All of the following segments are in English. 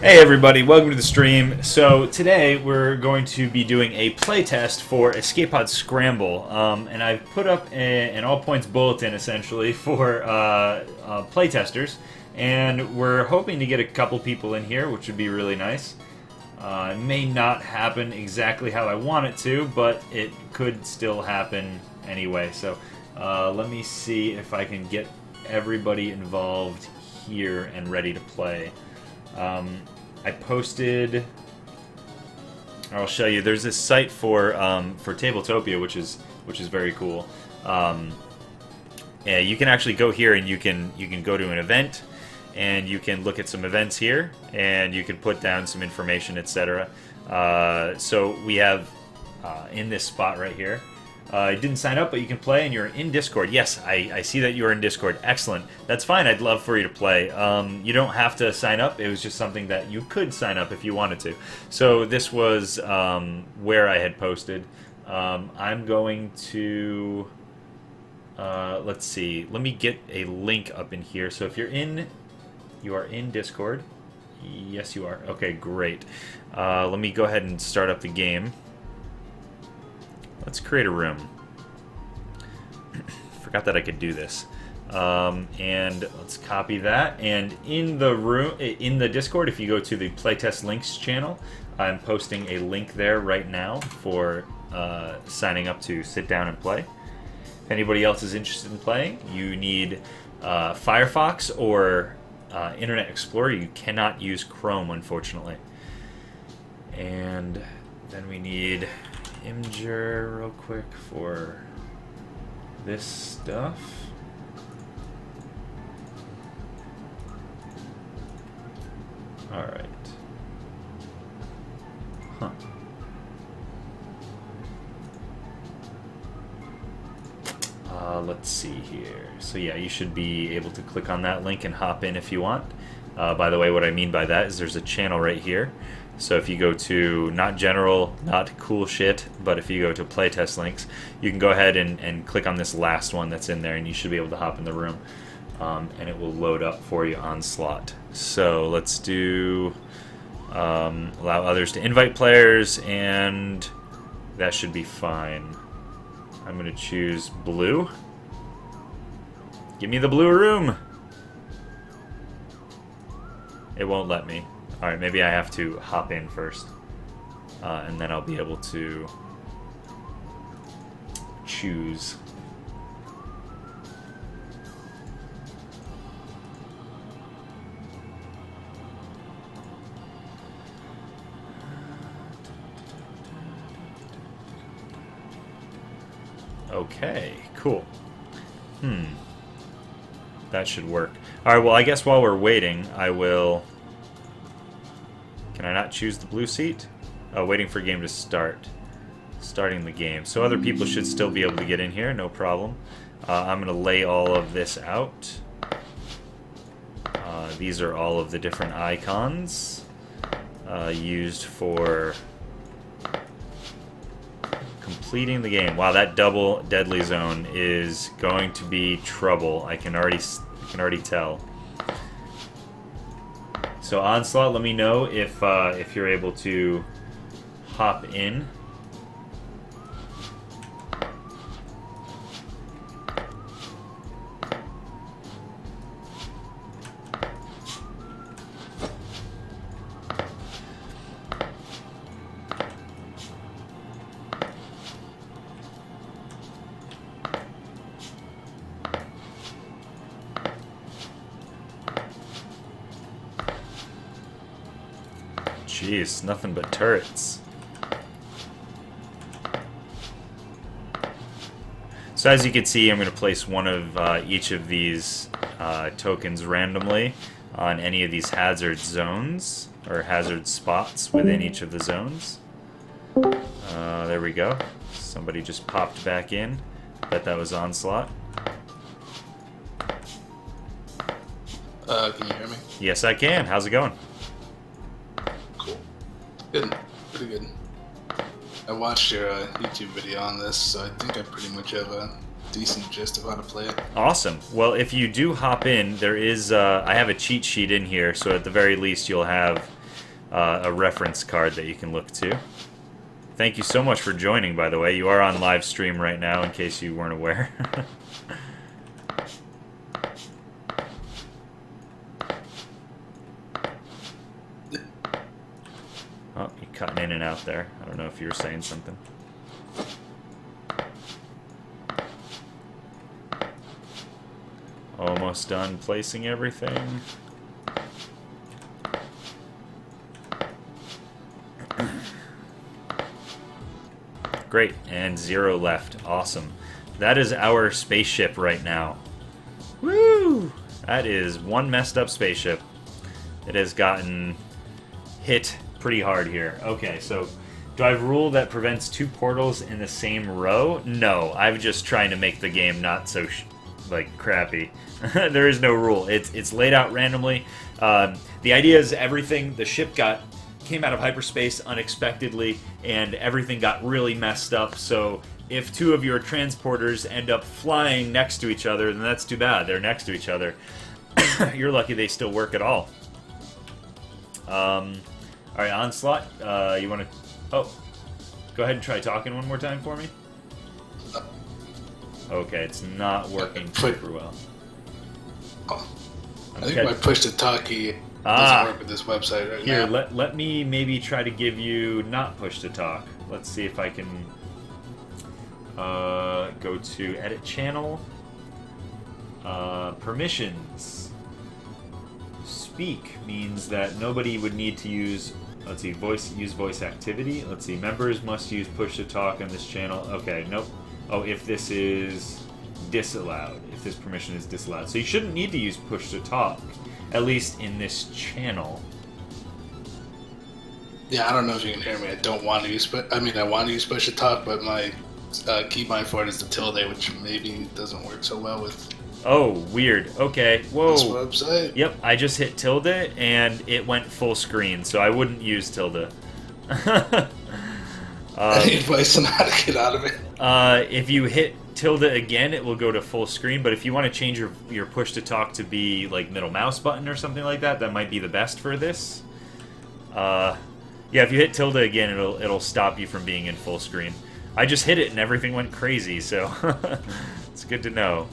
Hey everybody, welcome to the stream. So today we're going to be doing a playtest for Escape Pod Scramble, and I've put up an all points bulletin essentially for playtesters, and we're hoping to get a couple people in here, which would be really nice. It may not happen exactly how I want it to, but it could still happen anyway. So let me see if I can get everybody involved here and ready to play. I posted. I'll show you. There's this site for Tabletopia, which is very cool. Yeah, you can actually go here and you can go to an event, and you can look at some events here, and you can put down some information, etc. So we have in this spot right here. You didn't sign up, but you can play, and you're in Discord. Yes, I see that you are in Discord. Excellent. That's fine. I'd love for you to play. You don't have to sign up. It was just something that you could sign up if you wanted to. So this was where I had posted. I'm going to... let's see. Let me get a link up in here. So if you're in... You are in Discord. Yes, you are. Okay, great. Let me go ahead and start up the game. Let's create a room. Forgot that I could do this. And let's copy that. And in the room, in the Discord, if you go to the Playtest Links channel, I'm posting a link there right now for signing up to sit down and play. If anybody else is interested in playing, you need Firefox or Internet Explorer. You cannot use Chrome, unfortunately. And then we need Imgur real quick for this stuff. Alright. Huh. Let's see here. So yeah, you should be able to click on that link and hop in if you want. By the way, what I mean by that is there's a channel right here. So if you go to, not general, not cool shit, but if you go to playtest links, you can go ahead and click on this last one that's in there, and you should be able to hop in the room. And it will load up for you on slot. So let's do allow others to invite players, and that should be fine. I'm going to choose blue. Give me the blue room. It won't let me. Alright, maybe I have to hop in first. And then I'll be able to choose. Okay, cool. That should work. Alright, well, I guess while we're waiting, I will... Can I not choose the blue seat? Oh, waiting for game to start. Starting the game. So other people should still be able to get in here, no problem. I'm going to lay all of this out. These are all of the different icons used for completing the game. Wow, that double deadly zone is going to be trouble. I can already tell. So Onslaught, let me know if you're able to hop in. Jeez, nothing but turrets. So as you can see, I'm going to place one of each of these tokens randomly on any of these hazard zones, or hazard spots within each of the zones. There we go. Somebody just popped back in. Bet that was Onslaught. Can you hear me? Yes, I can. How's it going? Good. Pretty good. I watched your YouTube video on this, so I think I pretty much have a decent gist of how to play it. Awesome. Well, if you do hop in, there is I have a cheat sheet in here, so at the very least you'll have a reference card that you can look to. Thank you so much for joining, by the way. You are on live stream right now, in case you weren't aware. Oh, you're cutting in and out there. I don't know if you were saying something. Almost done placing everything. Great, and 0 left. Awesome. That is our spaceship right now. Woo! That is one messed up spaceship. It has gotten hit pretty hard here. Okay, so do I have a rule that prevents 2 portals in the same row? No, I'm just trying to make the game not so crappy. There is no rule. It's laid out randomly. The idea is the ship came out of hyperspace unexpectedly, and everything got really messed up. So if 2 of your transporters end up flying next to each other, then that's too bad. They're next to each other. You're lucky they still work at all. All right, Onslaught, you want to... Oh, go ahead and try talking one more time for me. Okay, it's not working super well. Oh, I think my push to talk key doesn't work with this website right now. Here, let me maybe try to give you not push to talk. Let's see if I can go to edit channel, permissions. Speak means that nobody would need to use, let's see, use voice activity. Let's see, members must use push to talk on this channel. Okay, nope. Oh, if this is disallowed, if this permission is disallowed. So you shouldn't need to use push to talk, at least in this channel. Yeah, I don't know if you can hear me. I don't want to use, I want to use push to talk, but my keybind for it is the tilde, which maybe doesn't work so well with. Oh, weird. Okay. Whoa. This website. Yep, I just hit tilde and it went full screen, so I wouldn't use tilde. Any advice on how to get out of it? If you hit tilde again, it will go to full screen, but if you want to change your push to talk to be like middle mouse button or something like that, that might be the best for this. Yeah, if you hit tilde again, it'll stop you from being in full screen. I just hit it and everything went crazy, so it's good to know.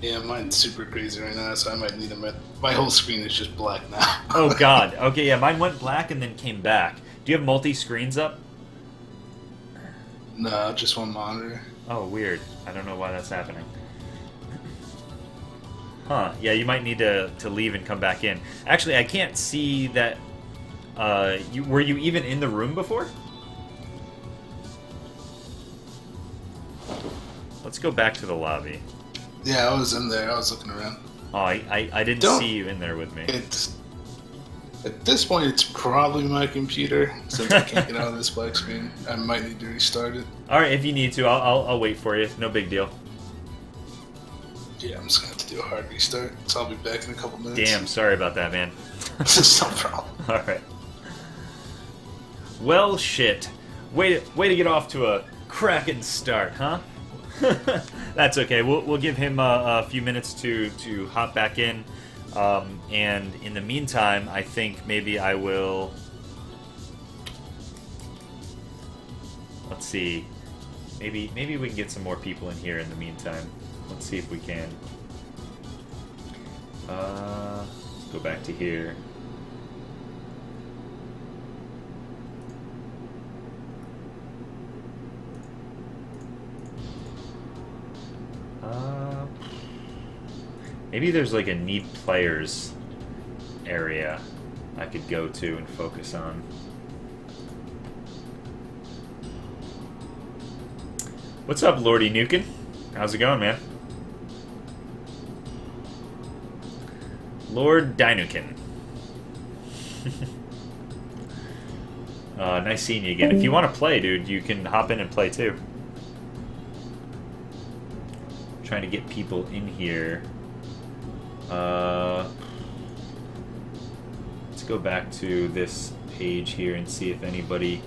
Yeah, mine's super crazy right now, so I might need a minute. My whole screen is just black now. Oh god. Okay, yeah, mine went black and then came back. Do you have multi-screens up? No, just one monitor. Oh, weird. I don't know why that's happening. Huh, yeah, you might need to leave and come back in. Actually, I can't see that... were you even in the room before? Let's go back to the lobby. Yeah, I was in there. I was looking around. Oh, I didn't see you in there with me. At this point, it's probably my computer, since I can't get out of this black screen. I might need to restart it. Alright, if you need to, I'll wait for you. No big deal. Yeah, I'm just going to have to do a hard restart, so I'll be back in a couple minutes. Damn, sorry about that, man. This is no problem. Alright. Well, shit. Way to get off to a cracking start, huh? That's okay. We'll give him a few minutes to hop back in, and in the meantime, I think maybe I will. Let's see. Maybe we can get some more people in here in the meantime. Let's see if we can. Let's go back to here. Maybe there's like a need players area I could go to and focus on. What's up, Lordy Nukin? How's it going, man? Lord Dinukin. Nice seeing you again. If you want to play, dude, you can hop in and play too. Trying to get people in here. Let's go back to this page here and see if anybody,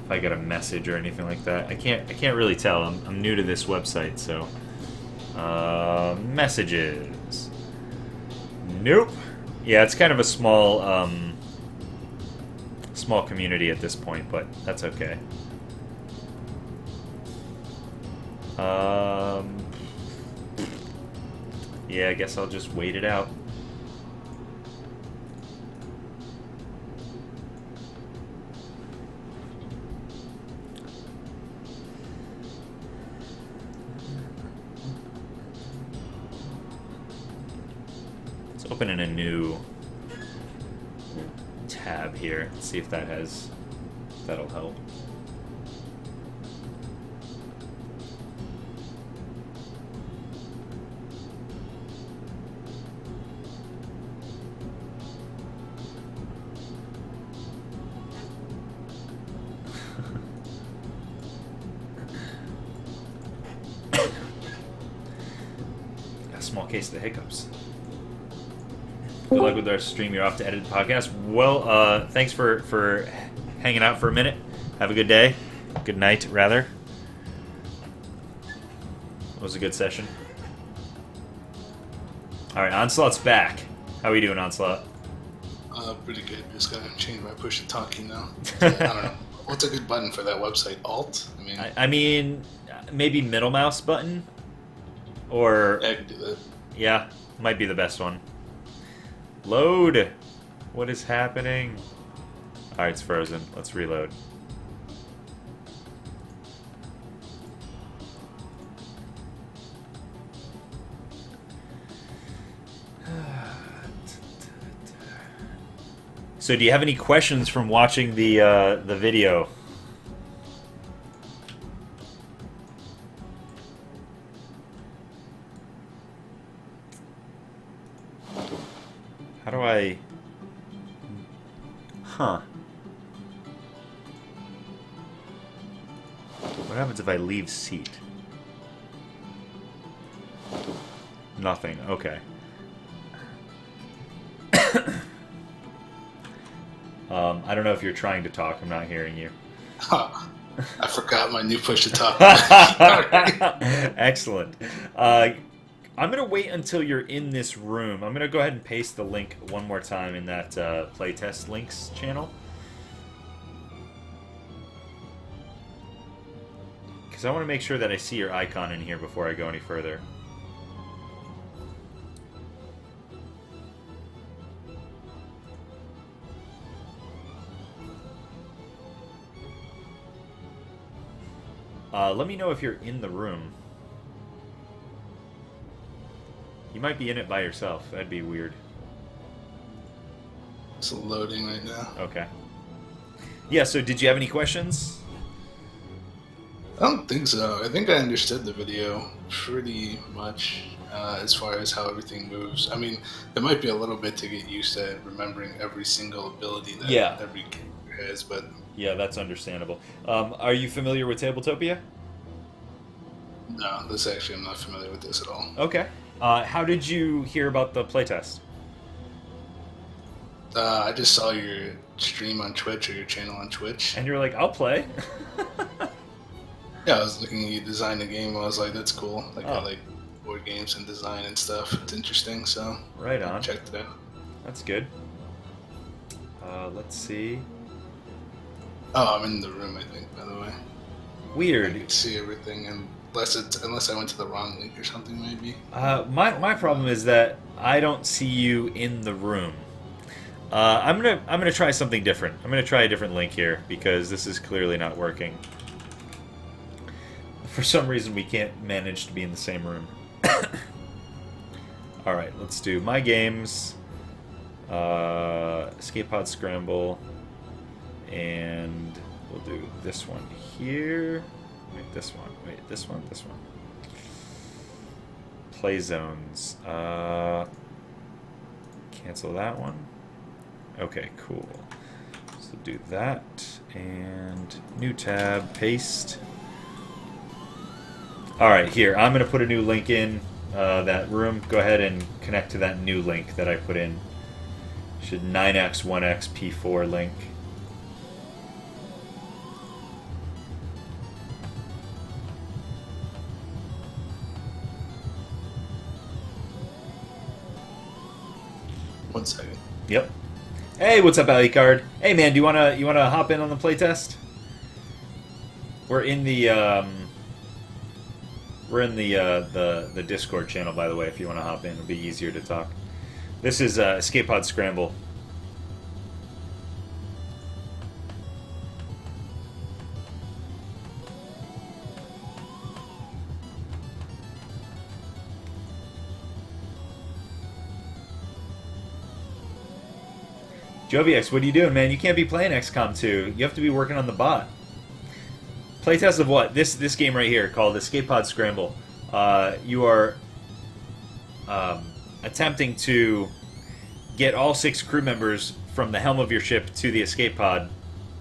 if I got a message or anything like that. I can't really tell. I'm new to this website, so messages. Nope. Yeah, it's kind of a small, small community at this point, but that's okay. Yeah, I guess I'll just wait it out. Let's open in a new tab here. Let's see if that'll help. A small case of the hiccups. Good luck with our stream. You're off to edit the podcast. Well, thanks for hanging out for a minute. Have a good day. Good night, rather. It was a good session. All right, Onslaught's back. How are you doing, Onslaught? Pretty good. Just gotta change my push to talk, you know. I don't know. What's a good button for that website? Alt? I mean, maybe middle mouse button, or I can do that. Yeah, might be the best one. Load. What is happening? All right, it's frozen. Let's reload. So, do you have any questions from watching the video? How do I... Huh. What happens if I leave seat? Nothing. Okay. I don't know if you're trying to talk. I'm not hearing you. Huh. I forgot my new push to talk. Excellent. I'm going to wait until you're in this room. I'm going to go ahead and paste the link one more time in that Playtest links channel. Because I want to make sure that I see your icon in here before I go any further. Let me know if you're in the room. You might be in it by yourself. That'd be weird. It's loading right now. Okay. Yeah, so did you have any questions? I don't think so. I think I understood the video pretty much as far as how everything moves. I mean, it might be a little bit to get used to remembering every single ability that every character has, but... Yeah, that's understandable. Are you familiar with Tabletopia? No, I'm not familiar with this at all. Okay. How did you hear about the playtest? I just saw your stream on Twitch, or your channel on Twitch. And you're like, I'll play. Yeah, I was looking at you design the game. I was like, that's cool. Like, Oh. I like board games and design and stuff. It's interesting, so Right on. I checked it out. That's good. Let's see. Oh, I'm in the room, I think, by the way. I Weird. can see everything, unless I went to the wrong link or something, maybe. My problem is that I don't see you in the room. I'm gonna try something different. I'm gonna try a different link here because this is clearly not working. For some reason, we can't manage to be in the same room. All right, let's do my games. Escape Pod Scramble, and we'll do this one here. Wait, this one. Wait, this one. This one. Play zones. Cancel that one. Okay, cool. So do that, and new tab, paste. All right, here, I'm going to put a new link in that room. Go ahead and connect to that new link that I put in. Should 9x, 1x, P4 link. 1 second. Yep. Hey, what's up, Alicard? Hey, man, do you wanna hop in on the playtest? We're in the the Discord channel, by the way. If you want to hop in, it'll be easier to talk. This is Escape Pod Scramble. Joviex, what are you doing, man? You can't be playing XCOM 2. You have to be working on the bot. Playtest of what? This game right here called Escape Pod Scramble. You are attempting to get all 6 crew members from the helm of your ship to the escape pod,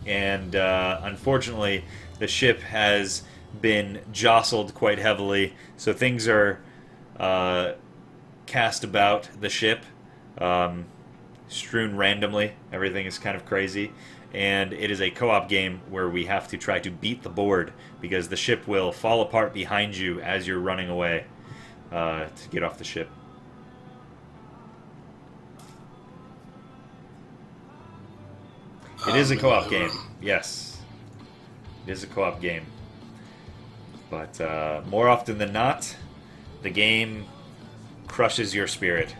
and unfortunately, the ship has been jostled quite heavily, so things are cast about the ship. Strewn randomly. Everything is kind of crazy. And it is a co-op game where we have to try to beat the board because the ship will fall apart behind you as you're running away to get off the ship. It is a co-op game. Yes. It is a co-op game. But more often than not, the game crushes your spirit.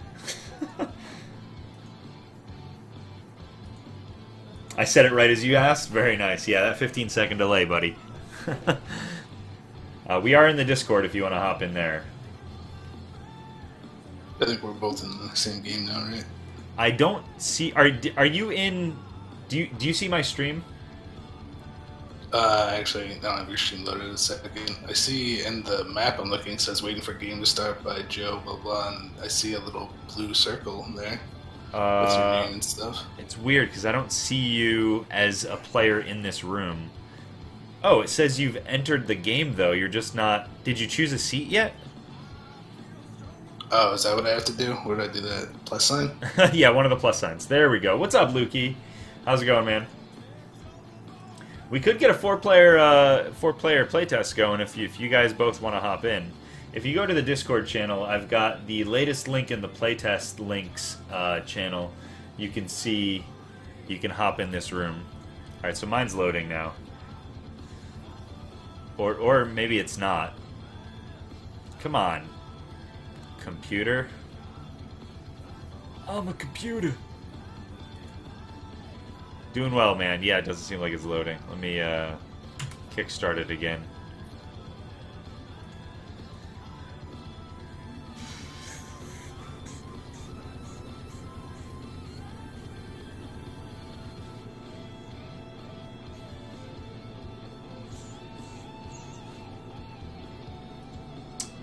I said it right as you asked? Very nice. Yeah, that 15-second delay, buddy. We are in the Discord if you want to hop in there. I think we're both in the same game now, right? I don't see... Are you in... Do you see my stream? Actually, I don't have your stream loaded a second. I see in the map I'm looking, it says waiting for game to start by Joe, blah, blah, and I see a little blue circle there. What's your name and stuff? It's weird because I don't see you as a player in this room. Oh, it says you've entered the game, though. You're just not... Did you choose a seat yet? Oh, is that what I have to do? Where do I do that? Plus sign? Yeah, one of the plus signs. There we go. What's up, Lukey? How's it going, man? We could get a four-player playtest going if you guys both want to hop in. If you go to the Discord channel, I've got the latest link in the playtest links channel. You can see, you can hop in this room. All right, so mine's loading now. Or maybe it's not. Come on, computer. I'm a computer. Doing well, man. Yeah, it doesn't seem like it's loading. Let me kickstart it again.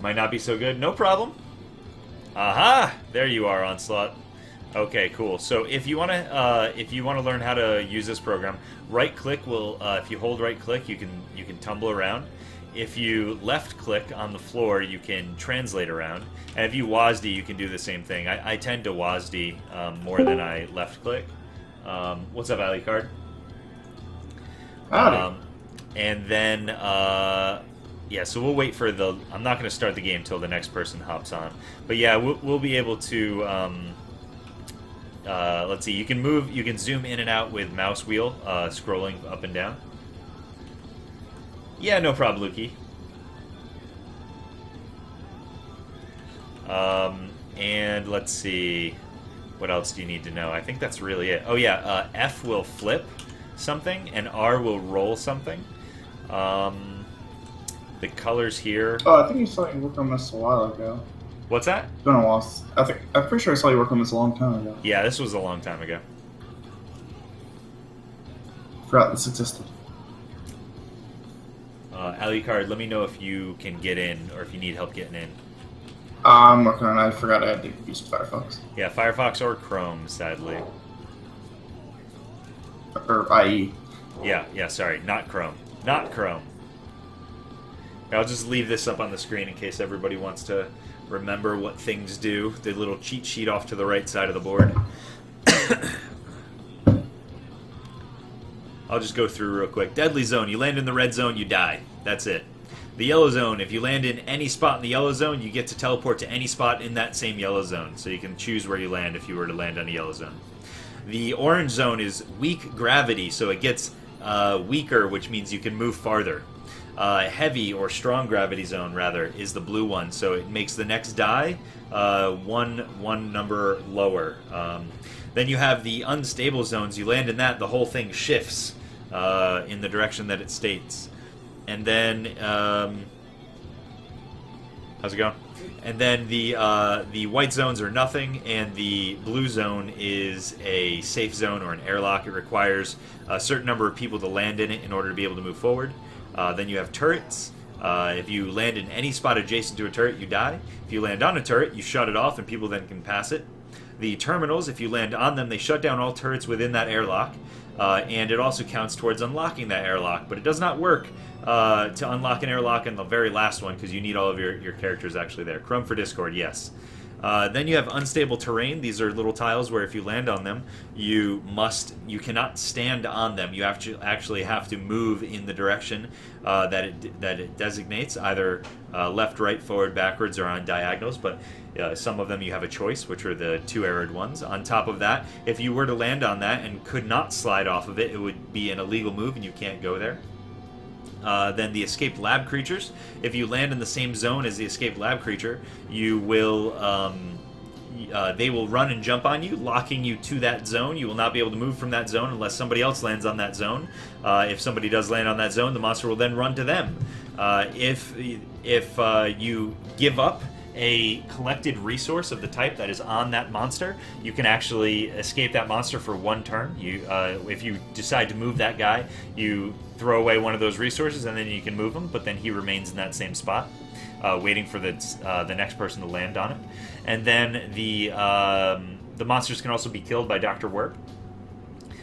Might not be so good. No problem. Aha! There you are, Onslaught. Okay, cool. So if you want to learn how to use this program, right click will if you hold right click, you can tumble around. If you left click on the floor, you can translate around. And if you WASD, you can do the same thing. I tend to WASD more than I left click. What's up, Alicard? Howdy. And then yeah, so we'll wait for the... I'm not going to start the game until the next person hops on. But yeah, we'll be able to... let's see, you can zoom in and out with mouse wheel, scrolling up and down. Yeah, no problem, Lukey. And let's see, what else do you need to know? I think that's really it. Oh yeah, F will flip something, and R will roll something. The colors here... Oh, I think you saw you work on this a while ago. What's that? It's been a while. I'm pretty sure I saw you work on this a long time ago. Yeah, this was a long time ago. Forgot this existed. Alicard, let me know if you can get in, or if you need help getting in. I'm working on it. I forgot I had to use Firefox. Yeah, Firefox or Chrome, sadly. Or IE. Yeah, sorry, not Chrome. Not Chrome. I'll just leave this up on the screen in case everybody wants to remember what things do. The little cheat sheet off to the right side of the board. I'll just go through real quick. Deadly zone. You land in the red zone, you die. That's it. The yellow zone, if you land in any spot in the yellow zone, you get to teleport to any spot in that same yellow zone. So you can choose where you land if you were to land on a yellow zone. The orange zone is weak gravity, so it gets weaker, which means you can move farther. Heavy or strong gravity zone, rather, is the blue one, so it makes the next die one number lower. Then you have the unstable zones. You land in that, the whole thing shifts in the direction that it states. And then, how's it going? And then the white zones are nothing, and the blue zone is a safe zone or an airlock. It requires a certain number of people to land in it in order to be able to move forward. Then you have turrets. If you land in any spot adjacent to a turret, you die. If you land on a turret, you shut it off, and people then can pass it. The terminals, if you land on them, they shut down all turrets within that airlock, and it also counts towards unlocking that airlock. But it does not work to unlock an airlock in the very last one, because you need all of your characters actually there. Chrome for Discord, yes. Then you have unstable terrain. These are little tiles where if you land on them, you cannot stand on them. You actually have to move in the direction that it designates, either left, right, forward, backwards, or on diagonals. But some of them you have a choice, which are the two arrowed ones. On top of that, if you were to land on that and could not slide off of it, it would be an illegal move and you can't go there. Then the escaped lab creatures. If you land in the same zone as the escaped lab creature, you will they will run and jump on you, locking you to that zone. You will not be able to move from that zone unless somebody else lands on that zone. If somebody does land on that zone, the monster will then run to them. If you give up a collected resource of the type that is on that monster, you can actually escape that monster for one turn. If you decide to move that guy, you throw away one of those resources and then you can move him, but then he remains in that same spot, waiting for the next person to land on it. And then the monsters can also be killed by Dr. Werp.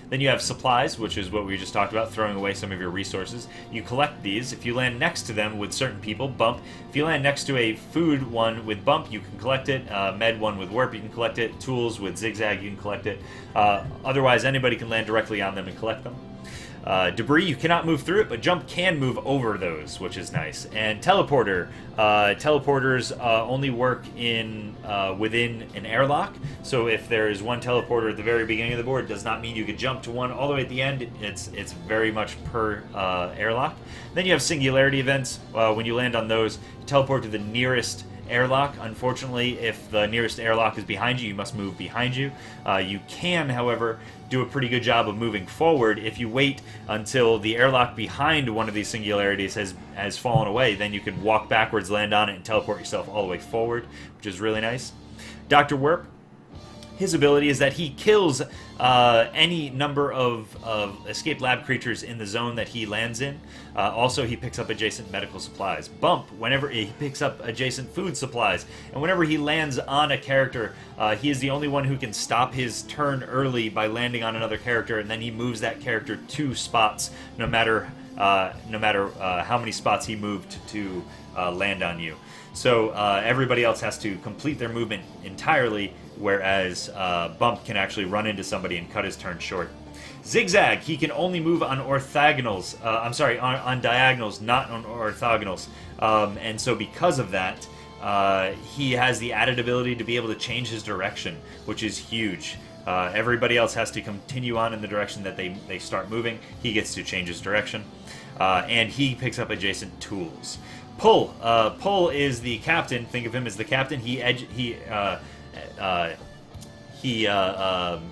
Then you have supplies, which is what we just talked about, throwing away some of your resources. You collect these. If you land next to them with certain people, bump. If you land next to a food one with bump, you can collect it. Med one with warp, you can collect it. Tools with zigzag, you can collect it. Otherwise, anybody can land directly on them and collect them. Debris, you cannot move through it, but jump can move over those, which is nice. And teleporter. Teleporters only work within an airlock. So if there is one teleporter at the very beginning of the board, it does not mean you could jump to one all the way at the end. It's very much per airlock. Then you have singularity events. When you land on those, you teleport to the nearest airlock. Unfortunately, if the nearest airlock is behind you, you must move behind you. You can, however, do a pretty good job of moving forward. If you wait until the airlock behind one of these singularities has fallen away, then you can walk backwards, land on it, and teleport yourself all the way forward, which is really nice. Dr. Werp, his ability is that he kills any number of escaped lab creatures in the zone that he lands in. Also, he picks up adjacent medical supplies. Bump, whenever he picks up adjacent food supplies. And whenever he lands on a character, he is the only one who can stop his turn early by landing on another character, and then he moves that character 2 spots, no matter how many spots he moved to land on you. So everybody else has to complete their movement entirely, whereas Bump can actually run into somebody and cut his turn short. Zigzag, he can only move on orthogonals. On diagonals, not on orthogonals. And so because of that, he has the added ability to be able to change his direction, which is huge. Everybody else has to continue on in the direction that they start moving. He gets to change his direction. And he picks up adjacent tools. Pull. Pull is the captain. Think of him as the captain. He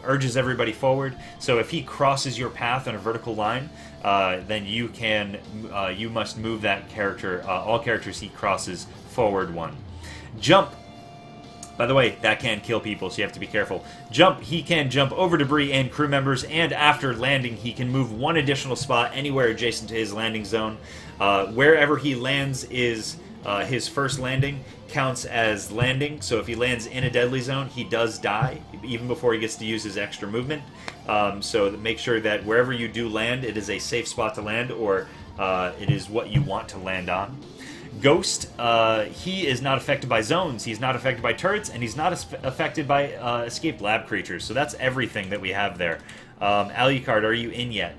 urges everybody forward. So if he crosses your path on a vertical line, then you must move that character, all characters he crosses, forward 1. Jump. By the way, that can kill people, so you have to be careful. Jump, he can jump over debris and crew members, and after landing, he can move 1 additional spot anywhere adjacent to his landing zone. Wherever he lands is his first landing, counts as landing, so if he lands in a deadly zone, he does die, even before he gets to use his extra movement. So make sure that wherever you do land, it is a safe spot to land, or it is what you want to land on. Ghost, he is not affected by zones, he's not affected by turrets, and he's not affected by escaped lab creatures. So that's everything that we have there. Alucard, are you in yet?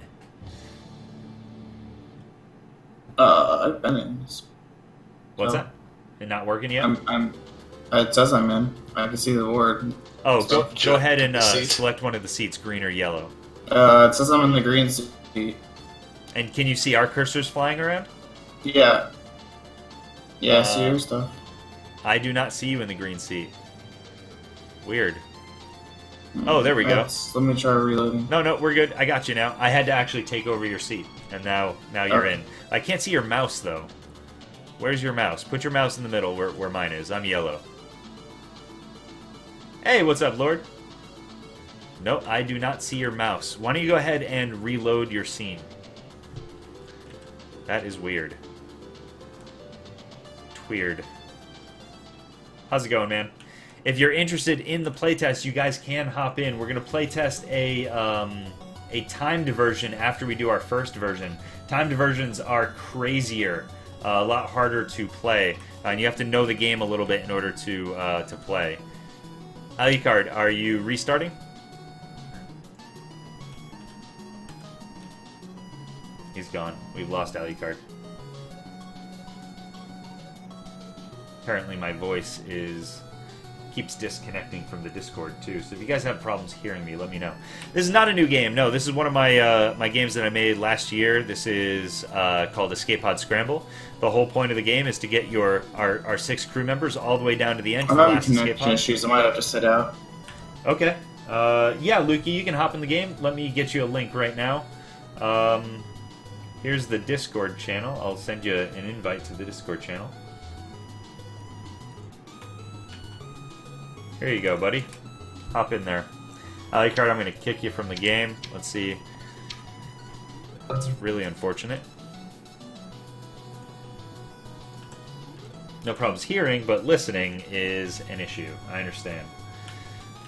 I've been in. What's Oh. that? It not working yet? I'm. It says I'm in. I can see the board. Oh, So, go ahead and the seat. select one of the seats, green or yellow. It says I'm in the green seat. And can you see our cursors flying around? Yeah. Yeah, I see your Uh, stuff. I do not see you in the green seat. Weird. Oh, there we go. Let me try reloading. No, we're good. I got you now. I had to actually take over your seat, and now you're Okay. in. I can't see your mouse, though. Where's your mouse? Put your mouse in the middle where mine is. I'm yellow. Hey, what's up, Lord? No, I do not see your mouse. Why don't you go ahead and reload your scene? That is weird. Weird. How's it going, man? If you're interested in the playtest, you guys can hop in. We're gonna playtest a timed version after we do our first version. Timed versions are crazier, a lot harder to play, and you have to know the game a little bit in order to play. Alicard, are you restarting? He's gone. We've lost Alicard. Apparently my voice keeps disconnecting from the Discord too. So if you guys have problems hearing me, let me know. This is not a new game. No, this is one of my my games that I made last year. This is called Escape Pod Scramble. The whole point of the game is to get our 6 crew members all the way down to the end. I'm the having last escape connection pod. issues. I might have to sit out. Okay. Yeah, Lukey, you can hop in the game. Let me get you a link right now. Here's the Discord channel. I'll send you an invite to the Discord channel. Here you go, buddy. Hop in there. Alicard, I'm going to kick you from the game. Let's see. That's really unfortunate. No problems hearing, but listening is an issue. I understand.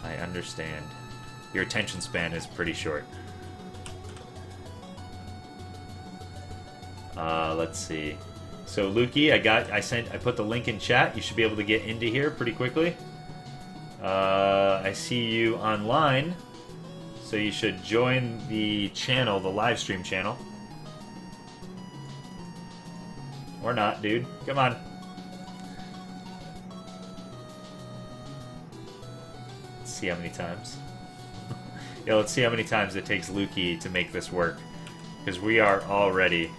I understand. Your attention span is pretty short. Let's see. So, Lukey, I put the link in chat. You should be able to get into here pretty quickly. I see you online, so you should join the channel, the live stream channel. Or not, dude. Come on. Let's see how many times. Yeah, let's see how many times it takes Lukey to make this work. Because we are already...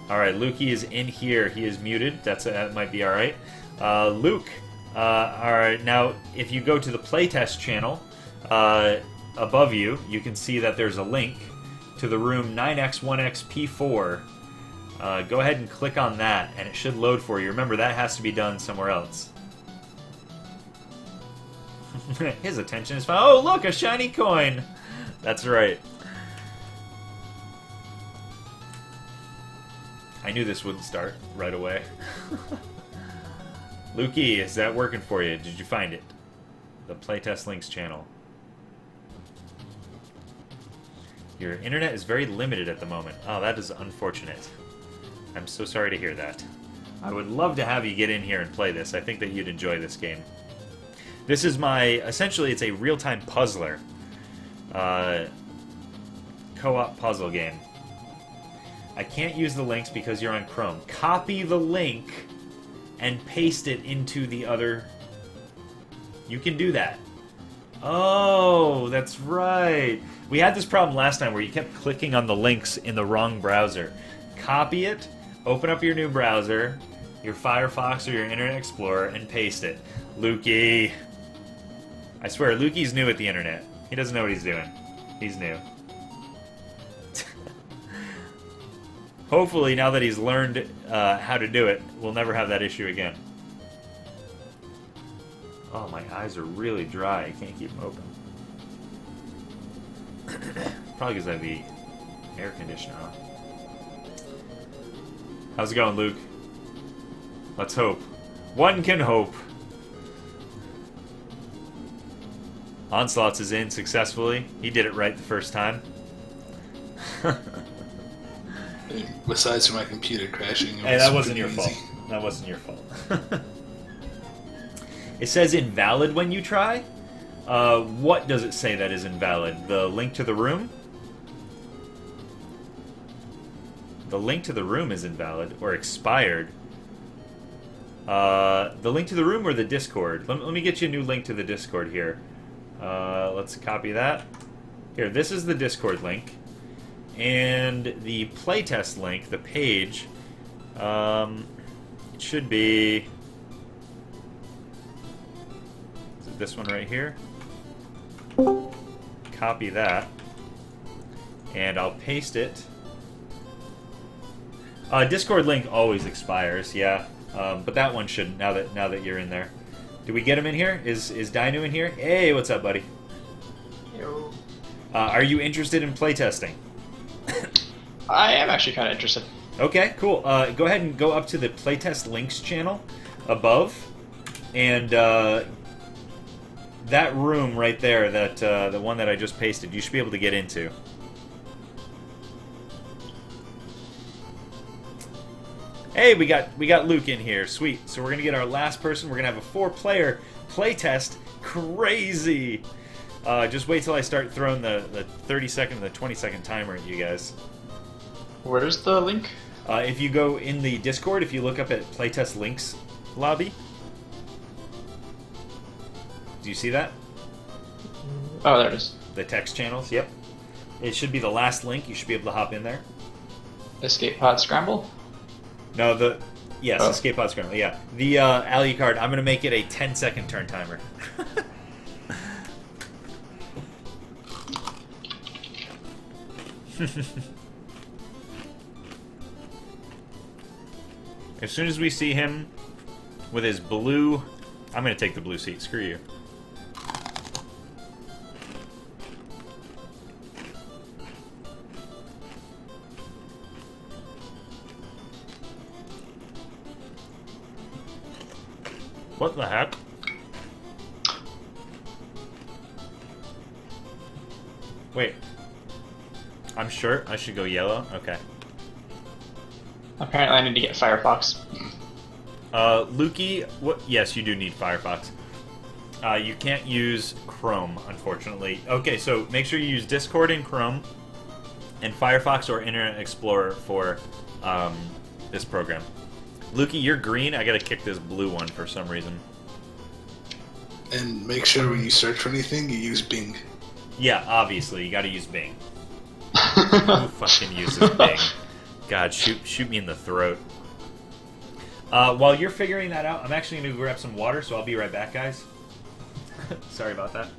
Alright, Lukey is in here. He is muted. That might be alright. Luke, alright, now if you go to the playtest channel, above you, you can see that there's a link to the room 9x1xp4. Go ahead and click on that, and it should load for you. Remember, that has to be done somewhere else. His attention is fine. Oh, look, a shiny coin! That's right. I knew this wouldn't start right away. Lukey, is that working for you? Did you find it? The Playtest Links channel. Your internet is very limited at the moment. Oh, that is unfortunate. I'm so sorry to hear that. I would love to have you get in here and play this. I think that you'd enjoy this game. This is essentially, it's a real-time puzzler. Co-op puzzle game. I can't use the links because you're on Chrome. Copy the link and paste it into the other... You can do that. Oh, that's right. We had this problem last time where you kept clicking on the links in the wrong browser. Copy it, open up your new browser, your Firefox or your Internet Explorer, and paste it. Lukey. I swear, Lukey's new at the internet. He doesn't know what he's doing. He's new. Hopefully, now that he's learned how to do it, we'll never have that issue again. Oh, my eyes are really dry. I can't keep them open. Probably because I have the air conditioner on. How's it going, Luke? Let's hope. One can hope. Onslaughts is in successfully. He did it right the first time. Besides from my computer crashing, Hey, that wasn't your fault. That wasn't your fault. It says invalid when you try. What does it say that is invalid? The link to the room? The link to the room is invalid or expired. The link to the room or the Discord? Let me get you a new link to the Discord here. Let's copy that. Here, this is the Discord link. And the playtest link, the page, it should be... Is it this one right here? Copy that. And I'll paste it. Discord link always expires, yeah. But that one shouldn't, now that you're in there. Did we get him in here? Is Dinu in here? Hey, what's up, buddy? Yo. Are you interested in playtesting? I am actually kind of interested. Okay, cool. Go ahead and go up to the playtest links channel above, and that room right there, that the one that I just pasted, you should be able to get into. Hey, we got Luke in here. Sweet. So we're gonna get our last person. We're gonna have a 4-player playtest. Crazy. Just wait till I start throwing the 30-second and the 20-second timer at you guys. Where's the link? If you go in the Discord, if you look up at Playtest Links lobby. Do you see that? Oh, there it is. The text channels, yep. It should be the last link. You should be able to hop in there. Escape pod scramble? No, yes, Escape Pod Scramble, yeah. The Alucard, I'm going to make it a 10-second turn timer. As soon as we see him with his blue... I'm going to take the blue seat. Screw you. What the heck? Wait. I'm sure I should go yellow? Okay. Apparently I need to get Firefox. Lukey, what? Yes, you do need Firefox. You can't use Chrome, unfortunately. Okay, so make sure you use Discord in Chrome and Firefox or Internet Explorer for this program. Lukey, you're green. I gotta kick this blue one for some reason. And make sure when you search for anything, you use Bing. Yeah, obviously, you gotta use Bing. Who fucking uses Bing? God, shoot me in the throat. While you're figuring that out, I'm actually gonna go grab some water, so I'll be right back, guys. Sorry about that.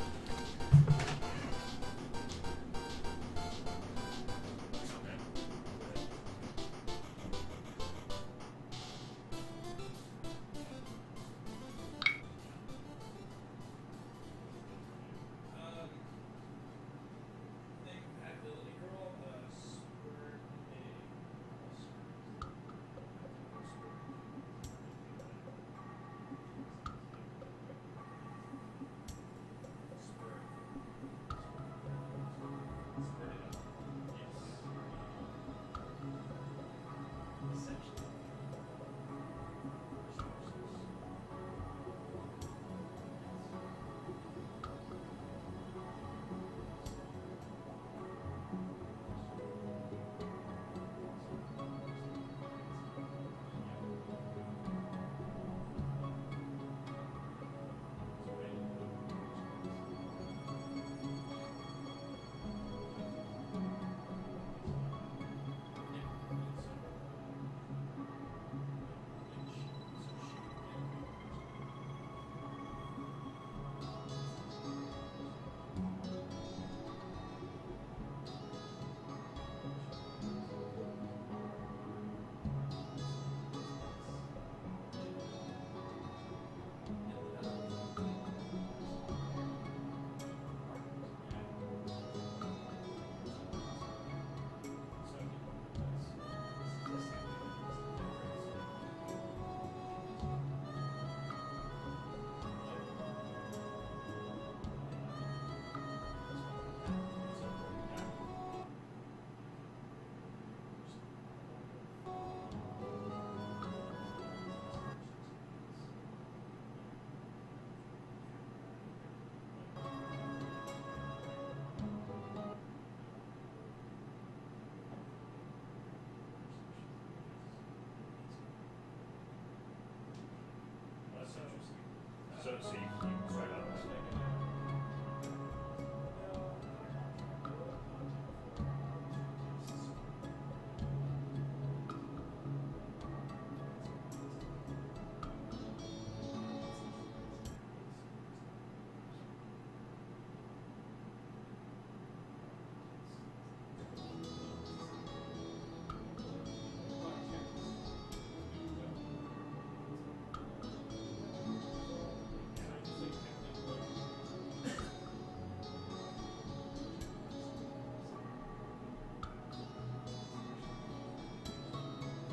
so you can start out that way.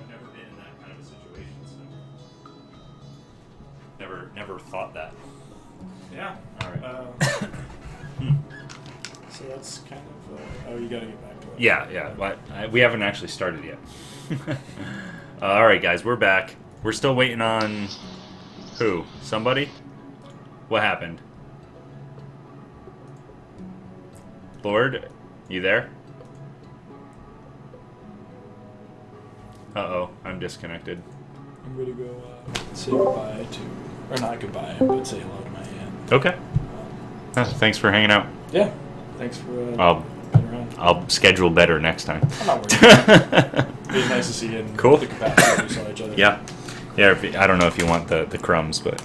I've never been in that kind of a situation, so never thought that. Yeah. All right. So that's kind of. Oh, you gotta get back to it. Yeah. We haven't actually started yet. All right, guys, we're back. We're still waiting on who? Somebody? What happened? Lord, you there? Uh-oh, I'm disconnected. I'm gonna go say goodbye to, or not goodbye, but say hello to my aunt. Okay. Thanks for hanging out. Yeah. Thanks for being around. I'll schedule better next time. I'm not worried. It was nice to see you in Cool. the capacity we saw each other. Yeah. I don't know if you want the crumbs, but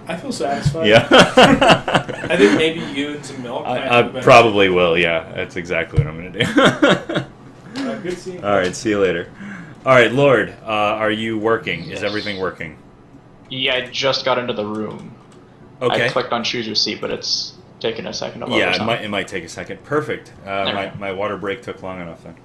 I feel satisfied. yeah. I think maybe you and some milk. I probably will. Yeah, that's exactly what I'm gonna do. Good seeing you. All right, see you later. All right, Lord, are you working? Is everything working? Yeah, I just got into the room. Okay. I clicked on choose your seat, but it's taken a second to load. Yeah, or something. it might take a second. Perfect. My water break took long enough then.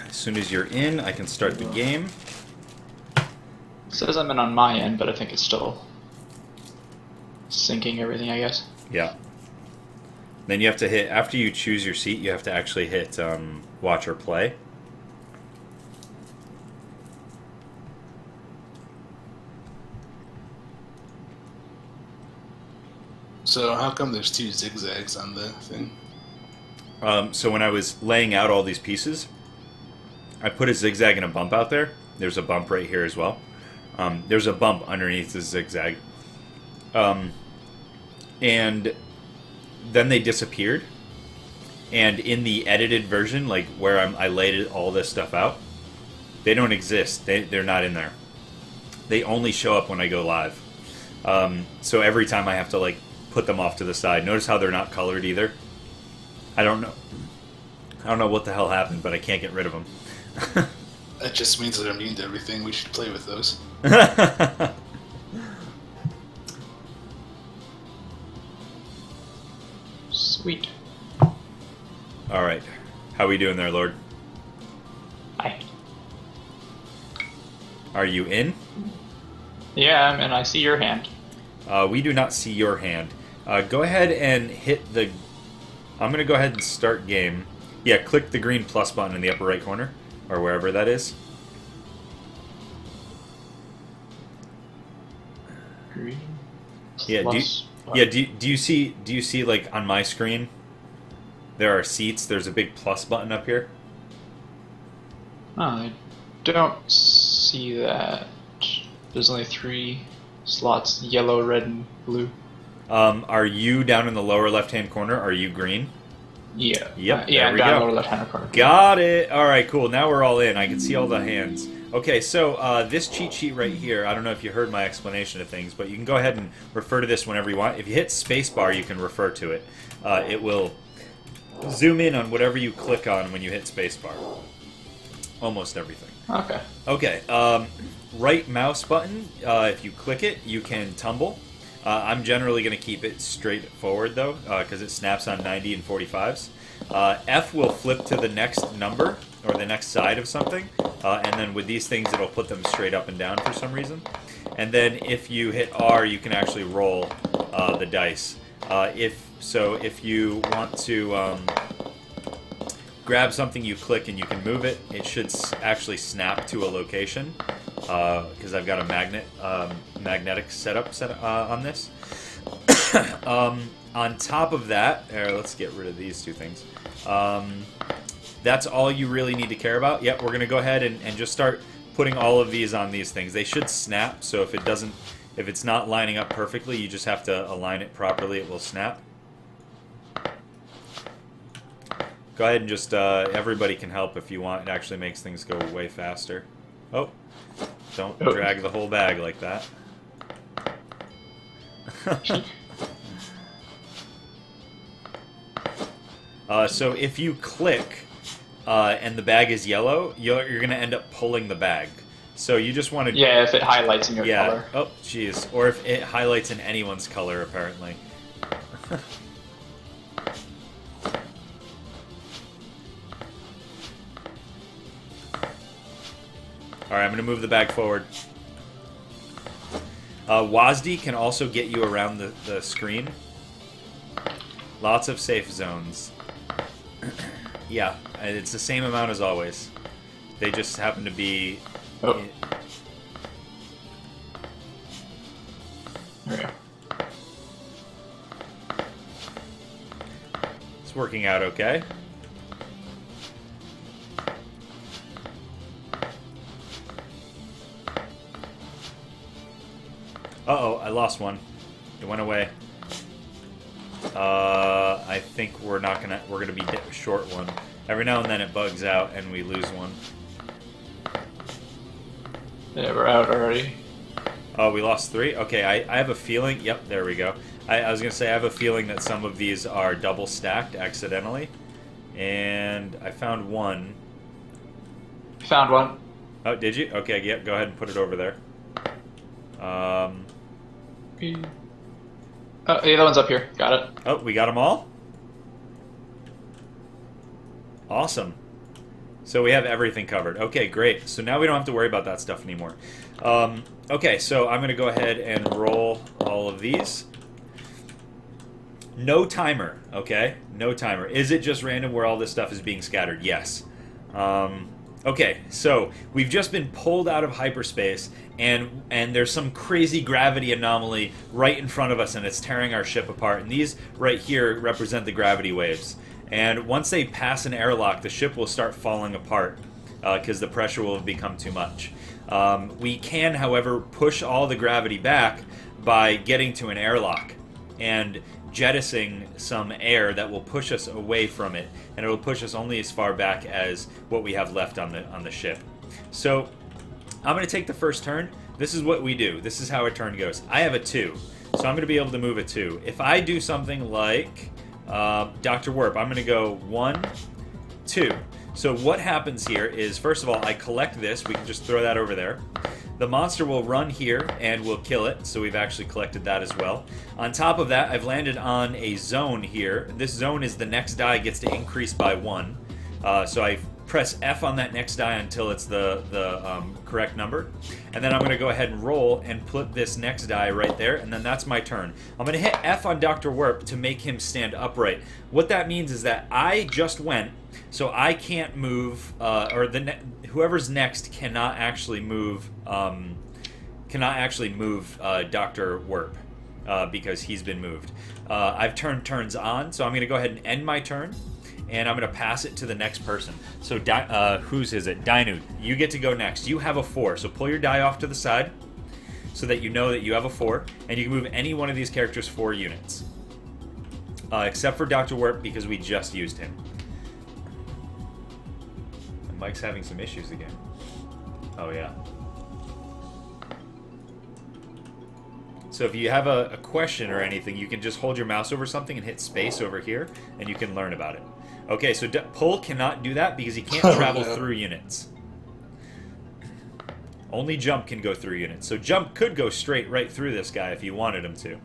As soon as you're in, I can start the game. It says I'm in on my end, but I think it's still syncing everything, I guess. Yeah. Then you have to hit, after you choose your seat, you have to actually hit watch or play. So how come there's 2 zigzags on the thing? So when I was laying out all these pieces, I put a zigzag and a bump out there. There's a bump right here as well. There's a bump underneath the zigzag. And then they disappeared. And in the edited version, like where I laid all this stuff out, they don't exist. They're not in there. They only show up when I go live. So every time I have to like put them off to the side. Notice how they're not colored either. I don't know what the hell happened, but I can't get rid of them. That just means that they're immune to everything. We should play with those. Sweet. All right. How we doing there, Lord? Hi. Are you in? Yeah, and I see your hand. We do not see your hand. Go ahead and hit the... I'm going to go ahead and start game. Yeah, click the green plus button in the upper right corner, or wherever that is. Green. Yeah, Plus do you see like on my screen there are seats, there's a big plus button up here? Oh, I don't see that. There's only 3 slots, yellow, red, and blue. Are you down in the lower left-hand corner? Are you green? Yeah. Yep, Yeah, there I'm we down go. lower left-hand corner. Got it. All right, cool. Now we're all in. I can see all the hands. Okay, so this cheat sheet right here, I don't know if you heard my explanation of things, but you can go ahead and refer to this whenever you want. If you hit spacebar, you can refer to it. It will zoom in on whatever you click on when you hit spacebar. Almost everything. Okay. Okay, right mouse button, if you click it, you can tumble. I'm generally going to keep it straight forward, though, because it snaps on 90 and 45s. F will flip to the next number, or the next side of something, and then with these things, it'll put them straight up and down for some reason. And then if you hit R, you can actually roll the dice. If you want to grab something, you click and you can move it. It should actually snap to a location, because I've got a magnetic setup on this. On top of that, let's get rid of these 2 things. that's all you really need to care about. Yep, we're going to go ahead and just start putting all of these on these things. They should snap, so if it's not lining up perfectly, you just have to align it properly. It will snap. Go ahead and just, everybody can help if you want. It actually makes things go way faster. Oh, don't drag the whole bag like that. So if you click and the bag is yellow, you're going to end up pulling the bag. So you just want to... Yeah, if it highlights in your color. Oh, jeez. Or if it highlights in anyone's color, apparently. Alright, I'm going to move the bag forward. WASD can also get you around the screen. Lots of safe zones. Yeah, it's the same amount as always. They just happen to be... Oh. There we go. It's working out okay. Uh-oh, I lost one. It went away. I think we're gonna be short one. Every now and then it bugs out and we lose one. Yeah, we're out already. Oh, we lost 3? Okay, I have a feeling... Yep, there we go. I was going to say I have a feeling that some of these are double stacked accidentally. And I found one. Found one. Oh, did you? Okay, yeah, go ahead and put it over there. Oh, the other one's up here. Got it. Oh, we got them all? Awesome. So we have everything covered. Okay, great. So now we don't have to worry about that stuff anymore. Okay, so I'm going to go ahead and roll all of these. No timer, okay? No timer. Is it just random where all this stuff is being scattered? Yes. Okay, so we've just been pulled out of hyperspace, and there's some crazy gravity anomaly right in front of us, and it's tearing our ship apart. And these right here represent the gravity waves. And once they pass an airlock, the ship will start falling apart because the pressure will have become too much. We can, however, push all the gravity back by getting to an airlock and jettisoning some air that will push us away from it, and it will push us only as far back as what we have left on the ship. So I'm going to take the first turn. This is what we do. This is how a turn goes. I have a 2, so I'm going to be able to move a 2. If I do something like Dr. Warp, I'm going to go 1, 2. So what happens here is, first of all, I collect this. We can just throw that over there. The monster will run here and we'll kill it, so we've actually collected that as well. On top of that, I've landed on a zone here. This zone is the next die gets to increase by 1. So I press F on that next die until it's the correct number. And then I'm going to go ahead and roll and put this next die right there, and then that's my turn. I'm going to hit F on Dr. Warp to make him stand upright. What that means is that I just went, so I can't move, or whoever's next cannot actually move Dr. Warp because he's been moved. I've turned turns on, so I'm going to go ahead and end my turn, and I'm going to pass it to the next person. So whose is it? Dinu, you get to go next. You have a 4, so pull your die off to the side so that you know that you have a 4, and you can move any one of these characters 4 units. Except for Dr. Warp because we just used him. Mike's having some issues again. Oh, yeah. So if you have a question or anything, you can just hold your mouse over something and hit space over here, and you can learn about it. Okay, so Pull cannot do that because he can't travel through units. Only Jump can go through units. So Jump could go straight right through this guy if you wanted him to.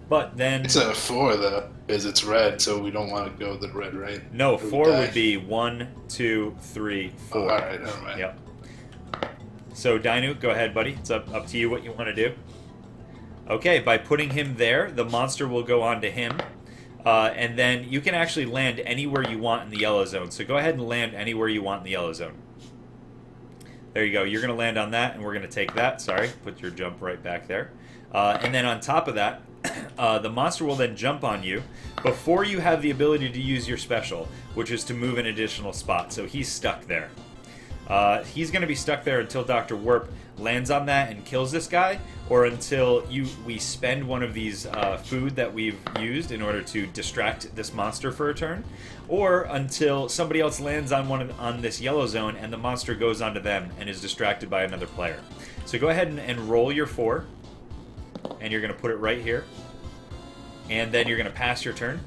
But then... It's a 4, though, because it's red, so we don't want to go the red, right? No, 4 would be 1, 2, 3, 4. Oh, alright, never mind. Yep. So, Dinu, go ahead, buddy. It's up to you what you want to do. Okay, by putting him there, the monster will go on to him. And then you can actually land anywhere you want in the yellow zone. So go ahead and land anywhere you want in the yellow zone. There you go. You're going to land on that, and we're going to take that. Sorry, put your jump right back there. And then on top of that, The monster will then jump on you before you have the ability to use your special, which is to move an additional spot. So he's stuck there. He's going to be stuck there until Dr. Warp lands on that and kills this guy, or until we spend one of these food that we've used in order to distract this monster for a turn, or until somebody else lands on this yellow zone and the monster goes onto them and is distracted by another player. So go ahead and roll your 4, and you're going to put it right here, and then you're going to pass your turn.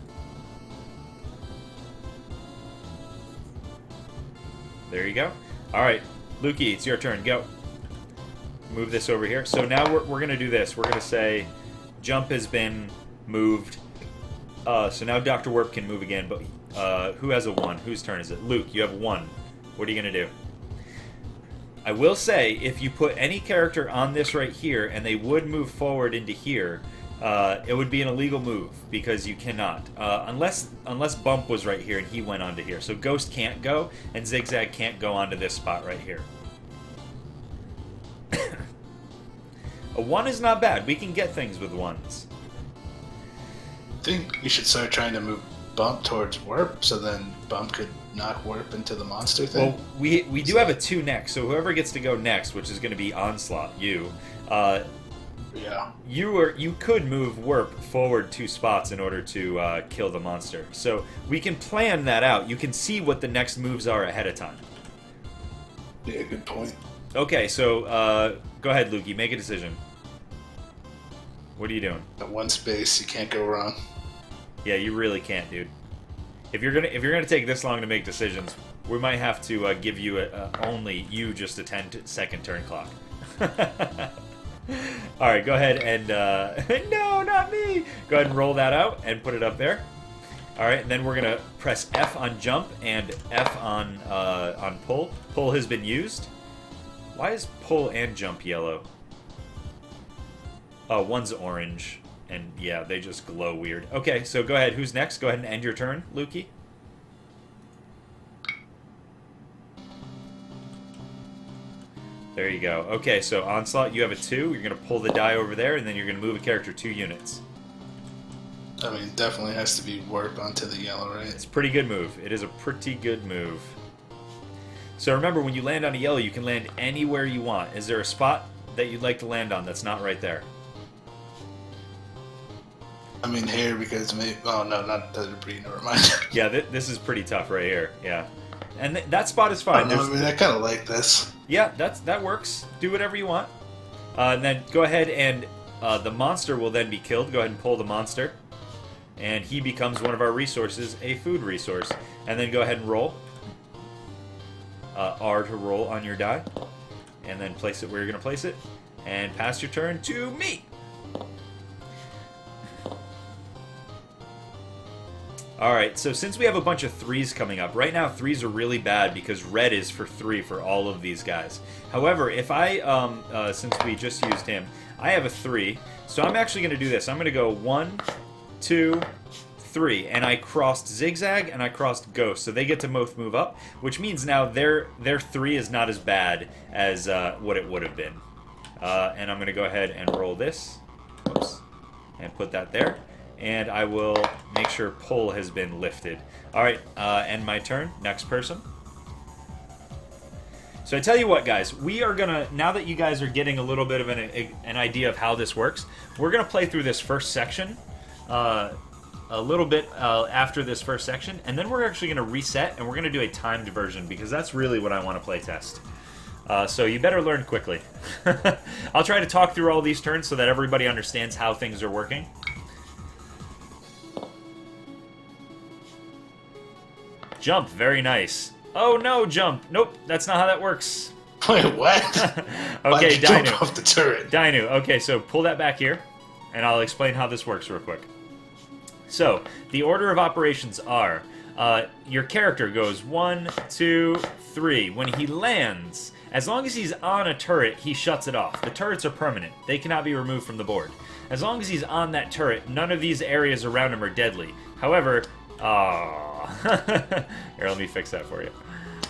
There you go. All right, Lukey, it's your turn. Go. Move this over here. So now we're going to do this. We're going to say jump has been moved. So now Dr. Warp can move again, but who has a 1? Whose turn is it? Luke, you have 1. What are you going to do? I will say, if you put any character on this right here and they would move forward into here, it would be an illegal move because you cannot. Unless Bump was right here and he went onto here. So Ghost can't go and Zigzag can't go onto this spot right here. A 1 is not bad. We can get things with 1s. I think you should start trying to move Bump towards Warp, so then Bump could knock Warp into the monster thing. Well, we do have a 2 next, so whoever gets to go next, which is going to be Onslaught, you. Yeah. You could move Warp forward 2 spots in order to kill the monster. So we can plan that out. You can see what the next moves are ahead of time. Yeah, good point. Okay, so go ahead, Lukey. Make a decision. What are you doing? At 1 space, you can't go wrong. Yeah, you really can't, dude. If you're gonna take this long to make decisions, we might have to give you only you just a 10-second turn clock. All right, go ahead and no, not me. Go ahead and roll that out and put it up there. All right, and then we're gonna press F on jump and F on pull. Pull has been used. Why is pull and jump yellow? Oh, one's orange, and yeah, they just glow weird. Okay, so go ahead. Who's next? Go ahead and end your turn, Lukey. There you go. Okay, so Onslaught, you have a 2. You're going to pull the die over there, and then you're going to move a character 2 units. I mean, definitely has to be Warp onto the yellow, right? It's a pretty good move. It is a pretty good move. So remember, when you land on a yellow, you can land anywhere you want. Is there a spot that you'd like to land on that's not right there? I mean, here, because maybe... Oh, no, not the debris, never mind. Yeah, this is pretty tough right here. Yeah. And that spot is fine. I mean, I kind of like this. Yeah, that works. Do whatever you want. And then go ahead and the monster will then be killed. Go ahead and pull the monster. And he becomes one of our resources, a food resource. And then go ahead and roll. R to roll on your die. And then place it where you're going to place it. And pass your turn to me. Alright, so since we have a bunch of 3s coming up, right now 3s are really bad because red is for 3 for all of these guys. However, if I, since we just used him, I have a 3, so I'm actually going to do this. I'm going to go 1, 2, 3, and I crossed Zigzag and I crossed Ghost, so they get to both move up, which means now their 3 is not as bad as what it would have been. And I'm going to go ahead and roll this, oops, and put that there. And I will make sure pull has been lifted. Alright, end my turn. Next person. So I tell you what, guys. We are going to, now that you guys are getting a little bit of an idea of how this works, we're going to play through this first section a little bit after this first section. And then we're actually going to reset, and we're going to do a timed version, because that's really what I want to play test. So you better learn quickly. I'll try to talk through all these turns so that everybody understands how things are working. Jump, very nice. Oh no, jump. Nope, that's not how that works. Wait, what? Okay, Dino. Dino. Off the turret. Dino, okay, so pull that back here, and I'll explain how this works real quick. So, the order of operations are, your character goes 1, 2, 3. When he lands, as long as he's on a turret, he shuts it off. The turrets are permanent. They cannot be removed from the board. As long as he's on that turret, none of these areas around him are deadly. However, here, let me fix that for you.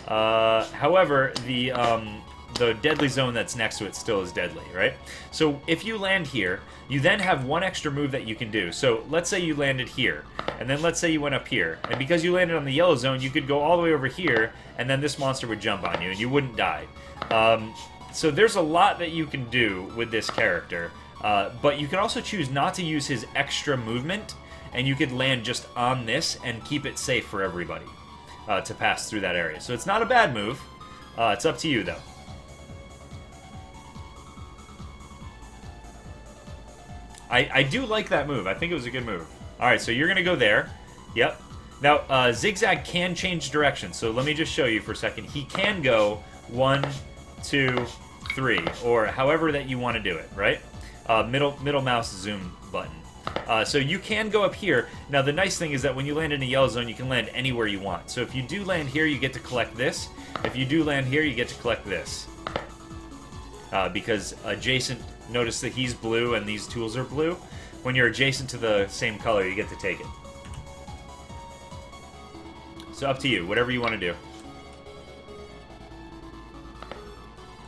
However, the deadly zone that's next to it still is deadly, right? So if you land here, you then have one extra move that you can do. So let's say you landed here, and then let's say you went up here. And because you landed on the yellow zone, you could go all the way over here, and then this monster would jump on you, and you wouldn't die. So there's a lot that you can do with this character. But you can also choose not to use his extra movement, and you could land just on this and keep it safe for everybody to pass through that area. So it's not a bad move. It's up to you, though. I do like that move. I think it was a good move. Alright, so you're going to go there. Yep. Now, Zigzag can change direction, so let me just show you for a second. He can go 1, 2, 3, or however that you want to do it, right? Middle mouse zoom button. So you can go up here. Now, the nice thing is that when you land in a yellow zone, you can land anywhere you want. So if you do land here, you get to collect this. If you do land here, you get to collect this. Because adjacent, notice that he's blue and these tools are blue. When you're adjacent to the same color, you get to take it. So up to you, whatever you want to do.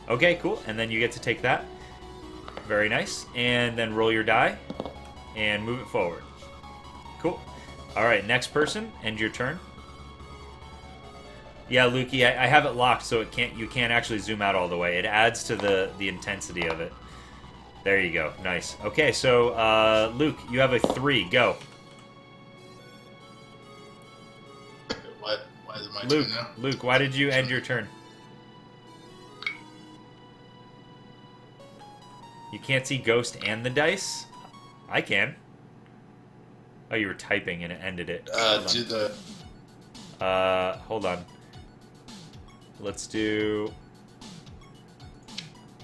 Okay, cool. And then you get to take that. Very nice. And then roll your die and move it forward. Cool. Alright, next person. End your turn. Yeah, Lukey, I have it locked so you can't actually zoom out all the way. It adds to the intensity of it. There you go. Nice. Okay, so Luke, you have a 3. Go. What? Why is it my Luke, turn now? Luke, why did you end your turn? You can't see Ghost and the dice? I can. Oh, you were typing and it ended it. Do the... hold on. Let's do...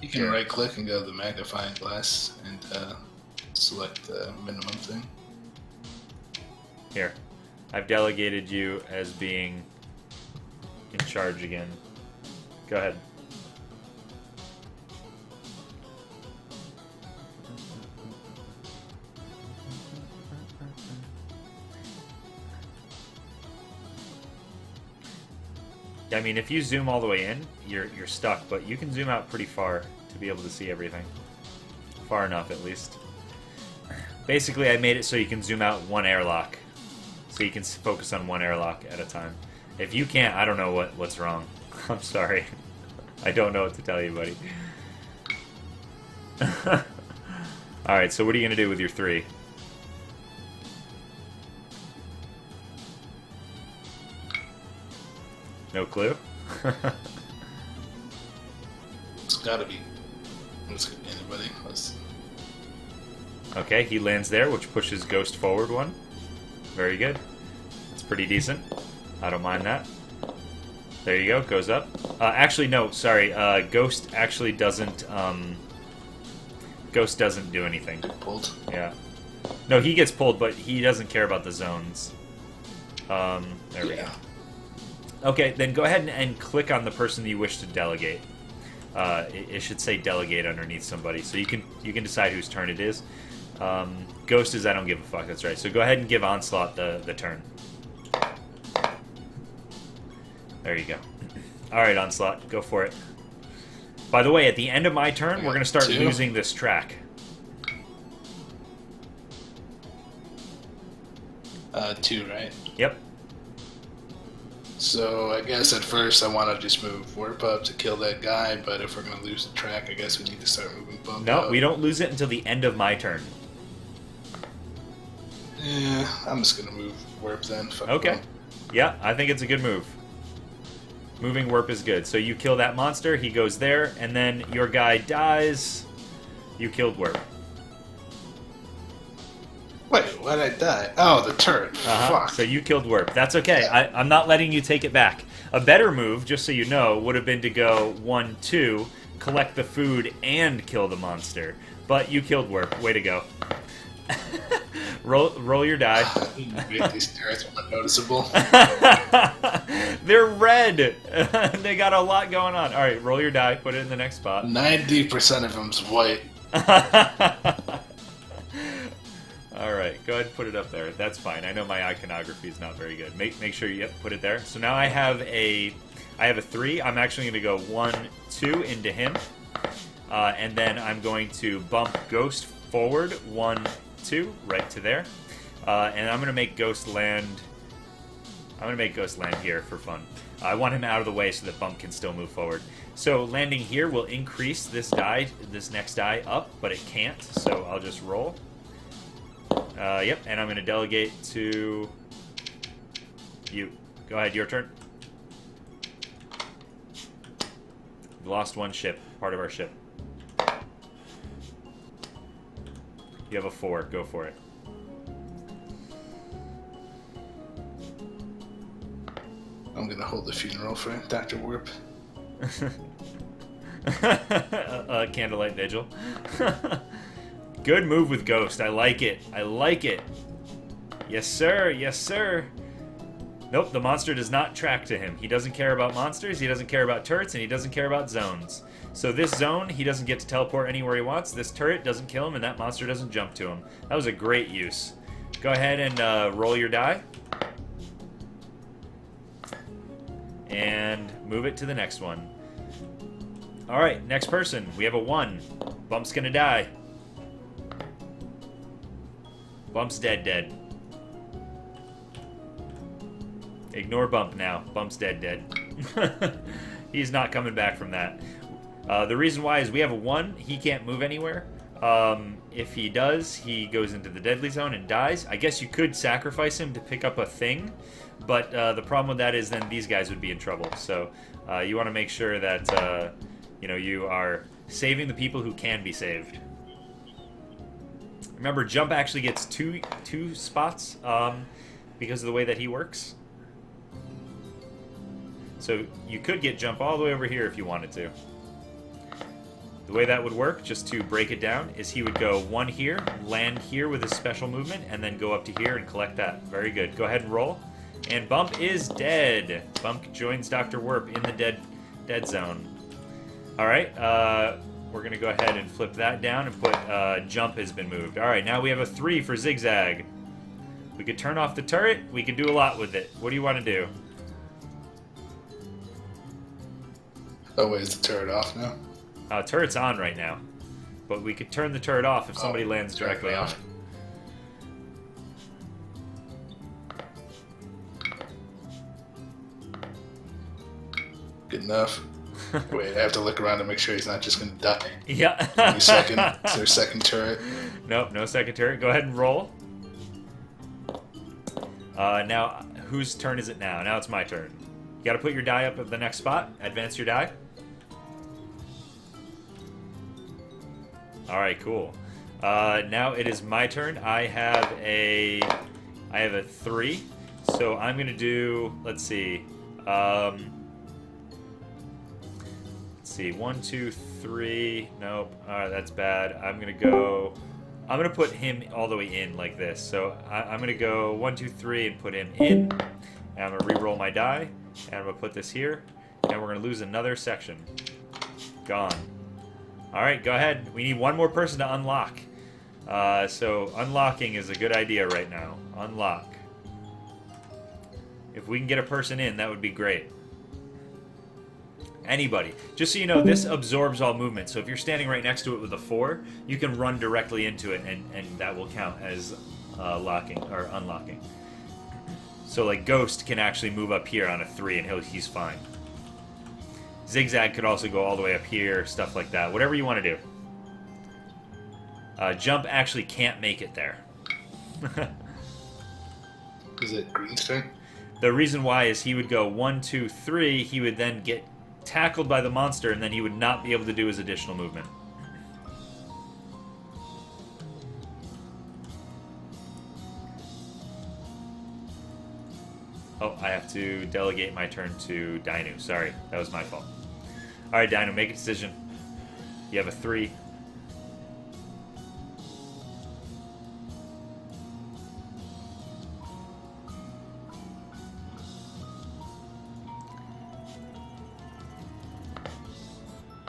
You can right-click and go to the magnifying glass and select the minimum thing. Here. I've delegated you as being in charge again. Go ahead. I mean, if you zoom all the way in, you're stuck, but you can zoom out pretty far to be able to see everything. Far enough, at least. Basically, I made it so you can zoom out one airlock. So you can focus on one airlock at a time. If you can't, I don't know what's wrong. I'm sorry. I don't know what to tell you, buddy. Alright, so what are you going to do with your 3? No clue? It's gotta be... anybody. Okay, he lands there, which pushes Ghost forward 1. Very good. That's pretty decent. I don't mind that. There you go, goes up. Actually, no, sorry. Ghost actually doesn't... Ghost doesn't do anything. Pulled. Yeah. No, he gets pulled, but he doesn't care about the zones. There we go. Okay, then go ahead and click on the person you wish to delegate. It should say delegate underneath somebody, so you can decide whose turn it is. Ghost is I don't give a fuck. That's right. So go ahead and give Onslaught the turn. There you go. All right, Onslaught, go for it. By the way, at the end of my turn, we're gonna start 2. losing this track. 2, right? Yep. So I guess at first I want to just move Warp up to kill that guy, but if we're going to lose the track, I guess we need to start moving Bump No, up. we don't lose it until the end of my turn. Yeah, I'm just going to move Warp then. Fuck Okay. Bump. Yeah, I think it's a good move. Moving Warp is good. So you kill that monster, he goes there, and then your guy dies. You killed Warp. Wait, why did I die? Oh, the turret. Fuck. So you killed Warp. That's okay. I'm not letting you take it back. A better move, just so you know, would have been to go 1, 2, collect the food, and kill the monster. But you killed Warp. Way to go. roll your die. Make these turrets more noticeable. They're red. They got a lot going on. All right, roll your die. Put it in the next spot. 90% of them's white. All right, go ahead and put it up there. That's fine. I know my iconography is not very good. Make sure you put it there. So now I I have a 3. I'm actually going to go 1, 2 into him. And then I'm going to bump Ghost forward 1, 2, right to there. And I'm going to make Ghost land... I'm going to make Ghost land here for fun. I want him out of the way so that Bump can still move forward. So landing here will increase this next die up, but it can't, so I'll just roll. Yep, and I'm going to delegate to you. Go ahead, your turn. We lost one ship, part of our ship. You have a 4, go for it. I'm gonna hold the funeral for Dr. Warp. Candlelight vigil. Good move with Ghost. I like it. I like it. Yes, sir. Yes, sir. Nope, the monster does not track to him. He doesn't care about monsters, he doesn't care about turrets, and he doesn't care about zones. So this zone, he doesn't get to teleport anywhere he wants. This turret doesn't kill him, and that monster doesn't jump to him. That was a great use. Go ahead and roll your die. And move it to the next one. Alright, next person. We have a 1. Bump's gonna die. Bump's dead. Ignore Bump now. Bump's dead. He's not coming back from that. The reason why is we have a 1. He can't move anywhere. If he does, he goes into the deadly zone and dies. I guess you could sacrifice him to pick up a thing, but the problem with that is then these guys would be in trouble. So you want to make sure that you are saving the people who can be saved. Remember, Jump actually gets two spots because of the way that he works. So you could get Jump all the way over here if you wanted to. The way that would work, just to break it down, is he would go 1 here, land here with his special movement, and then go up to here and collect that. Very good. Go ahead and roll. And Bump is dead. Bump joins Dr. Warp in the dead zone. Alright, we're going to go ahead and flip that down and put Jump has been moved. Alright, now we have a 3 for Zigzag. We could turn off the turret. We could do a lot with it. What do you want to do? Oh, wait, is the turret off now? Turret's on right now. But we could turn the turret off if somebody lands directly on it. Good enough. Wait, I have to look around to make sure he's not just going to die. Yeah. Any second. Is there a second turret? Nope, no second turret. Go ahead and roll. Now, whose turn is it now? Now it's my turn. You gotta put your die up at the next spot. Advance your die. Alright, cool. Now it is my turn. I have a 3. So I'm gonna do, let's see. Let's see, 1, 2, 3. Nope. Alright, that's bad. I'm gonna put him all the way in like this. So I'm gonna go 1, 2, 3 and put him in. And I'm gonna re-roll my die. And I'm gonna put this here. And we're gonna lose another section. Gone. Alright, go ahead. We need one more person to unlock. So unlocking is a good idea right now. Unlock. If we can get a person in, that would be great. Anybody. Just so you know, this absorbs all movement. So if you're standing right next to it with a 4, you can run directly into it, and that will count as locking or unlocking. So like Ghost can actually move up here on a 3, and he's fine. Zigzag could also go all the way up here, stuff like that. Whatever you want to do. Jump actually can't make it there. Is it Green's turn? The reason why is he would go 1, 2, 3. He would then get tackled by the monster, and then he would not be able to do his additional movement. Oh, I have to delegate my turn to Dinu. Sorry, that was my fault. Alright, Dinu, make a decision. You have a 3.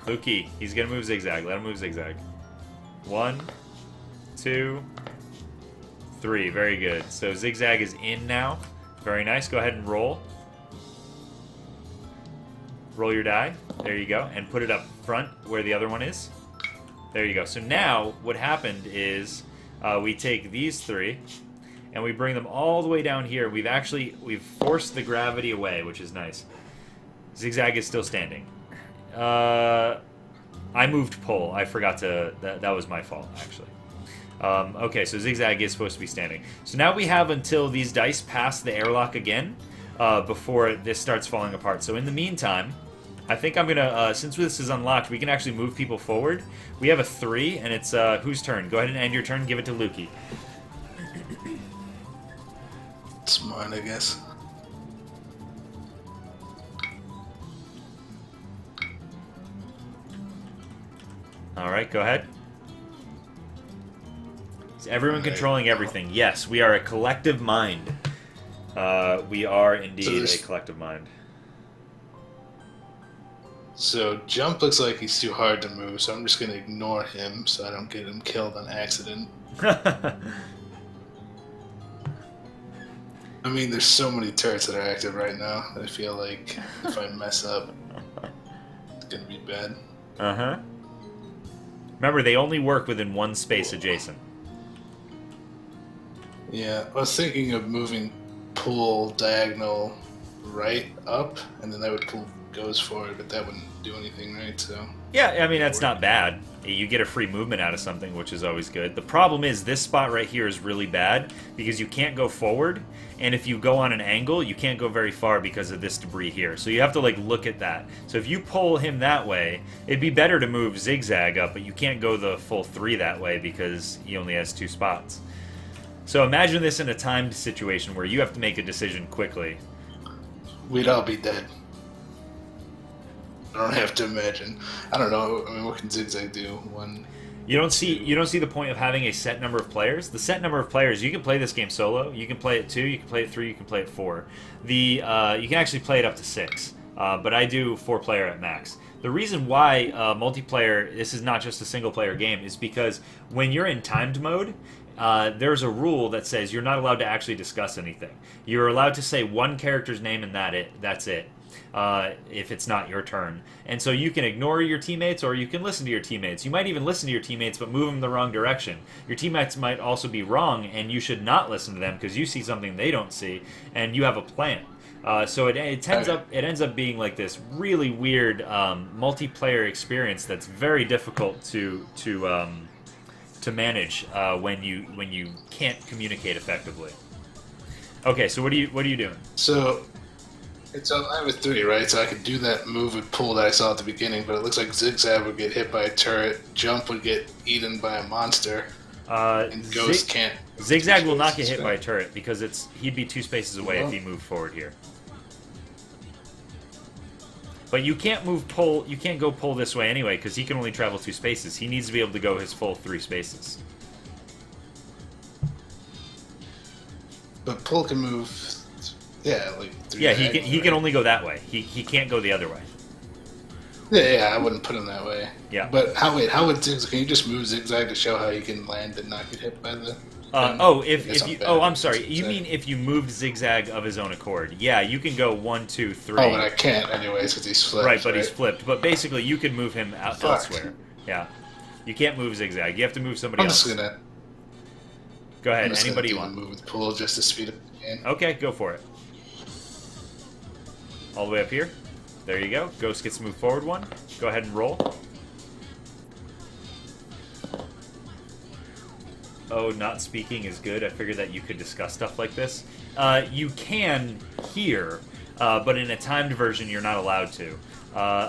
Luki, he's gonna move Zigzag. Let him move Zigzag. 1, 2, 3. Very good. So Zigzag is in now. Very nice. Go ahead and roll. Roll your die. There you go. And put it up front where the other one is. There you go. So now what happened is we take these 3 and we bring them all the way down here. We've forced the gravity away, which is nice. Zigzag is still standing. I moved pull. I forgot to... That was my fault, actually. Okay, so Zigzag is supposed to be standing. So now we have until these dice pass the airlock again before this starts falling apart. So in the meantime, I think I'm going to... since this is unlocked, we can actually move people forward. We have a 3, and it's whose turn? Go ahead and end your turn. Give it to Lukey. It's mine, I guess. Alright, go ahead. Is everyone Right. controlling everything? Yes, we are a collective mind. We are indeed a collective mind. So Jump looks like he's too hard to move, so I'm just going to ignore him so I don't get him killed on accident. I mean, there's so many turrets that are active right now that I feel like if I mess up, it's going to be bad. Uh-huh. Remember, they only work within one space adjacent. Yeah, I was thinking of moving pull diagonal right up, and then that would pull goes forward, but that wouldn't do anything, right? So Yeah, I mean, that's not bad. You get a free movement out of something, which is always good. The problem is this spot right here is really bad because you can't go forward, and if you go on an angle, you can't go very far because of this debris here. So you have to, like, look at that. So if you pull him that way, it'd be better to move Zigzag up, but you can't go the full 3 that way because he only has 2 spots. So imagine this in a timed situation where you have to make a decision quickly. we'd all be dead. I don't have to imagine. I don't know. I mean, what can Zigzag do? You don't see the point of having a set number of players. The set number of players, you can play this game solo. You can play it 2, you can play it 3, you can play it 4. You can actually play it up to 6, but I do 4-player at max. The reason why multiplayer, this is not just a single-player game, is because when you're in timed mode, there's a rule that says you're not allowed to actually discuss anything. You're allowed to say one character's name and that's it. If it's not your turn. And so you can ignore your teammates or you can listen to your teammates. You might even listen to your teammates but move them the wrong direction. Your teammates might also be wrong and you should not listen to them because you see something they don't see and you have a plan. So it ends up being like this really weird multiplayer experience that's very difficult to manage when you can't communicate effectively. Okay, so what are you doing? So I have a 3, right? So I could do that move with pull that I saw at the beginning, but it looks like Zigzag would get hit by a turret, Jump would get eaten by a monster, and Ghost can't. Zigzag will not get hit by a turret because he'd be 2 spaces away if he moved forward here. But you can't move pull. You can't go pull this way anyway because he can only travel 2 spaces. He needs to be able to go his full 3 spaces. But pull can move. Yeah, like 3. Yeah, he can only go that way. He can't go the other way. Yeah, I wouldn't put him that way. Yeah. But how would Zigzag? Can you just move Zigzag to show how he can land and not get hit by the? I'm sorry. You mean if you moved Zigzag of his own accord? Yeah, you can go 1, 2, 3. Oh, but I can't anyways because he's flipped. Right, but he's flipped. But basically, you can move him elsewhere. Yeah, you can't move Zigzag. You have to move somebody else. I'm just gonna. Go ahead. I'm just Anybody you gonna want? move with pull just to speed up the game. Okay, go for it. All the way up here. There you go. Ghost gets to move forward 1. Go ahead and roll. Oh, not speaking is good. I figured that you could discuss stuff like this. You can here, but in a timed version, you're not allowed to.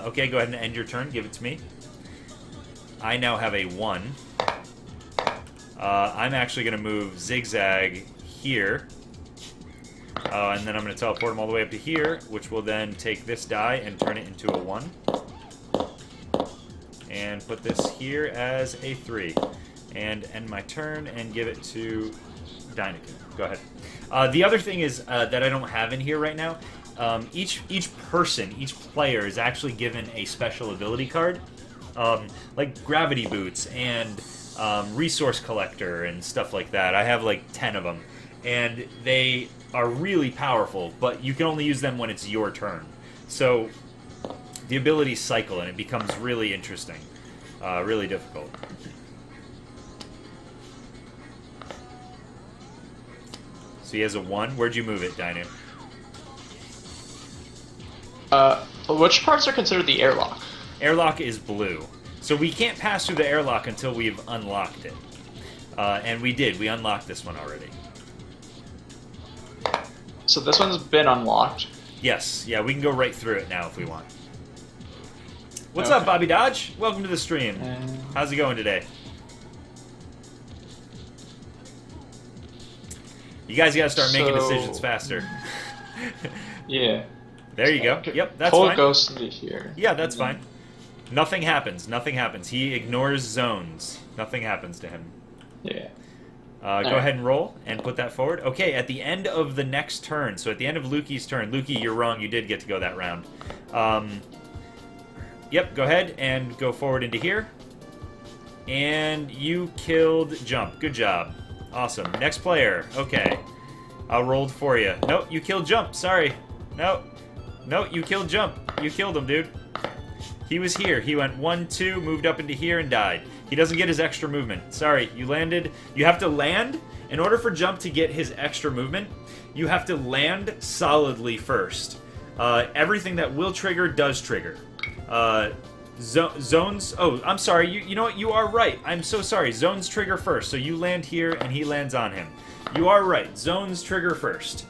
Okay, go ahead and end your turn. Give it to me. I now have a 1. I'm actually going to move Zigzag here. And then I'm going to teleport him all the way up to here, which will then take this die and turn it into a 1. And put this here as a 3. And end my turn and give it to Dyneken. Go ahead. The other thing is that I don't have in here right now. Each player is actually given a special ability card, like Gravity Boots and Resource Collector and stuff like that. I have like 10 of them, and they are really powerful, but you can only use them when it's your turn. So the abilities cycle, and it becomes really interesting, really difficult. So he has a 1. Where'd you move it, Dinu? Which parts are considered the airlock? Airlock is blue. So we can't pass through the airlock until we've unlocked it. And we did. We unlocked this one already. So this one's been unlocked. Yes. Yeah, we can go right through it now if we want. What's Okay. up, Bobby Dodge? Welcome to the stream. How's it going today? You guys got to start making decisions faster. Yeah. There you go. Yep, that's Pull fine. Ghost into here. Yeah, that's fine. Nothing happens. Nothing happens. He ignores zones. Nothing happens to him. Yeah. Go ahead and roll and put that forward. Okay, at the end of the next turn, so at the end of Lukey's turn, Lukey, you're wrong. You did get to go that round. Yep, go ahead and go forward into here. And you killed Jump. Good job. Awesome. Next player. Okay. I'll roll for you. Nope, you killed Jump. Sorry. Nope. Nope, you killed Jump. You killed him, dude. He was here. He went 1, 2, moved up into here, and died. He doesn't get his extra movement. Sorry, you landed. You have to land. In order for Jump to get his extra movement, you have to land solidly first. Everything that will trigger does trigger. Zones... Oh, I'm sorry. You know what? You are right. I'm so sorry. Zones trigger first. So you land here, and he lands on him. You are right. Zones trigger first.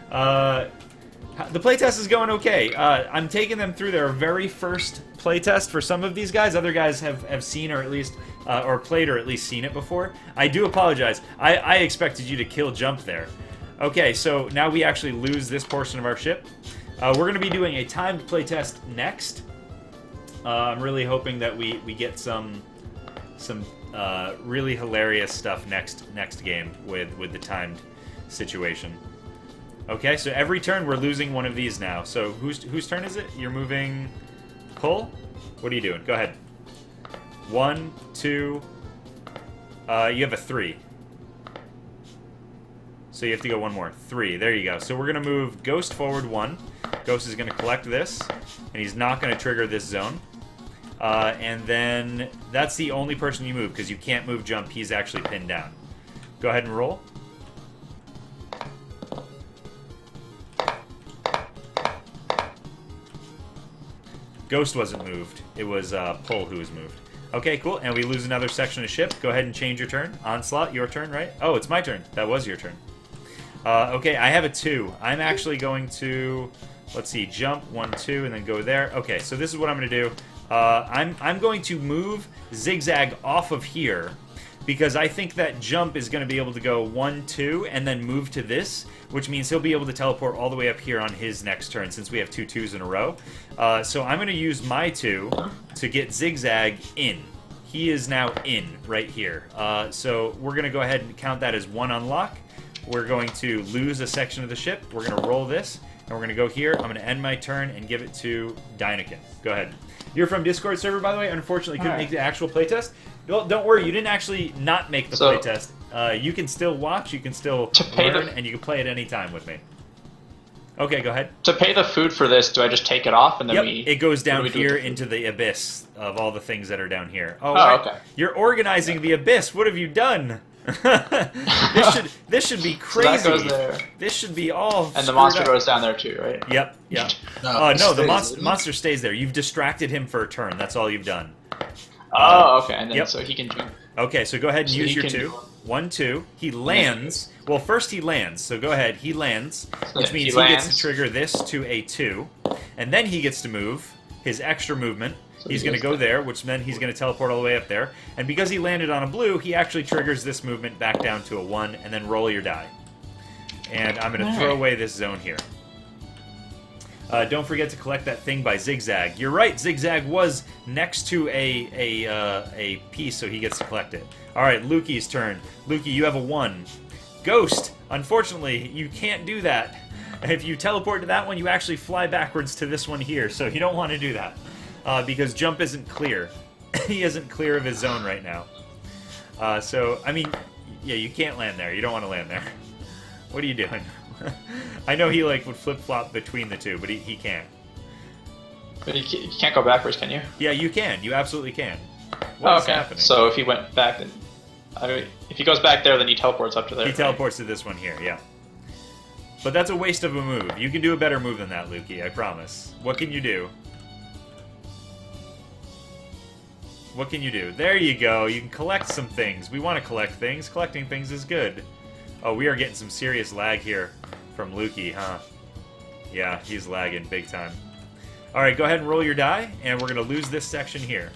The playtest is going okay. I'm taking them through their very first playtest for some of these guys. Other guys have seen or at least or played or at least seen it before. I do apologize. I expected you to kill Jump there. Okay, so now we actually lose this portion of our ship. We're going to be doing a timed playtest next. I'm really hoping that we get some really hilarious stuff next game with the timed situation. Okay, so every turn we're losing one of these now. So whose turn is it? You're moving Pull? What are you doing? Go ahead. 1, 2... you have a 3. So you have to go one more. 3. There you go. So we're going to move Ghost forward 1. Ghost is going to collect this, and he's not going to trigger this zone. And then that's the only person you move, because you can't move Jump. He's actually pinned down. Go ahead and roll. Ghost wasn't moved. It was Pull who was moved. Okay, cool. And we lose another section of ship. Go ahead and change your turn. Onslaught, your turn, right? Oh, it's my turn. That was your turn. Okay, I have a 2. I'm actually going to, let's see, jump 1, 2, and then go there. Okay, so this is what I'm going to do. I'm going to move Zigzag off of here, because I think that Jump is going to be able to go 1, 2, and then move to this, which means he'll be able to teleport all the way up here on his next turn, since we have 2 2s in a row. So I'm going to use my 2 to get Zigzag in. He is now in right here. So we're going to go ahead and count that as 1 unlock. We're going to lose a section of the ship. We're going to roll this, and we're going to go here. I'm going to end my turn and give it to Dynakin. Go ahead. You're from Discord server, by the way. Unfortunately, couldn't make the actual playtest. Don't worry, you didn't actually not make the playtest. You can still watch, you can still learn, and you can play at any time with me. Okay, go ahead. To pay the food for this, do I just take it off and then it goes down here into the abyss of all the things that are down here. Oh, okay. You're organizing the abyss. What have you done? this should be crazy. So that goes there. This should be all. And the monster goes down there too, right? Yep. No, the monster stays there. You've distracted him for a turn. That's all you've done. Oh, okay. And then so he can jump. Okay, so go ahead and use your 2. 1, 2. He lands. Well, first he lands. So go ahead. He lands, which means he gets to trigger this to a 2, and then he gets to move his extra movement. So he's going to go there, which then he's going to teleport all the way up there. And because he landed on a blue, he actually triggers this movement back down to a 1, and then roll your die. And I'm going to throw away this zone here. Don't forget to collect that thing by Zigzag. You're right, Zigzag was next to a piece, so he gets to collect it. All right, Lukey's turn. Lukey, you have a 1. Ghost, unfortunately, you can't do that. If you teleport to that one, you actually fly backwards to this one here, so you don't want to do that. Because Jump isn't clear. He isn't clear of his zone right now. So, I mean, yeah, you can't land there. You don't want to land there. What are you doing? I know he would flip-flop between the two, but he can't. But you can't go backwards, can you? Yeah, you can. You absolutely can. Oh, What is okay. happening? So if he went back, then if he goes back there, then he teleports up to there. He right? teleports to this one here, yeah. But that's a waste of a move. You can do a better move than that, Lukey, I promise. What can you do? What can you do? There you go. You can collect some things. We want to collect things. Collecting things is good. Oh, we are getting some serious lag here from Lukey, huh? Yeah, he's lagging big time. Alright, go ahead and roll your die, and we're going to lose this section here.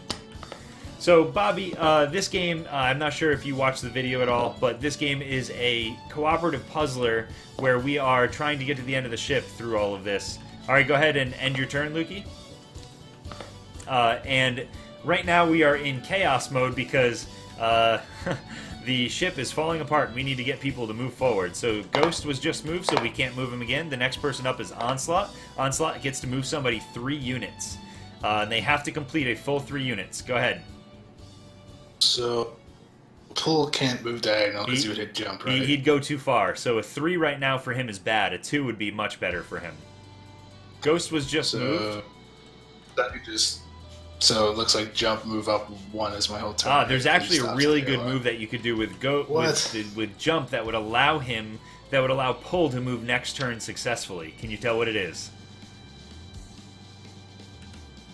So, Bobby, this game, I'm not sure if you watched the video at all, but this game is a cooperative puzzler where we are trying to get to the end of the ship through all of this. Alright, go ahead and end your turn, Lukey. And right now we are in chaos mode because the ship is falling apart and we need to get people to move forward. So Ghost was just moved, so we can't move him again. The next person up is Onslaught. Onslaught gets to move somebody 3 units. And they have to complete a full 3 units. Go ahead. So, Pull can't move diagonal because he would hit jump, right? He'd go too far. So a 3 right now for him is bad. A 2 would be much better for him. Ghost was just moved. That could just... So it looks like jump, move up 1 is my whole turn. There's actually a really good move that you could do with with jump that would allow Pull to move next turn successfully. Can you tell what it is?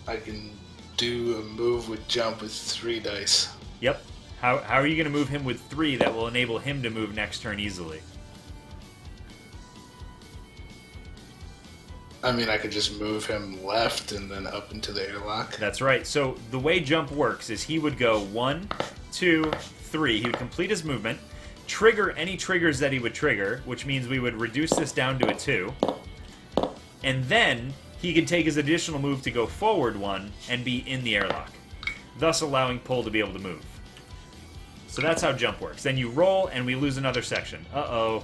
I can do a move with jump with 3 dice. Yep. How are you going to move him with 3 that will enable him to move next turn easily? I mean, I could just move him left and then up into the airlock. That's right. So the way jump works is he would go 1, 2, 3. He would complete his movement, trigger any triggers that he would trigger, which means we would reduce this down to a 2. And then he can take his additional move to go forward 1 and be in the airlock, thus allowing Pull to be able to move. So that's how jump works. Then you roll, and we lose another section. Uh-oh.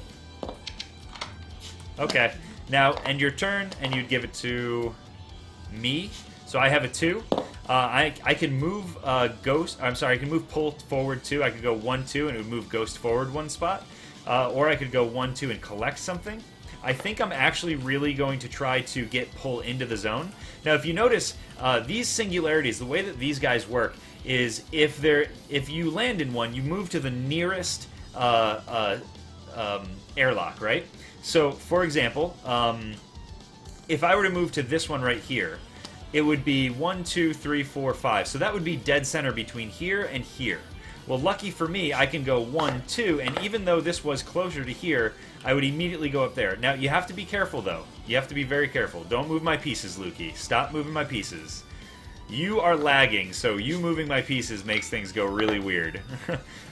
Okay. Now, end your turn, and you'd give it to me. So I have a 2. I can move Ghost... I'm sorry, I can move Pull forward 2. I could go 1, 2, and it would move Ghost forward 1 spot. Or I could go 1, 2, and collect something. I think I'm actually really going to try to get Pull into the zone. Now, if you notice, these singularities, the way that these guys work is if you land in one, you move to the nearest airlock, right? So, for example, if I were to move to this one right here, it would be 1, 2, 3, 4, 5. So that would be dead center between here and here. Well, lucky for me, I can go 1, 2, and even though this was closer to here, I would immediately go up there. Now, you have to be careful, though. You have to be very careful. Don't move my pieces, Lukey. Stop moving my pieces. You are lagging, so you moving my pieces makes things go really weird.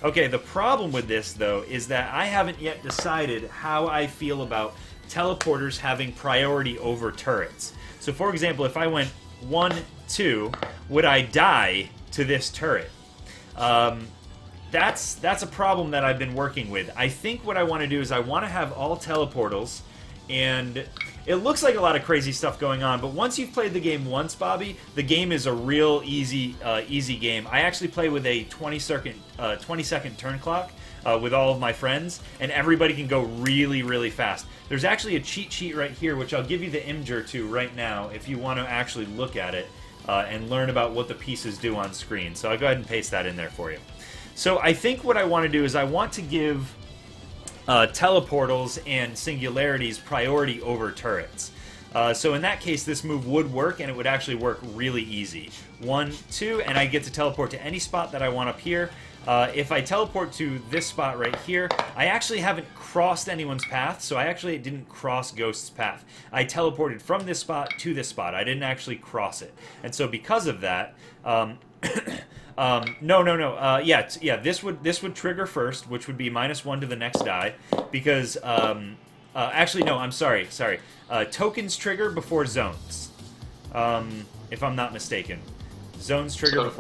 Okay, the problem with this, though, is that I haven't yet decided how I feel about teleporters having priority over turrets. So, for example, if I went 1, 2, would I die to this turret? That's a problem that I've been working with. I think what I want to do is I want to have all teleportals, and it looks like a lot of crazy stuff going on, but once you've played the game once, Bobby, the game is a real easy game. I actually play with a 20-second turn clock with all of my friends, and everybody can go really, really fast. There's actually a cheat sheet right here, which I'll give you the imgur to right now if you want to actually look at it and learn about what the pieces do on screen. So I'll go ahead and paste that in there for you. So I think what I want to do is I want to give teleportals and singularities priority over turrets. So in that case, this move would work, and it would actually work really easy. 1, 2, and I get to teleport to any spot that I want up here. If I teleport to this spot right here, I actually haven't crossed anyone's path, so I actually didn't cross Ghost's path. I teleported from this spot to this spot. I didn't actually cross it. And so because of that... yeah, this would trigger first, which would be -1 to the next die, because, actually, no, I'm sorry. Tokens trigger before zones, if I'm not mistaken. Zones trigger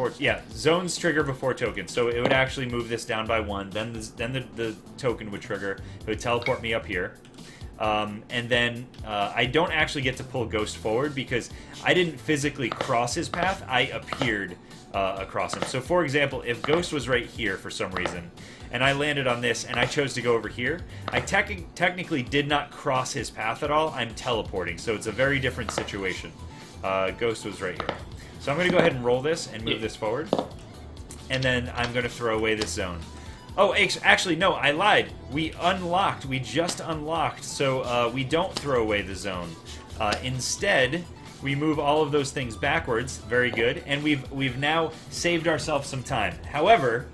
zones trigger before tokens, so it would actually move this down by 1, then the token would trigger, it would teleport me up here. And then I don't actually get to pull Ghost forward because I didn't physically cross his path, I appeared across him. So for example, if Ghost was right here for some reason, and I landed on this and I chose to go over here, I technically did not cross his path at all, I'm teleporting, so it's a very different situation. Ghost was right here. So I'm going to go ahead and roll this and move this forward. And then I'm going to throw away this zone. Oh, actually, no, I lied. We unlocked. We just unlocked, so we don't throw away the zone. Instead, we move all of those things backwards. Very good. And we've now saved ourselves some time. However,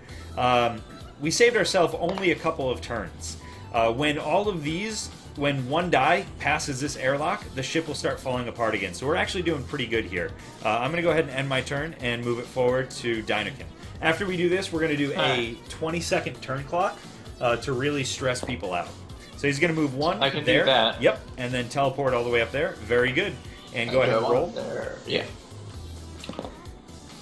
we saved ourselves only a couple of turns. When all of these, when one die passes this airlock, the ship will start falling apart again. So we're actually doing pretty good here. I'm going to go ahead and end my turn and move it forward to Dinokin. After we do this, we're going to do a 20-second turn clock to really stress people out. So he's going to move one I can there. do that. Yep, and then teleport all the way up there. Very good. And go ahead and roll. There. Yeah.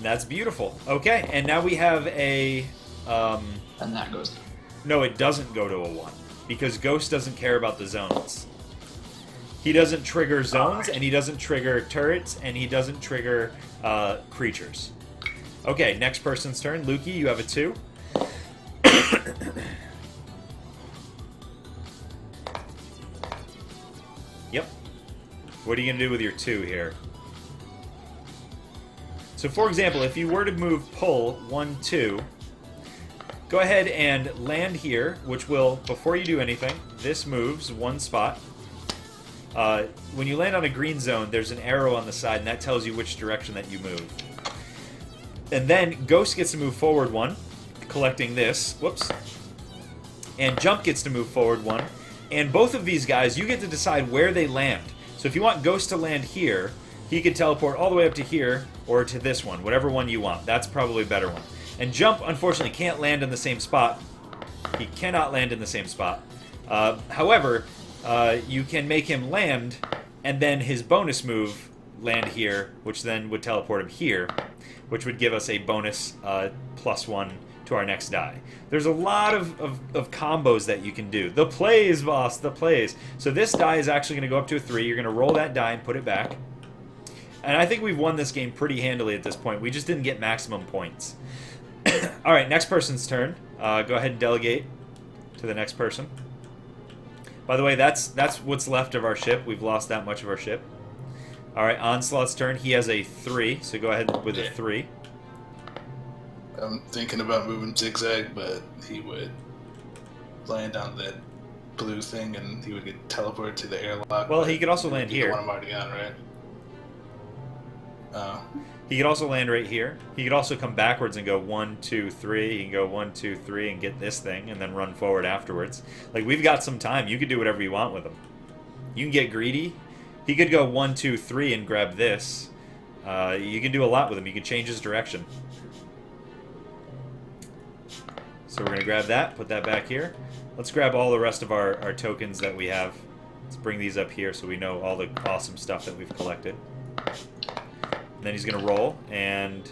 That's beautiful. Okay, and now we have a... And that goes. No, it doesn't go to a 1. Because Ghost doesn't care about the zones. He doesn't trigger zones, and he doesn't trigger turrets, and he doesn't trigger creatures. Okay, next person's turn. Lukey, you have a 2. Yep. What are you going to do with your 2 here? So, for example, if you were to move pull 1, 2, go ahead and land here, which will, before you do anything, this moves 1 spot. When you land on a green zone, there's an arrow on the side, and that tells you which direction that you move. And then Ghost gets to move forward 1, collecting this. Whoops. And Jump gets to move forward 1. And both of these guys, you get to decide where they land. So if you want Ghost to land here, he could teleport all the way up to here, or to this one, whatever one you want. That's probably a better one. And Jump, unfortunately, can't land in the same spot. He cannot land in the same spot. However, you can make him land, and then his bonus move land here, which then would teleport him here, which would give us a bonus +1 to our next die. There's a lot of combos that you can do. The plays, boss, the plays. So this die is actually going to go up to a 3. You're going to roll that die and put it back. And I think we've won this game pretty handily at this point. We just didn't get maximum points. All right, next person's turn. Go ahead and delegate to the next person. By the way, that's what's left of our ship. We've lost that much of our ship. All right, Onslaught's turn. He has a 3, so go ahead with a 3. I'm thinking about moving zigzag, but he would land on that blue thing, and he would get teleported to the airlock. Well, he could also land The here. one I'm already on, right? Oh. He could also land right here. He could also come backwards and go 1, 2, 3. He can go 1, 2, 3 and get this thing, and then run forward afterwards. Like, we've got some time. You could do whatever you want with him. You can get greedy. He could go 1, 2, 3 and grab this. You can do a lot with him. You can change his direction. So we're going to grab that, put that back here. Let's grab all the rest of our tokens that we have. Let's bring these up here so we know all the awesome stuff that we've collected. And then he's going to roll, and...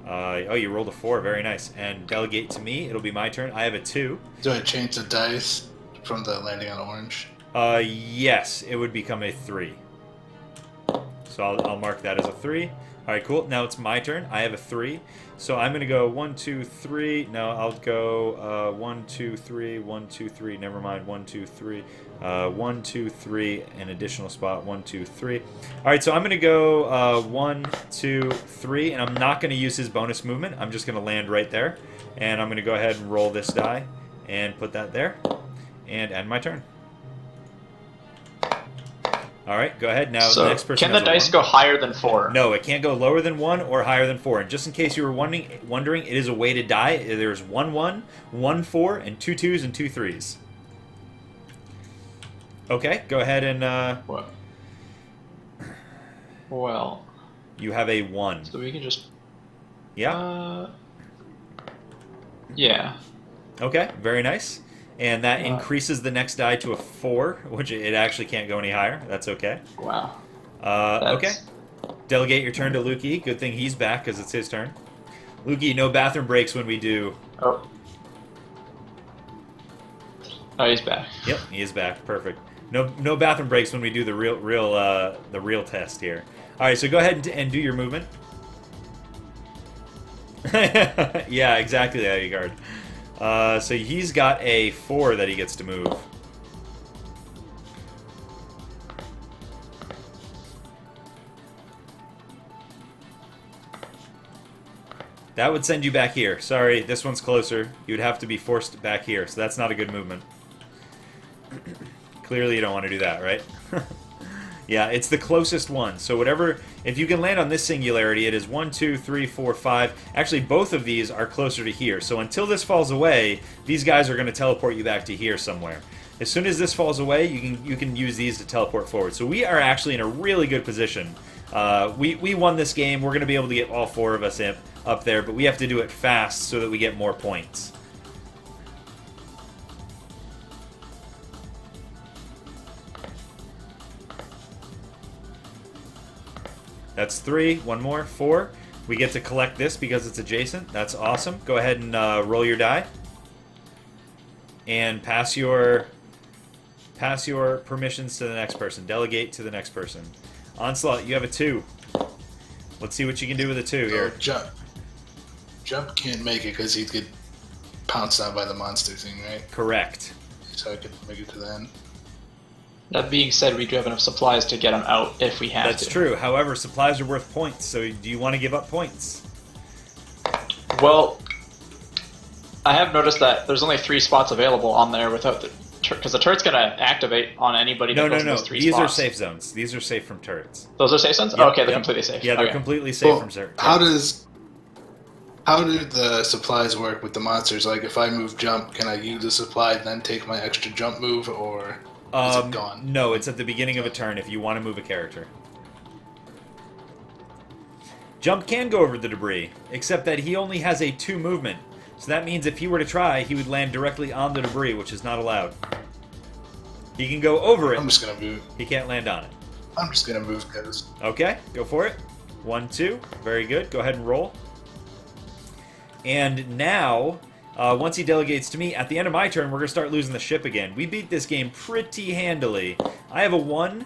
oh, you rolled a 4. Very nice. And delegate to me. It'll be my turn. I have a 2. Do I change the dice from the landing on orange? Yes. It would become a 3. So I'll mark that as a 3. All right, cool. Now it's my turn. I have a 3. So I'm going to go 1, 2, 3. No, I'll go 1, 2, 3, 1, 2, 3. Never mind. 1, 2, 3. 1, 2, 3. An additional spot. 1, 2, 3. All right, so I'm going to go 1, 2, 3. And I'm not going to use his bonus movement. I'm just going to land right there. And I'm going to go ahead and roll this die and put that there. And end my turn. All right, go ahead. Now, So the next person can the has a dice 1. go higher than 4? No, it can't go lower than 1 or higher than 4. And just in case you were wondering, it is a weighted die. There's 1 1, 1 4, and 2 2s and 2 3s. Okay, go ahead and What? Well, you have a 1. so we can just... Yeah? Yeah. Okay, very nice. And that increases the next die to a 4, which it actually can't go any higher. That's okay. Wow. Okay. Delegate your turn to Lukey. Good thing he's back because it's his turn. Lukey, no bathroom breaks when we do. Oh. Oh, he's back. Yep, he is back. Perfect. No bathroom breaks when we do the real test here. All right, so go ahead and do your movement. Yeah, exactly, Aegard. So he's got a 4 that he gets to move. That would send you back here. Sorry, this one's closer. You'd have to be forced back here, so that's not a good movement. Clearly you don't want to do that, right? Yeah, it's the closest one. So whatever, if you can land on this singularity, it is 1, 2, 3, 4, 5. Actually, both of these are closer to here. So until this falls away, these guys are going to teleport you back to here somewhere. As soon as this falls away, you can use these to teleport forward. So we are actually in a really good position. We won this game. We're going to be able to get all 4 of us up there, but we have to do it fast so that we get more points. That's 3. One more. 4. We get to collect this because it's adjacent. That's awesome. Go ahead and roll your die. And pass your permissions to the next person. Delegate to the next person. Onslaught, you have a 2. Let's see what you can do with a 2 here. Jump can't make it because he'd get pounced on by the monster thing, right? Correct. So I could make it to the end. That being said, we do have enough supplies to get him out if we have to. That's true. However, supplies are worth points, so do you want to give up points? Well, I have noticed that there's only 3 spots available on there without the... Because the turret's going to activate on anybody that goes in those 3 These spots. are safe zones. These are safe from turrets. Those are safe zones? Yep, Oh, okay, they're yep. completely safe. Yeah, they're Okay. completely safe from turrets. How do the supplies work with the monsters? Like, if I move jump, can I use the supply and then take my extra jump move, or is it gone? No, it's at the beginning of a turn if you want to move a character. Jump can go over the debris, except that he only has a 2 movement. So that means if he were to try, he would land directly on the debris, which is not allowed. He can go over it. I'm just gonna move. He can't land on it. I'm just gonna move Ghost. Okay, go for it. 1, 2. Very good. Go ahead and roll. And now, once he delegates to me, at the end of my turn, we're going to start losing the ship again. We beat this game pretty handily. I have a 1,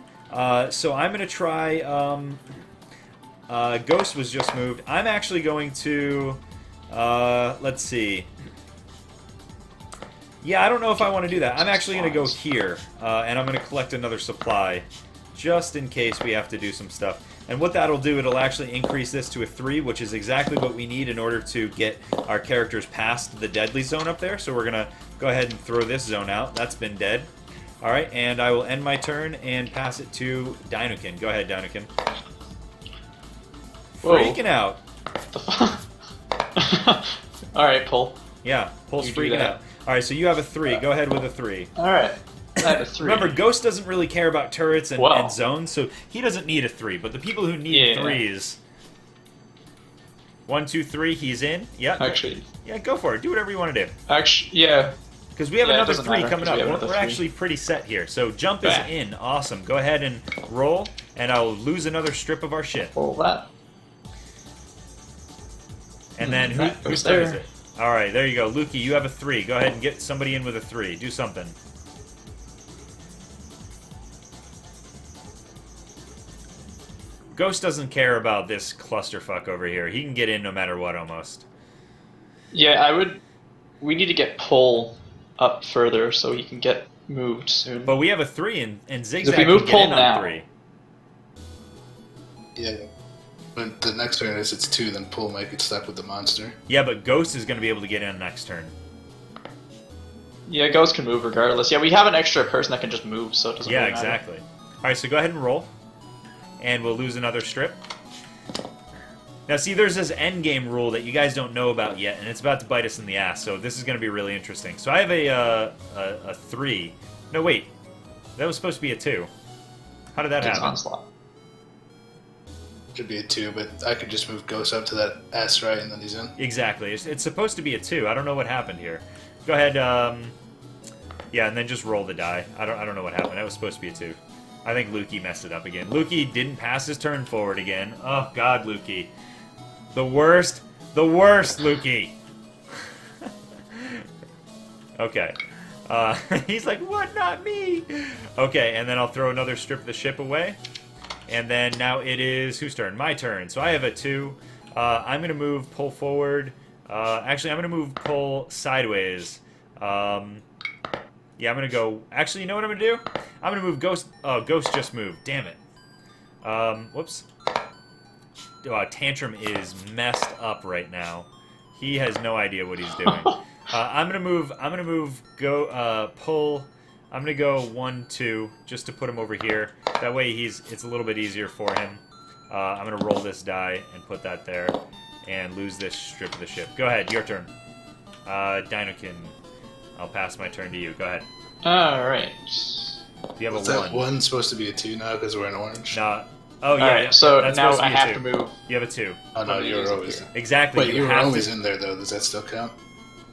so I'm going to try... Ghost was just moved. I'm actually going to... let's see. Yeah, I don't know if I want to do that. I'm actually going to go here, and I'm going to collect another supply, just in case we have to do some stuff. And what that'll do, it'll actually increase this to a 3, which is exactly what we need in order to get our characters past the deadly zone up there. So we're going to go ahead and throw this zone out. That's been dead. Alright, and I will end my turn and pass it to Dynukin. Go ahead, Dynukin. Freaking out. Alright, pull. Yeah, Pull's You do freaking that. out. Alright, so you have a 3. Go ahead with a 3. Alright. I have a 3. Remember, Ghost doesn't really care about turrets and, Well. and zones, so he doesn't need a 3. But the people who need Yeah. 3s... 1, 2, 3, he's in. Yeah, Actually, yeah, go for it. Do whatever you want to do. yeah. Because we have Yeah, it another doesn't 3 matter, coming 'cause we up. have We're another 3. actually pretty set here. So jump is Bah. in. Awesome. Go ahead and roll, and I'll lose another strip of our ship. Pull that. And then that whose goes turn is there. it? All right, there you go. Lukey, you have a 3. Go ahead and get somebody in with a 3. Do something. Ghost doesn't care about this clusterfuck over here. He can get in no matter what, almost. Yeah, we need to get pull up further so he can get moved soon. But we have a 3, and Zigzag If we move can get Pull in on now- 3. Yeah. When the next turn is it's 2, then Pull might get stuck with the monster. Yeah, but Ghost is going to be able to get in next turn. Yeah, Ghost can move regardless. Yeah, we have an extra person that can just move, so it doesn't Yeah, really matter. exactly. All right, so go ahead and roll, and we'll lose another strip. Now, see, there's this endgame rule that you guys don't know about yet, and it's about to bite us in the ass, so this is going to be really interesting. So I have a 3. No, wait. That was supposed to be a 2. How did that It's happen? onslaught. Should be a 2, but I could just move Ghost up to that S, right, and then he's in. Exactly. It's supposed to be a 2. I don't know what happened here. Go ahead, yeah, and then just roll the die. I don't know what happened. That was supposed to be a 2. I think Lukey messed it up again. Lukey didn't pass his turn forward again. Oh, God, Lukey. The worst, Lukey. Okay. He's like, what? Not me. Okay, and then I'll throw another strip of the ship away. And then now it is whose turn? My turn. So I have a 2. I'm going to move Pull forward. Actually, I'm going to move Pull sideways. Yeah, I'm going to go... Actually, you know what I'm going to do? I'm going to move Ghost... Oh, Ghost just moved. Damn it. Whoops. Tantrum is messed up right now. He has no idea what he's doing. I'm gonna move. Go pull. I'm gonna go 1, 2, just to put him over here. That way it's a little bit easier for him. I'm gonna roll this die and put that there, and lose this strip of the ship. Go ahead, your turn. Dinokin, I'll pass my turn to you. Go ahead. Alright. Do you have Is a that 1? 1 supposed to be a 2 now because we're in orange? Nah. Oh yeah. Alright, so that's now supposed I be a have 2. to move. You have a 2. Oh no, I'm you were using always here. Exactly. Wait, you were have always to... in there though. Does that still count?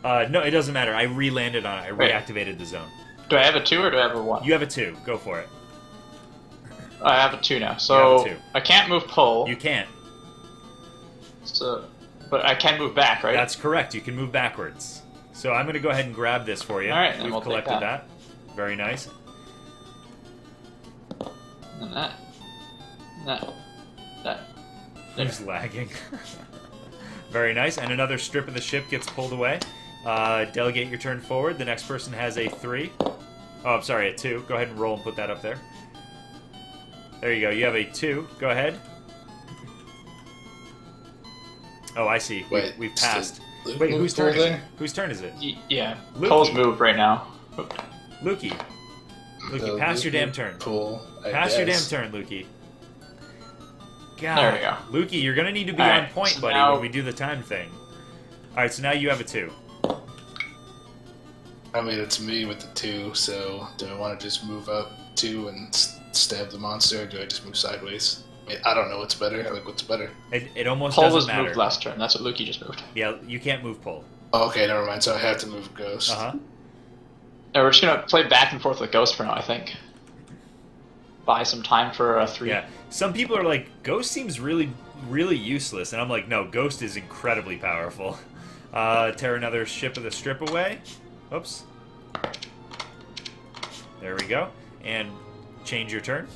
No, it doesn't matter. I re-landed on it. I Wait. reactivated the zone. Do I have a 2 or do I have a 1? You have a 2. Go for it. I have a 2 now. You So have a 2. I can't move pull. You can't. So, but I can move back, right? That's correct. You can move backwards. So I'm going to go ahead and grab this for you. All right, then We've we'll take collected that. Very nice. And that. That. Who's lagging? Very nice. And another strip of the ship gets pulled away. Delegate your turn forward. The next person has a 3. Oh, I'm sorry, a 2. Go ahead and roll and put that up there. There you go. You have a 2. Go ahead. Oh, I see. Wait, We've passed. Luke Wait, moved whose turn pull is it? there? Whose turn is it? Yeah. Lukey. Pull's moved right now. Lukey. Lukey, So pass your Luke damn moved turn. Pull. I Pass your damn guess. turn, Lukey. God. There we go. Lukey, you're going to need to be All on right, point, so buddy, now- when we do the time thing. Alright, so now you have a 2. I mean, it's me with the 2, so do I want to just move up 2 and stab the monster, or do I just move sideways? I mean, I don't know what's better. Like, what's better? It almost Pull doesn't was matter. moved last turn. That's what Lukey just moved. Yeah, you can't move pull. Oh, okay, never mind. So I have to move Ghost. Uh-huh. Yeah, we're just gonna play back and forth with Ghost for now, I think. Buy some time for a 3. Yeah. Some people are like, Ghost seems really, really useless. And I'm like, no, Ghost is incredibly powerful. Tear another ship of the strip away. Oops. There we go. And change your turn.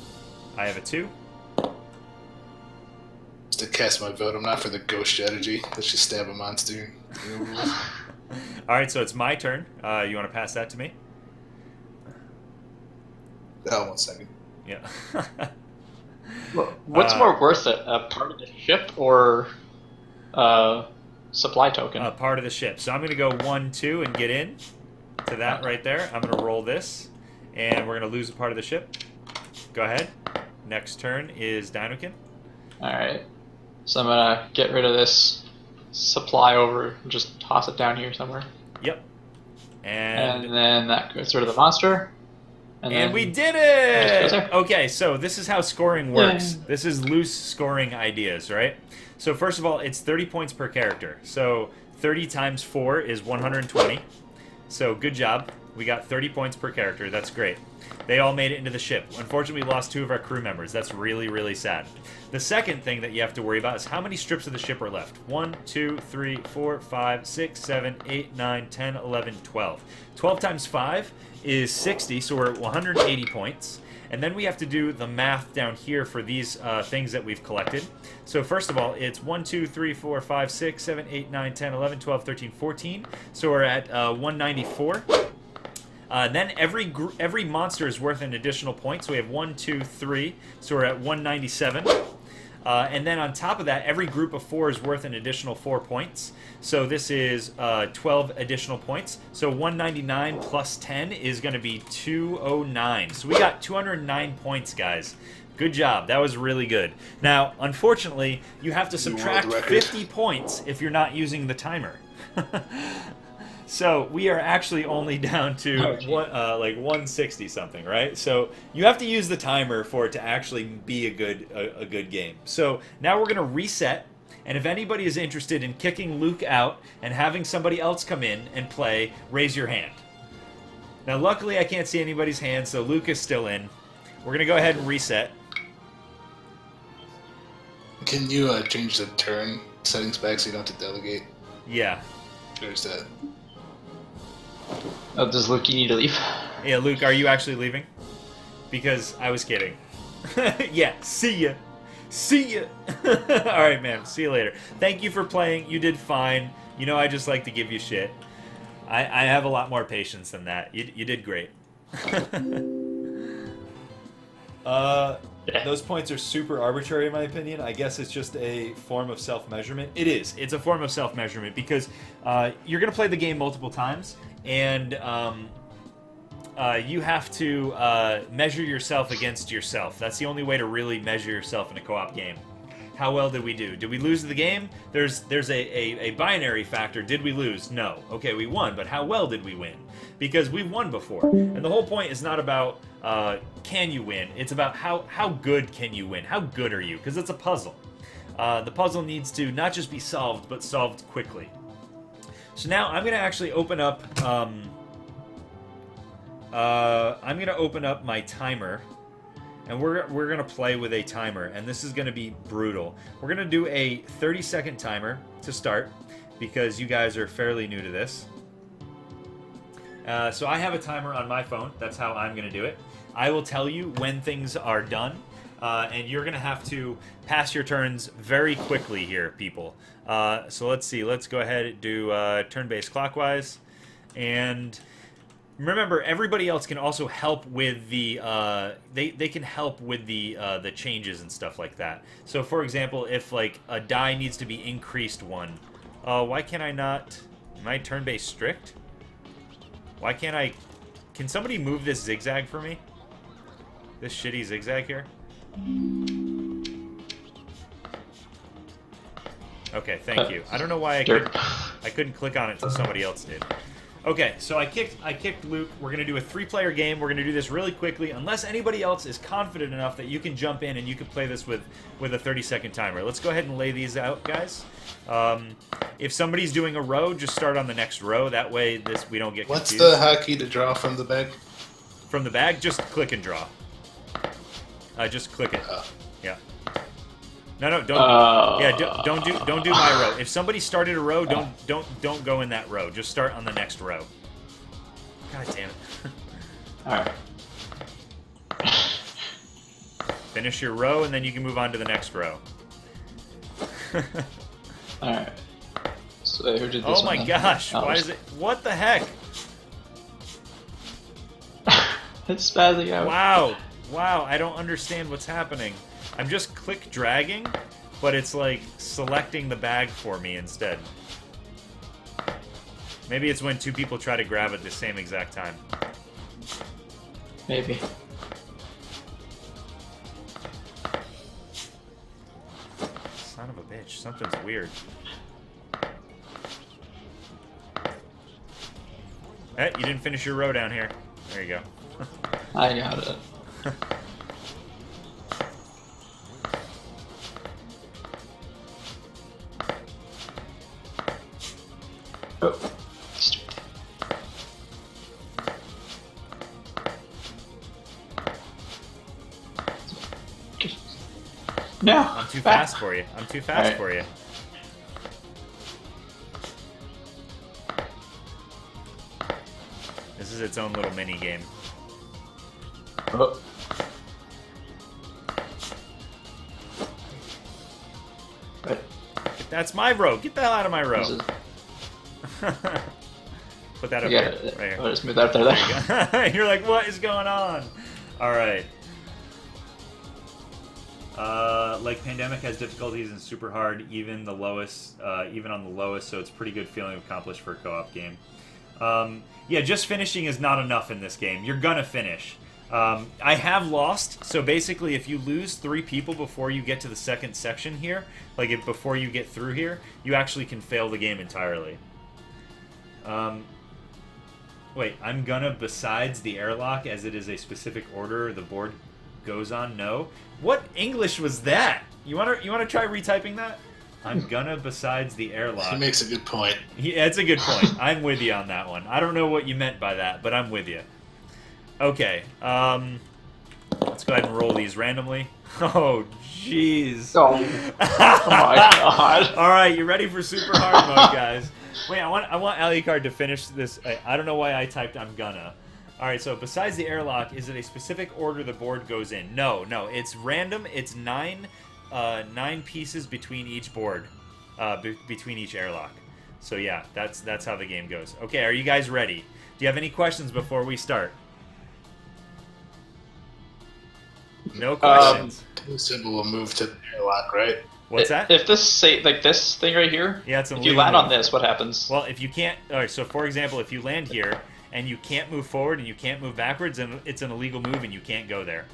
I have a 2. Just to cast my vote, I'm not for the Ghost strategy. Let's just stab a monster. Alright, so it's my turn. You want to pass that to me? Oh, 1 second. Yeah. What's more worth it? A part of the ship or supply token? Part of the ship. So I'm going to go 1, 2 and get in to that right there. I'm going to roll this, and we're going to lose a part of the ship. Go ahead. Next turn is Dinokin. Alright. So I'm gonna get rid of this supply over and just toss it down here somewhere. Yep. And then that gets rid of the monster. And then we did just goes it! there. Okay, so this is how scoring works. Yay. This is loose scoring ideas, right? So first of all, it's 30 points per character. So 30 times 4 is 120. So good job. We got 30 points per character. That's great. They all made it into the ship. Unfortunately, we lost 2 of our crew members. That's really, really sad. The second thing that you have to worry about is how many strips of the ship are left. 1, 2, 3, 4, 5, 6, 7, 8, 9, 10, 11, 12. 12 times 5 is 60, so we're at 180 points. And then we have to do the math down here for these things that we've collected. So first of all, it's 1, 2, 3, 4, 5, 6, 7, 8, 9, 10, 11, 12, 13, 14. So we're at 194. Then every monster is worth an additional point. So we have 1, 2, 3. So we're at 197. And then on top of that, every group of 4 is worth an additional 4 points. So this is 12 additional points. So 199 plus 10 is going to be 209. So we got 209 points, guys. Good job. That was really good. Now, unfortunately, you have to subtract record. 50 points if you're not using the timer. So we are actually only down to like 160 something, right? So you have to use the timer for it to actually be a good game. So now we're gonna reset, and if anybody is interested in kicking Luke out and having somebody else come in and play, raise your hand. Now luckily I can't see anybody's hand, so Luke is still in. We're gonna go ahead and reset. Can you change the turn settings back so you don't have to delegate? Yeah. There's that. Oh, does Lukey need to leave? Yeah, Luke, are you actually leaving? Because I was kidding. Yeah, see ya. See ya. Alright, man. See you later. Thank you for playing. You did fine. You know I just like to give you shit. I have a lot more patience than that. You did great. Yeah. Those points are super arbitrary in my opinion. I guess it's just a form of self-measurement. It is. It's a form of self-measurement because you're going to play the game multiple times, and you have to measure yourself against yourself. That's the only way to really measure yourself in a co-op game. How well did we do? Did we lose the game? There's a binary factor. Did we lose? No. Okay, we won, but how well did we win? Because we've won before. And the whole point is not about can you win. It's about how good can you win? How good are you? Because it's a puzzle. The puzzle needs to not just be solved, but solved quickly. So now I'm going to actually open up... I'm going to open up my timer. And we're going to play with a timer, and this is going to be brutal. We're going to do a 30-second timer to start, because you guys are fairly new to this. So I have a timer on my phone. That's how I'm going to do it. I will tell you when things are done, and you're going to have to pass your turns very quickly here, people. So let's see. Let's go ahead and do turn-based clockwise. And... remember, everybody else can also help with the they can help with the changes and stuff like that. So, for example, if like a die needs to be increased one, why can't I not? Am I turn-based strict? Why can't I? Can somebody move this zigzag for me? This shitty zigzag here. Okay, thank you. I don't know why I couldn't click on it until somebody else did. Okay, so I kicked Luke. We're going to do a 3-player game. We're going to do this really quickly, unless anybody else is confident enough that you can jump in and you can play this with a 30-second timer. Let's go ahead and lay these out, guys. If somebody's doing a row, just start on the next row. That way we don't get confused. What's the hotkey to draw from the bag? From the bag, just click and draw. Just click it. Yeah. No, don't. Don't do my row. If somebody started a row, don't go in that row. Just start on the next row. God damn it. All right. Finish your row, and then you can move on to the next row. All right. So who did this? Oh my gosh! Oh, Why is it? What the heck? It's spazzing out. Wow! I don't understand what's happening. I'm just click dragging, but it's like selecting the bag for me instead. Maybe it's when two people try to grab at the same exact time. Maybe. Son of a bitch, something's weird. Hey, you didn't finish your row down here. There you go. I got it. Oh. No. I'm too fast for you. I'm too fast for you. This is its own little mini game. Oh. Right. That's my row. Get the hell out of my row. Put that up Yeah, here. Right here. I'll just move that up there. You're like, what is going on? All right. Like Pandemic has difficulties and super hard, even the lowest, even on the lowest. So it's a pretty good feeling accomplished for a co-op game. Yeah, just finishing is not enough in this game. You're gonna finish. I have lost, so basically if you lose 3 people before you get to the second section here, like before you get through here, you actually can fail the game entirely. Wait, I'm gonna, besides the airlock, as it is a specific order the board goes on, no? What English was that? You wanna try retyping that? I'm gonna, besides the airlock. He makes a good point. Yeah, it's a good point. I'm with you on that one. I don't know what you meant by that, but I'm with you. Okay, let's go ahead and roll these randomly. Oh, jeez. Oh my god. All right, you ready for super hard mode, guys? Wait, I want Alucard to finish this. I don't know why I typed I'm gonna. All right, so besides the airlock, is it a specific order the board goes in? No, it's random. It's 9 pieces between each board, between each airlock. So yeah, that's how the game goes. Okay, are you guys ready? Do you have any questions before we start? No questions. The symbol will move to the airlock, right? What's that? If this say like this thing right here, Yeah, it's an if you illegal land move. on this, what happens? Well, if you can't, all right. So, for example, if you land here and you can't move forward and you can't move backwards, then it's an illegal move and you can't go there.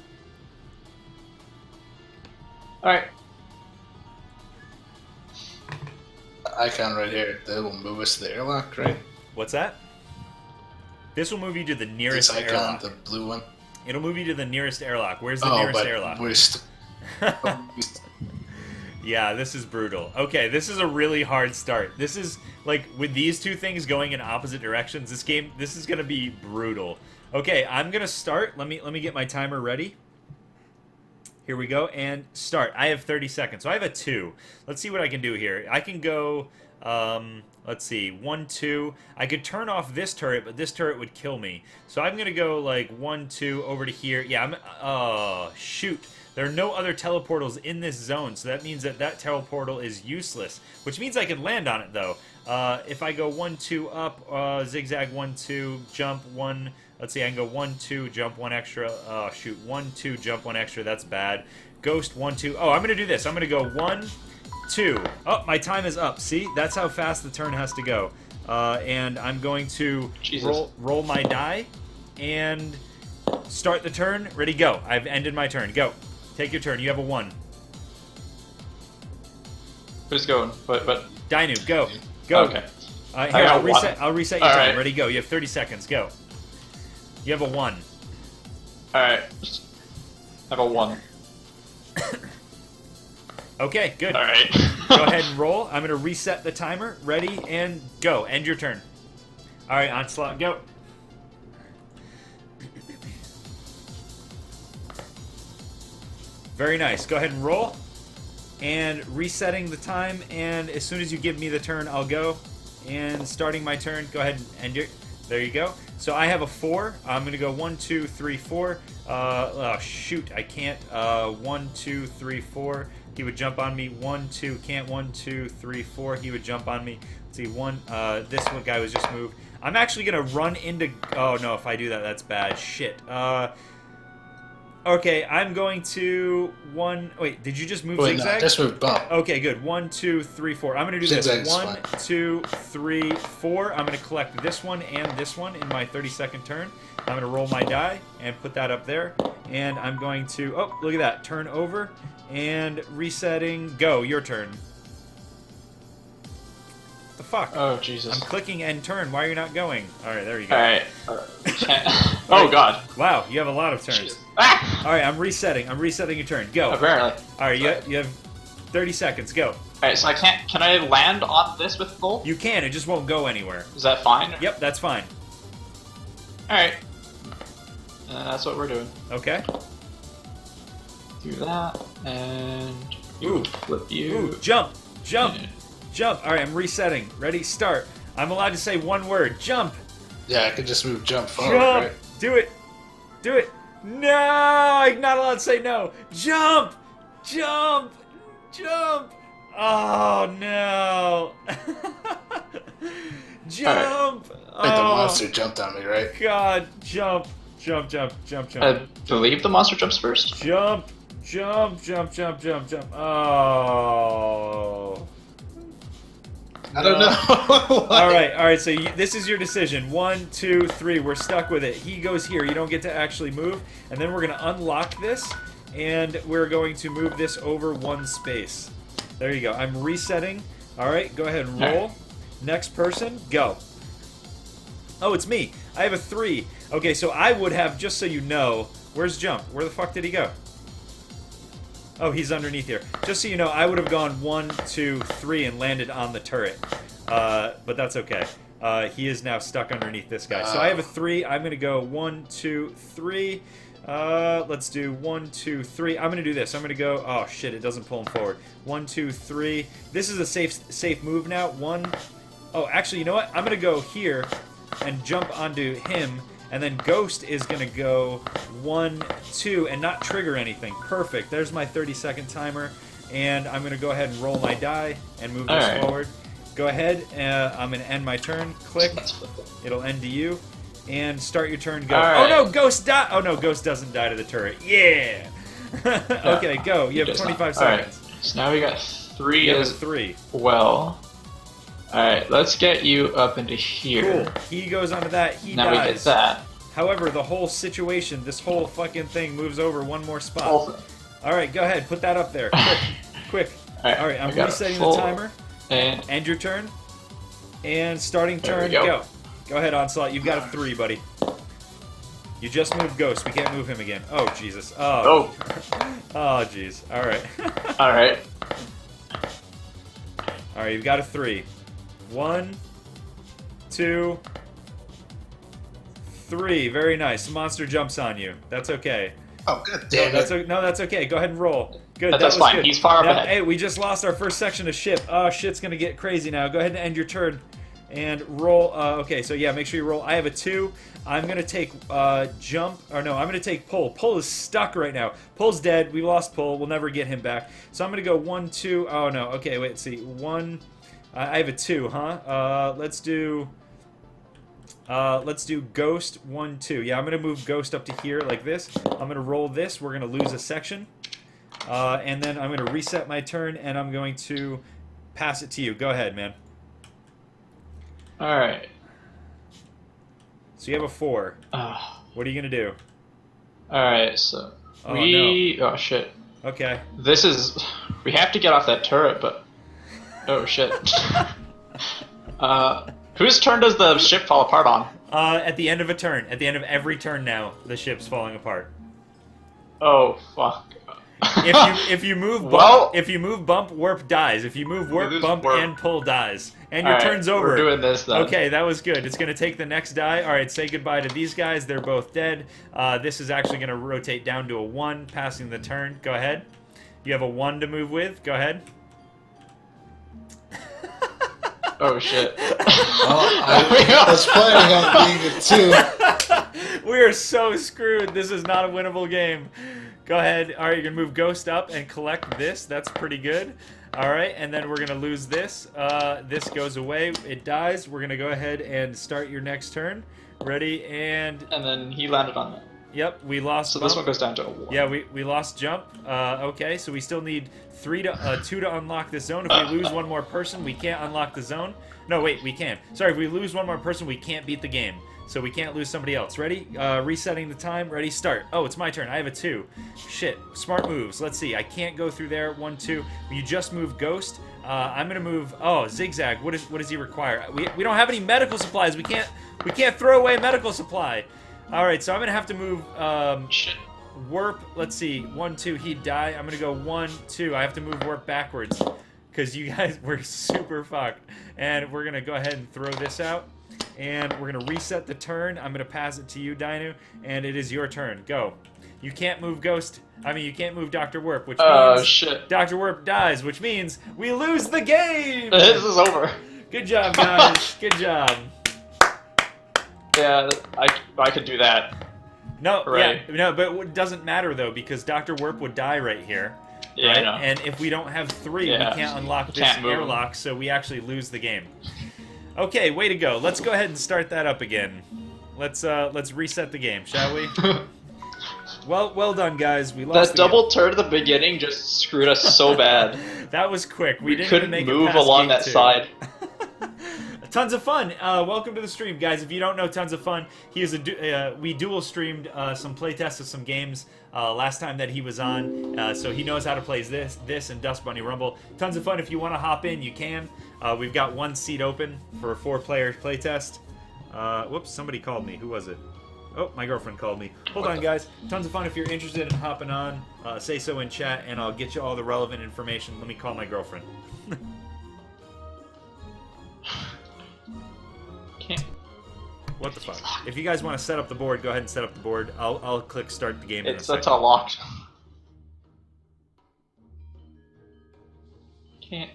All right. Icon right here. That will move us to the airlock, right? What's that? This will move you to the nearest This icon, airlock. the blue one. It'll move you to the nearest airlock. Where's the nearest but airlock? we're Yeah, this is brutal. Okay, this is a really hard start. This is, like, with these two things going in opposite directions, this is going to be brutal. Okay, I'm going to start. Let me get my timer ready. Here we go, and start. I have 30 seconds, so I have a 2. Let's see what I can do here. I can go, let's see, 1, 2. I could turn off this turret, but this turret would kill me. So I'm going to go, like, 1, 2, over to here. Yeah, oh, shoot. There are no other teleportals in this zone, so that means that teleportal is useless, which means I can land on it, though. If I go 1, 2, up, zigzag 1, 2, jump 1, let's see, I can go 1, 2, jump 1 extra, oh, shoot, 1, 2, jump 1 extra, that's bad. Ghost 1, 2, oh, I'm going to do this. I'm going to go 1, 2. Oh, my time is up. See, that's how fast the turn has to go. And I'm going to roll my die and start the turn. Ready, go. I've ended my turn. Go. Take your turn. You have a 1. Who's going? But Dainu, go. Go. Okay. Here, I'll reset your All time. right. Ready, go. You have 30 seconds. Go. You have a 1. All right. I have a 1. Okay, good. All right. Go ahead and roll. I'm going to reset the timer. Ready, and go. End your turn. All right, Onslaught, go. Very nice. Go ahead and roll. And resetting the time, and as soon as you give me the turn, I'll go. And starting my turn, go ahead and end it. There you go. So I have a 4. I'm going to go 1, 2, 3, 4. Oh, shoot. I can't. 1, 2, 3, 4. He would jump on me. 1, 2. Can't. 1, 2, 3, 4. He would jump on me. Let's see. 1. This one guy was just moved. I'm actually going to run into... Oh, no. If I do that, that's bad. Shit. Okay, I'm going to 1... Wait, did you just move zigzag? No, just move bump. Okay, good. 1, 2, 3, 4. I'm going to do Zigzag this. is 1, fine. 2, 3, 4. I'm going to collect this one and this one in my 30-second turn. I'm going to roll my die and put that up there. And I'm going to... Oh, look at that. Turn over and resetting. Go. Your turn. What the fuck? Oh, Jesus. I'm clicking end turn. Why are you not going? All right, there you go. All right. Oh, God. Wow, you have a lot of turns. Jesus. Ah! All right, I'm resetting. I'm resetting your turn. Go. Apparently. All right, you have 30 seconds. Go. All right, so I can't. Can I land on this with full? You can. It just won't go anywhere. Is that fine? Yep, that's fine. All right. That's what we're doing. Okay. Do that and Ooh. flip you. Ooh, jump, jump, jump. All right, I'm resetting. Ready, start. I'm allowed to say one word. Jump. Yeah, I could just move jump forward, Jump. right? Do it. Do it. No, I'm not allowed to say no. Jump. Jump. Jump. Oh, no. Jump. Like the monster jumped on me, right? God, jump. Jump, jump, jump, jump. I believe the monster jumps first. Jump, jump, jump, jump, jump, jump. Oh. I don't know. All right. So this is your decision. 1, 2, 3. We're stuck with it. He goes here. You don't get to actually move. And then we're going to unlock this, and we're going to move this over 1 space. There you go. I'm resetting. All right. Go ahead and roll. Next person, go. Oh, it's me. I have a 3. Okay, so I would have, just so you know, where's Jump? Where the fuck did he go? Oh, he's underneath here. Just so you know, I would have gone 1, 2, 3 and landed on the turret. But that's okay. He is now stuck underneath this guy. So I have a 3. I'm going to go 1, 2, 3. Let's do 1, 2, 3. I'm going to do this. I'm going to go... Oh, shit, it doesn't pull him forward. 1, 2, 3. This is a safe move now. 1... Oh, actually, you know what? I'm going to go here and jump onto him, and then Ghost is going to go 1, 2, and not trigger anything. Perfect. There's my 30-second timer, and I'm going to go ahead and roll my die and move this forward. Go ahead. I'm going to end my turn. Click. It'll end to you. And start your turn. Go. Oh, no, Ghost died. Oh, no, Ghost doesn't die to the turret. Yeah! Okay, go. You have 25 seconds. Alright, so now we got 3 You have a as 3. well. Alright, let's get you up into here. Cool. He goes onto that. He Now dies. we get that. However, the whole situation, this whole fucking thing moves over one more spot. Full. Alright, go ahead. Put that up there. Quick. Quick. Alright, I'm I got resetting full. the timer. And End your turn. And starting There we turn, go. go. Go ahead, Onslaught. You've got a 3, buddy. You just moved Ghost. We can't move him again. Oh, Jesus. Oh, oh jeez. Alright. Alright. Alright, you've got a 3. 1, 2, 3. Very nice. The monster jumps on you. That's okay. Oh, good damn it. No, that's okay. Go ahead and roll. Good. That's that was fine. Good. He's far up Now, ahead. hey, we just lost our first section of ship. Oh, shit's gonna get crazy now. Go ahead and end your turn. And roll. Okay, so yeah, make sure you roll. I have a 2. I'm gonna take jump. Or no, I'm gonna take pull. Pull is stuck right now. Pull's dead. We lost pull. We'll never get him back. So I'm gonna go 1, 2. Oh no. Okay, wait. See 1. I have a 2, huh? Let's do Ghost 1, 2. Yeah, I'm gonna move Ghost up to here like this. I'm gonna roll this. We're gonna lose a section, and then I'm gonna reset my turn, and I'm going to pass it to you. Go ahead, man. Alright. So you have a 4. What are you gonna do? Alright, so Oh, oh shit. Okay. This is we have to get off that turret, but oh shit. Whose turn does the ship fall apart on? At the end of a turn. At the end of every turn now, the ship's falling apart. Oh fuck. If you move bump, Well- if you move bump, warp dies. If you move warp, lose bump, warp. and pull dies. And your Alright, turn's over. We're doing this then. Okay, that was good. It's going to take the next die. All right, say goodbye to these guys. They're both dead. This is actually going to rotate down to a 1, passing the turn. Go ahead. You have a 1 to move with. Go ahead. Oh shit. I was planning on being a 2. We are so screwed. This is not a winnable game. Go ahead. All right, you're going to move Ghost up and collect this. That's pretty good. All right, and then we're going to lose this. This goes away. It dies. We're going to go ahead and start your next turn. Ready, and... And then he landed on that. Yep, we lost So bump. this one goes down to a 1. Yeah, we lost jump. Okay, so we still need 2 to unlock this zone. If we lose one more person, we can't unlock the zone. No, wait, we can. Sorry, if we lose one more person, we can't beat the game. So we can't lose somebody else. Ready? Resetting the time. Ready? Start. Oh, it's my turn. I have a 2. Shit. Smart moves. Let's see. I can't go through there. 1, 2. You just moved Ghost. I'm gonna move. Oh, Zigzag. What does he require? We don't have any medical supplies. We can't throw away medical supply. All right. So I'm gonna have to move. Shit. Warp. Let's see. 1, 2. He'd die. I'm gonna go 1, 2. I have to move warp backwards because you guys were super fucked. And we're gonna go ahead and throw this out. And we're going to reset the turn. I'm going to pass it to you, Dinu, and it is your turn. Go. You can't move Ghost. I mean, you can't move Dr. Warp, which means Shit. Dr. Warp dies, which means we lose the game! This is over. Good job, guys. Good job. Yeah, I could do that. No, Right. yeah, no, but it doesn't matter, though, because Dr. Warp would die right here. Yeah, right? I know. And if we don't have 3, Yeah. we can't unlock this Can't move 'em. airlock, so we actually lose the game. Okay, way to go. Let's go ahead and start that up again. Let's reset the game, shall we? Well done, guys. We lost. That the double turn at the beginning just screwed us so bad. game. That was quick. We didn't couldn't even make move it past along game that 2. side. Tons of fun. Welcome to the stream, guys. If you don't know Tons of Fun, he is we dual streamed some playtests of some games last time that he was on, so he knows how to play this and Dust Bunny Rumble. Tons of fun. If you want to hop in, you can. We've got 1 seat open for a 4-player playtest. Whoops, somebody called me. Who was it? Oh, my girlfriend called me. Hold on, guys. Tons of fun. If you're interested in hopping on, say so in chat, and I'll get you all the relevant information. Let me call my girlfriend. Can't. What the fuck? If you guys want to set up the board, go ahead and set up the board. I'll click start the game in a That's second. all locked. Can't.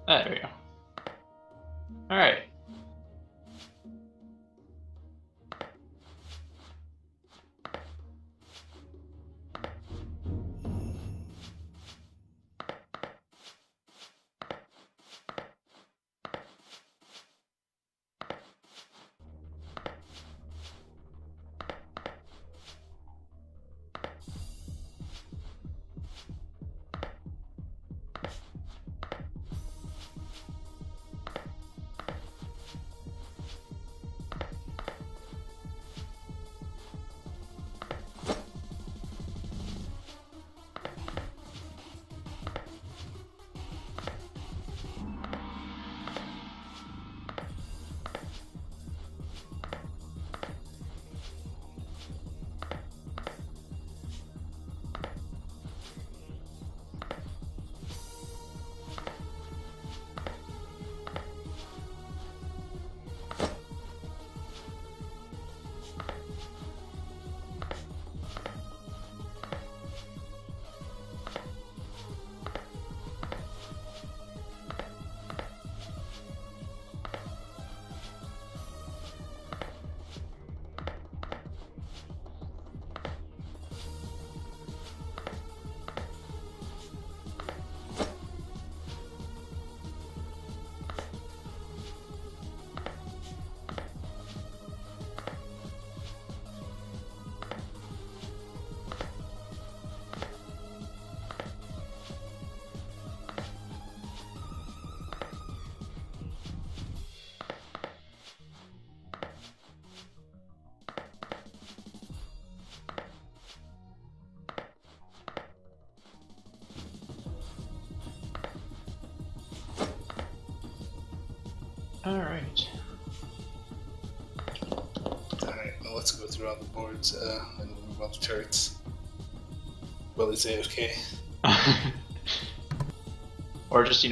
There we go. Alright. Alright. Alright, well, let's go through all the boards and move all the turrets. Well, it's AFK. Or just,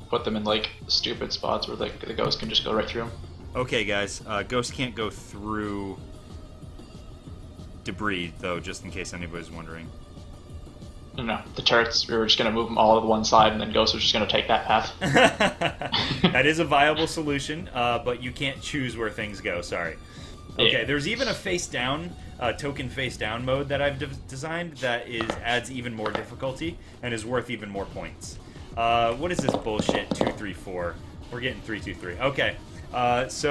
put them in, like, stupid spots where, like, the ghost can just go right through them. Okay, guys. Ghost can't go through debris, though, just in case anybody's wondering. No, the turrets, we were just going to move them all to one side, and then Ghost was just going to take that path. That is a viable solution, but you can't choose where things go, sorry. Okay, Yeah. there's even a face-down, token face-down mode that I've designed that adds even more difficulty and is worth even more points. What is this bullshit? 2, 3, 4. We're getting 3, 2, 3. Okay, Tons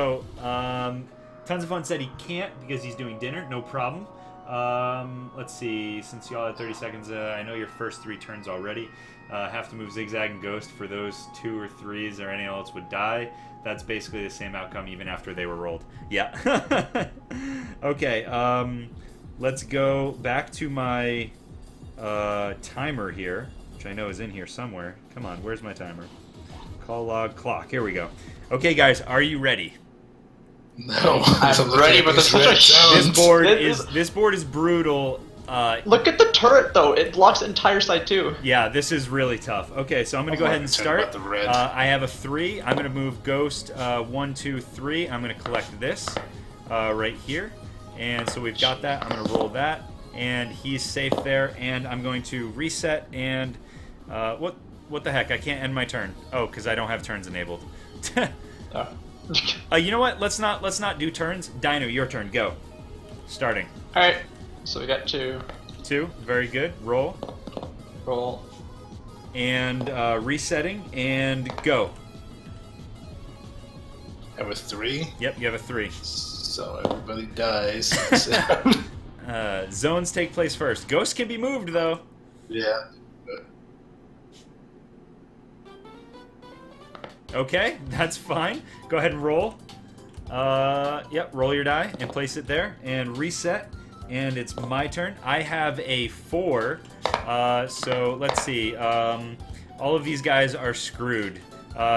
of Fun said he can't because he's doing dinner. No problem. Let's see. Since y'all had 30 seconds, I know your first 3 turns already. Have to move Zigzag and Ghost for those 2 or 3s, or anyone else would die. That's basically the same outcome even after they were rolled. Yeah. Okay. Let's go back to my timer here, which I know is in here somewhere. Come on, where's my timer? Call log clock. Here we go. Okay, guys, are you ready? No, I'm ready, but there's such a This board is brutal. Look at the turret, though. It blocks the entire side, too. Yeah, this is really tough. Okay, so I'm going to go ahead and start. I have a 3. I'm going to move Ghost 1, 2, 3. I'm going to collect this right here. And so we've got that. I'm going to roll that. And he's safe there. And I'm going to reset and... what the heck? I can't end my turn. Oh, because I don't have turns enabled. You know what? Let's not do turns. Dino, your turn. Go. Starting. All right. So we got 2. 2. Very good. Roll. Roll. And resetting. And go. I have a 3. Yep, you have a 3. So everybody dies. Zones take place first. Ghosts can be moved, though. Yeah. Okay, that's fine. Go ahead and roll. Yep, roll your die and place it there. And reset. And it's my turn. I have a 4. So let's see. All of these guys are screwed.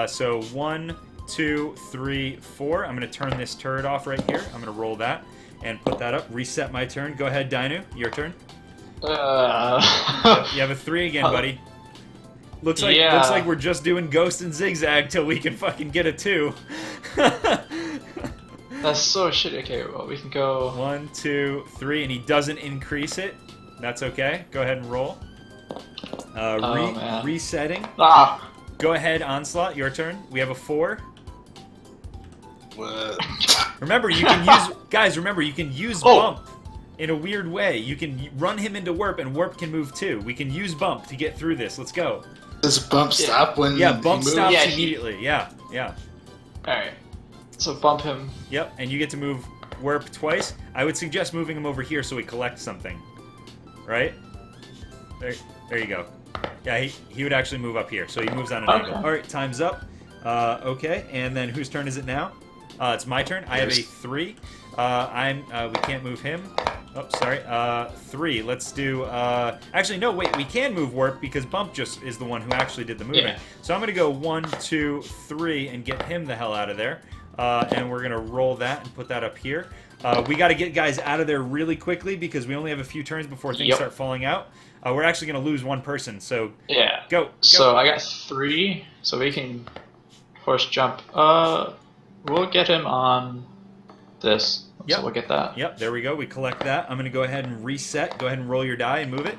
So 1, 2, 3, 4. I'm going to turn this turret off right here. I'm going to roll that and put that up. Reset my turn. Go ahead, Dino. Your turn. Yep, you have a 3 again, buddy. Looks like we're just doing Ghost and Zigzag till we can fucking get a 2. That's so shitty. Okay, well, we can go... 1, 2, 3, and he doesn't increase it. That's okay. Go ahead and roll. Resetting. Ah! Go ahead, Onslaught. Your turn. We have a 4. What? Remember, you can use... Guys, remember, you can use Bump in a weird way. You can run him into Warp, and Warp can move too. We can use Bump to get through this. Let's go. Does Bump stop when Bump he moves? stops Yeah, immediately. Yeah. Alright. So bump him. Yep, and you get to move Warp twice. I would suggest moving him over here so he collects something. Right? There you go. Yeah, he would actually move up here, so he moves on an angle. Alright, time's up. Okay, and then whose turn is it now? It's my turn. I have a 3. We can't move him. Oh, sorry. 3. Let's do... Actually, no, wait. We can move Warp because Bump just is the one who actually did the moving. Yeah. So I'm going to go 1, 2, 3 and get him the hell out of there. And we're going to roll that and put that up here. We got to get guys out of there really quickly because we only have a few turns before things start falling out. We're actually going to lose 1 person, so... Yeah. Go. So I got 3, so we can force jump. We'll get him on this. Yep. So we'll get that. Yep, there we go. We collect that. I'm going to go ahead and reset. Go ahead and roll your die and move it.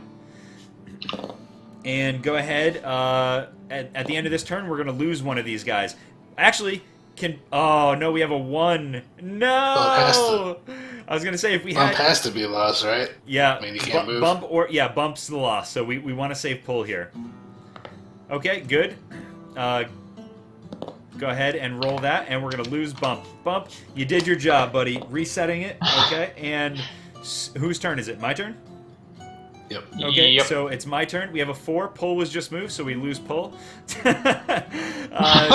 And go ahead. At the end of this turn, we're going to lose one of these guys. Actually, oh, no, we have a 1. No! I was going to say if we had... Bump has to be lost, right? Yeah. I mean, he can't move. Bump's the loss. So we want to save pull here. Okay, good. Go ahead and roll that, and we're going to lose Bump. Bump, you did your job, buddy. Resetting it, okay? And whose turn is it? My turn? Yep. Okay, Yep. so it's my turn. We have a 4. Pull was just moved, so we lose pull.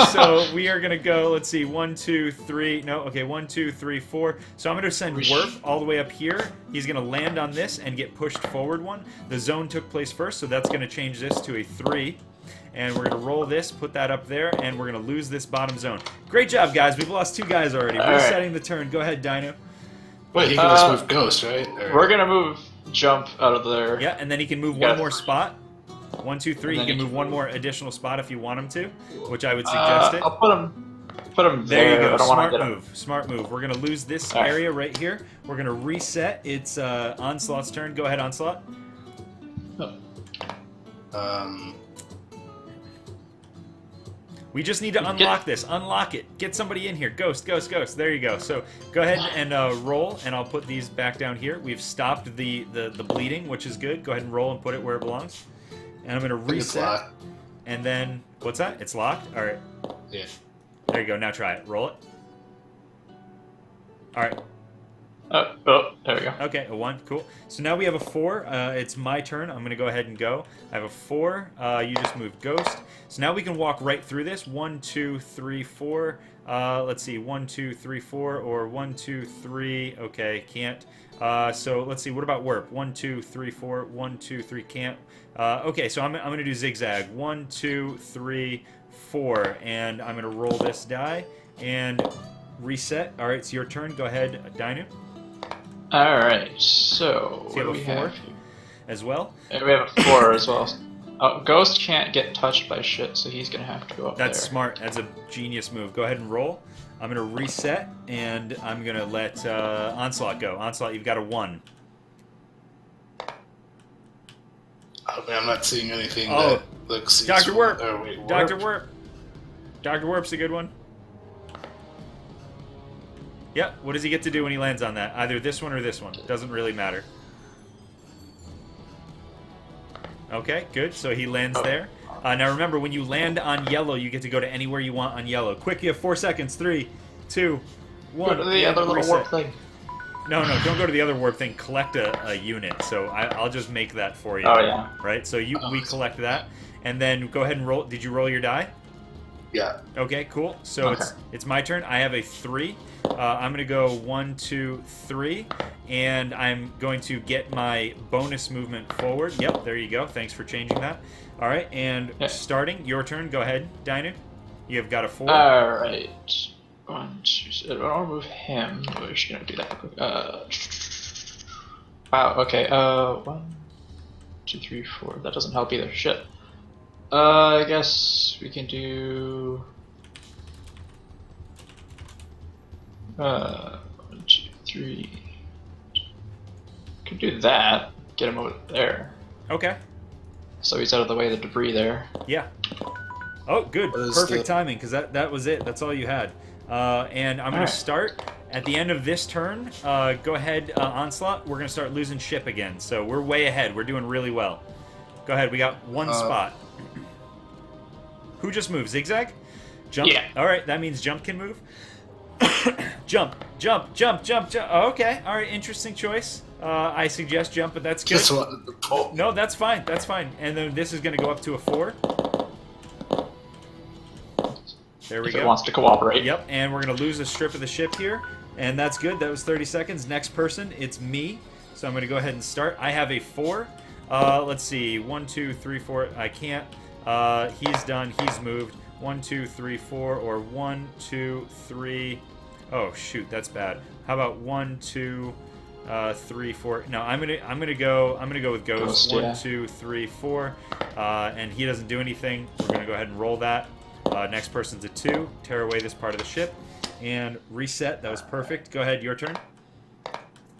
So we are going to go, let's see, 1, 2, 3. No, okay, 1, 2, 3, 4. So I'm going to send Warp all the way up here. He's going to land on this and get pushed forward 1. The zone took place first, so that's going to change this to a 3. And we're going to roll this, put that up there, and we're going to lose this bottom zone. Great job, guys. We've lost 2 guys already. Resetting the turn. Go ahead, Dino. Wait, he can just move Ghost, right? Or... We're gonna move Jump out of there. Yeah, and then he can move one more spot. 1, 2, 3. He can move one more additional spot if you want him to, which I would suggest it. I'll put him There you go. I don't Smart want to move. Smart move. We're gonna lose this area right here. We're gonna reset. It's Onslaught's turn. Go ahead, Onslaught. We just need to unlock this. Unlock it. Get somebody in here. Ghost, ghost, ghost. There you go. So go ahead and roll, and I'll put these back down here. We've stopped the bleeding, which is good. Go ahead and roll and put it where it belongs. And I'm going to reset. And then, what's that? It's locked? All right. Yeah. There you go. Now try it. Roll it. All right. Oh, there we go. Okay, a 1. Cool. So now we have a 4. It's my turn. I'm going to go ahead and go. I have a 4. You just moved Ghost. So now we can walk right through this. 1, 2, 3, 4. Let's see. 1, 2, 3, 4, or 1, 2, 3. Okay, can't. So let's see. What about Warp? 1, 2, 3, 4. 1, 2, 3. Can't. Okay, so I'm going to do Zigzag. 1, 2, 3, 4. And I'm going to roll this die and reset. All right, it's your turn. Go ahead, Dinu. Alright, so you have a 4 as well? Yeah, we have a 4 as well. Oh, Ghost can't get touched by shit, so he's gonna have to go up That's there. smart. That's a genius move. Go ahead and roll. I'm gonna reset, and I'm gonna let Onslaught go. Onslaught, you've got a 1. Oh, man, I'm not seeing anything that looks... Dr. Warp! Oh, wait, Dr. Warp! Dr. Warp's a good one. Yep, what does he get to do when he lands on that? Either this one or this one. Doesn't really matter. Okay, good. So he lands there. Now remember, when you land on yellow, you get to go to anywhere you want on yellow. Quick, you have 4 seconds. 3, 2, 1. Go to the other little warp thing. No, don't go to the other warp thing. Collect a unit. So I'll just make that for you. Oh, yeah. Right, so we collect that. And then go ahead and roll. Did you roll your die? Yeah. Okay, cool. So it's my turn. I have a 3. I'm going to go 1, 2, 3, and I'm going to get my bonus movement forward. Yep, there you go. Thanks for changing that. All right, and starting, your turn. Go ahead, Dinu. You have got a 4. All right. 1, 2, I don't want to move him. We're just going to do that quick. Wow, okay. 1, 2, 3, 4. That doesn't help either. Shit. I guess we can do... 1, 2, 3. Could do that. Get him over there. Okay. So he's out of the way of the debris there. Yeah. Oh, good. Perfect timing, because that was it. That's all you had. And I'm going to start at the end of this turn. Go ahead, Onslaught. We're going to start losing ship again. So we're way ahead. We're doing really well. Go ahead. We got 1 spot. Who just moved? Zigzag? Jump? Yeah. All right. That means Jump can move. Jump, jump, jump, jump, jump. Oh, okay. All right. Interesting choice. I suggest Jump, but that's good. Just wanted to pull. No, that's fine. That's fine. And then this is going to go up to a 4. There we If go. it wants to cooperate. Yep, and we're going to lose a strip of the ship here. And that's good. That was 30 seconds. Next person, it's me. So I'm going to go ahead and start. I have a 4. Let's see. 1, 2, 3, 4. I can't. He's done. He's moved. 1, 2, 3, 4, or 1, 2, 3. Oh shoot, that's bad. How about 1, 2, 3, 4? No, I'm gonna go with Ghost. 1, 2, 3, 4. And he doesn't do anything. We're gonna go ahead and roll that. Next person's a 2. Tear away this part of the ship and reset. That was perfect. Go ahead, your turn.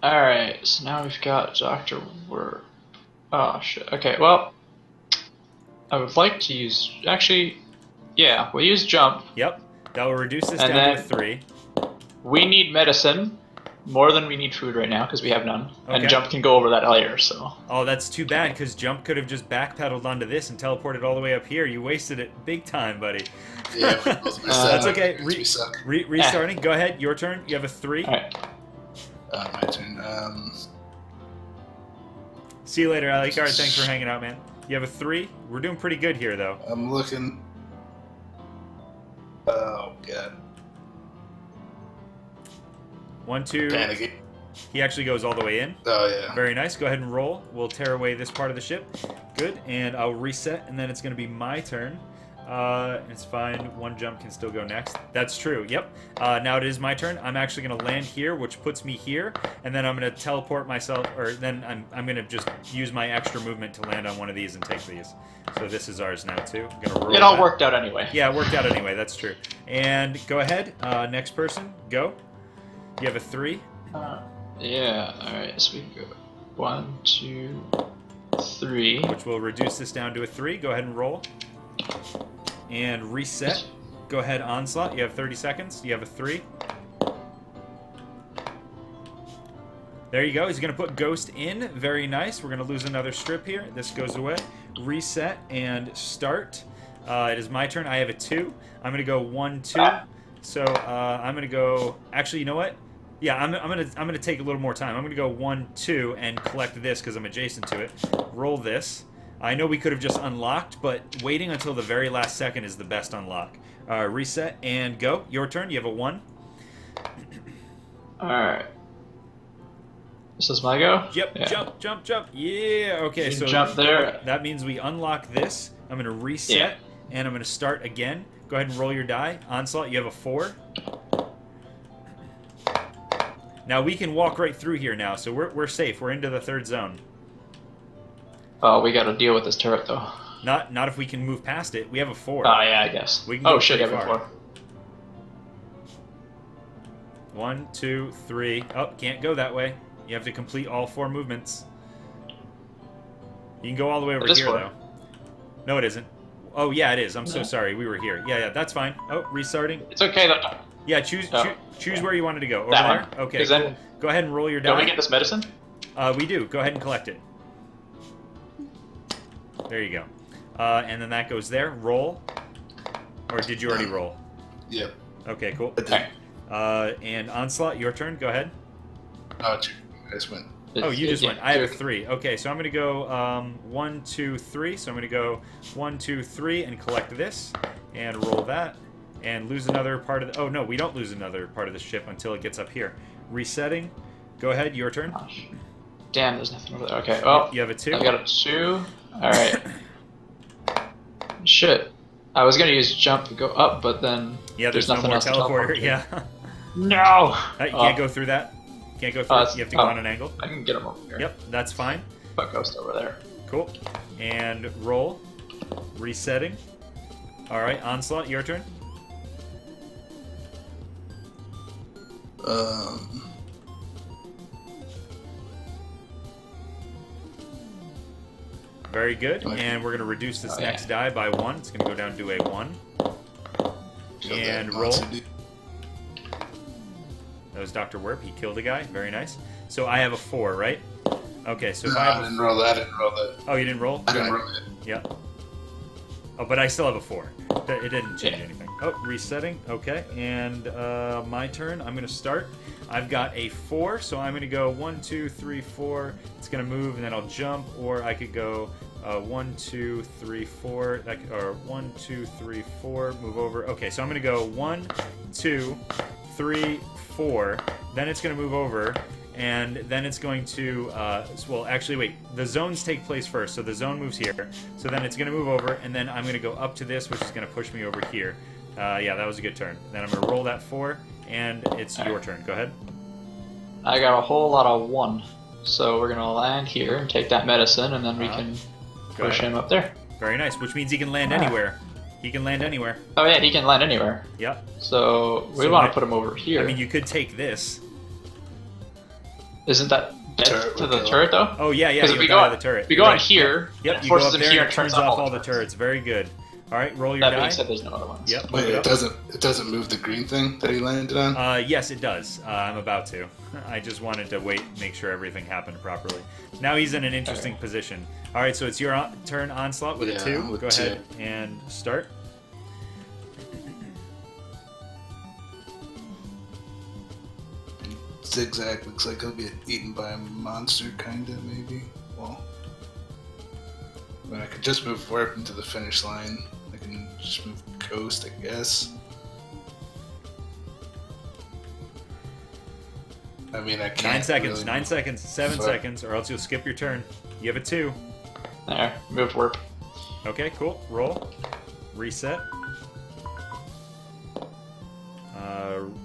All right. So now we've got Dr. Warp. Oh shit. Okay. Well, I would like to use yeah, we'll use Jump. Yep. That will reduce this And down to a then- 3. We need medicine more than we need food right now because we have none. Okay. And Jump can go over that layer, so. Oh, that's too bad, because Jump could have just backpedaled onto this and teleported all the way up here. You wasted it big time, buddy. Yeah, we both missed That's that. okay. We suck. Restarting. Go ahead. Your turn. You have a 3. All right. My turn. See you later, Alec. All right, thanks for hanging out, man. You have a 3. We're doing pretty good here, though. I'm looking. Oh, God. 1, 2. Panicking. He actually goes all the way in. Oh, yeah. Very nice. Go ahead and roll. We'll tear away this part of the ship. good. And I'll reset, and then it's going to be my turn. It's fine. One jump can still go next. That's true. Yep. Now it is my turn. I'm actually going to land here, which puts me here, and then I'm going to teleport myself, or then I'm going to just use my extra movement to land on one of these and take these. So this is ours now too. I'm gonna roll It all that. worked out anyway. Yeah, it worked out anyway. That's true. And go ahead. Next person, go. You have a 3. Yeah. All right. So we go 1, 2, 3. Which will reduce this down to a 3. Go ahead and roll. And reset. Go ahead, Onslaught. You have 30 seconds. You have a 3. There you go. He's going to put Ghost in. Very nice. We're going to lose another strip here. This goes away. Reset and start. It is my turn. I have a 2. I'm going to go 1, 2. So I'm going to go... Actually, you know what? Yeah, I'm gonna take a little more time. I'm going to go 1, 2 and collect this because I'm adjacent to it. Roll this. I know we could have just unlocked, but waiting until the very last second is the best unlock. Reset and go. Your turn. You have a 1. Alright. This is my go? Yep. Yeah. Jump, jump, jump. Yeah. Okay. You So jump there. that means we unlock this. I'm going to reset and I'm going to start again. Go ahead and roll your die. Onslaught. You have a 4. Now we can walk right through here now, so we're safe. We're into the 3rd zone. Oh, we gotta deal with this turret though. Not if we can move past it. We have a 4. Oh yeah, I guess. We can go Oh shit, yeah, pretty before. far. 1, 2, 3. Oh, can't go that way. You have to complete all 4 movements. You can go all the way over It is here 4. though. No, it isn't. Oh yeah, it is. I'm so sorry. We were here. Yeah, that's fine. Oh, restarting. It's okay though. Yeah, choose where you wanted to go. Over That there. one. Okay. 'Cause Cool. then- Go ahead and roll your Don't die. we get this medicine? We do. Go ahead and collect it. There you go. And then that goes there. Roll. Or did you already roll? Yep. Okay, cool. Okay. And Onslaught, your turn. Go ahead. Oh, I just went. Oh, you just Yeah, went. I have a dude. 3. Okay, so I'm going to go 1, 2, 3. So I'm going to go 1, 2, 3 and collect this. And roll that. And lose another part of the... Oh, no, we don't lose another part of the ship until it gets up here. Resetting. Go ahead, your turn. Gosh. Damn, there's nothing over there. Okay, well, You have a 2. I got a 2. Alright. Shit. I was gonna use jump to go up, but then Yeah, there's no nothing more else to teleporter. teleport to. Yeah. No! You can't go through that. Can't go through it. You have to go on an angle. I can get him over here. Yep, that's fine. Put Ghost over there. Cool. And roll. Resetting. Alright, Onslaught, your turn. Very good. Okay. And we're going to reduce this Oh, yeah. next die by 1. It's going to go down to a 1. Kill that And roll. monster dude. That was Dr. Werp. He killed a guy. Very nice. So I have a 4, right? Okay, so if No, I I have didn't roll that. I didn't roll that. Oh, you didn't roll? I didn't Okay. roll it. Yeah. Oh, but I still have a 4. It didn't change Yeah. anything. Oh, resetting. Okay, and my turn. I'm going to start. I've got a 4, so I'm going to go 1, 2, 3, 4. It's going to move, and then I'll jump, or I could go 1, 2, 3, 4. Or 1, 2, 3, 4. Move over. Okay, so I'm going to go 1, 2, 3, 4. Then it's going to move over. And then it's going to, well, actually, wait. The zones take place first, so the zone moves here. So then it's going to move over, and then I'm going to go up to this, which is going to push me over here. Yeah, that was a good turn. Then I'm going to roll that 4, and it's your turn. Go ahead. I got a whole lot of 1. So we're gonna land here and take that medicine, and then we can Go push ahead. him up there. Very nice, which means he can land anywhere. He can land anywhere. Oh yeah, he can land anywhere. Yep. So we So want I- to put him over here. I mean, you could take this. Isn't that dead Turret to would the kill turret though? Oh, yeah, Because if you'll we die go to the turret. if we go Right. on here, Yep, it you go forces up him there here and and it turns off all the turrets. Very good. All right, roll your That die. being said, there's no other ones. Yep. Wait, move it it up. doesn't move the green thing that he landed on. Yes, it does. I'm about to. I just wanted to wait, make sure everything happened properly. Now he's in an interesting position. All right, so it's your turn, Onslaught, with a Yeah, 2. with Go ahead 2. and start. Zigzag looks like he'll get eaten by a monster, kinda, maybe. Well, I mean, I could just move Warp into the finish line. I can just move Coast, I guess. I mean, I can't. 9 seconds, really 9 seconds, 7 Fuck. seconds, or else you'll skip your turn. You have a 2. There, moved warp. Okay, cool. Roll. Reset.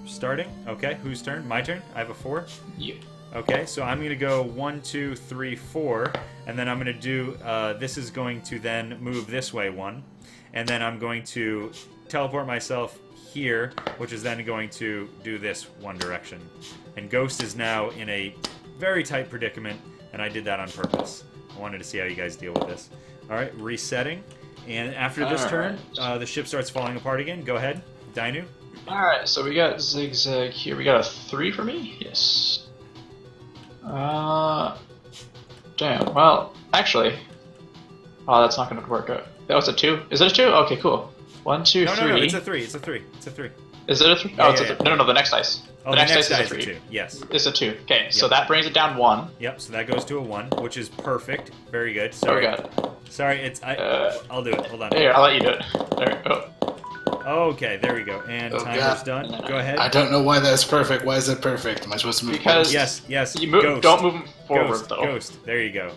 Starting. Okay, whose turn? My turn? I have a 4. You. Okay, so I'm going to go 1, 2, 3, 4, and then I'm going to do, this is going to then move this way 1, and then I'm going to teleport myself here, which is then going to do this one direction. And Ghost is now in a very tight predicament, and I did that on purpose. I wanted to see how you guys deal with this. Alright, resetting, and after this turn, the ship starts falling apart again. Go ahead, Dainu. Alright, so we got Zigzag here. We got a 3 for me? Yes. Damn. Well, actually, oh, that's not going to work out. That was a 2. Is it a 2? Okay, cool. 1, 2, 3. No, it's a 3. It's a 3. It's a 3. Is it a 3? Yeah, oh, it's yeah, a 3. No, the next dice. Oh, the next dice is a 3. 2. Yes. It's a 2. Okay, so that brings it down 1. Yep. So that goes to a 1, which is perfect. Very good. Sorry. Oh, God. Sorry. I'll do it. Hold on. Here, I'll let you do it. There we go. Okay, there we go. And timer's done. Go ahead. I don't know why that's perfect. Why is it perfect? Am I supposed to move? Because yes. You Ghost. don't move him forward Ghost. though. Ghost. There you go.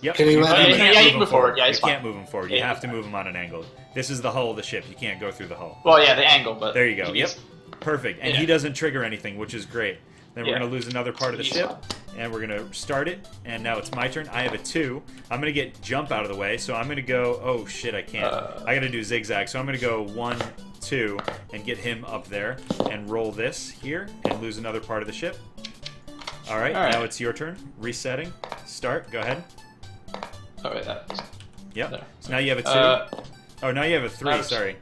Yep. Can he you land? can't Yeah, you move can him move forward. Yeah, you he's fine. can't move him forward. You Yeah, have to move him on an angle. This is the hull of the ship. You can't go through the hull. Well, yeah, the angle, but There you go. he Yep. needs- Perfect. And Yeah. he doesn't trigger anything, which is great. Then we're Yeah. going to lose another part of the He's ship. fine. And we're going to start it. And now it's my turn. I have a 2. I'm going to get jump out of the way. So I'm going to go... Oh, shit, I can't. I got to do zigzag. So I'm going to go 1, 2, and get him up there. And roll this here. And lose another part of the ship. All right. Now it's your turn. Resetting. Start. Go ahead. Oh, wait, that. Yep. There. So now you have a 2. Oh, now you have a 3. Now- Sorry.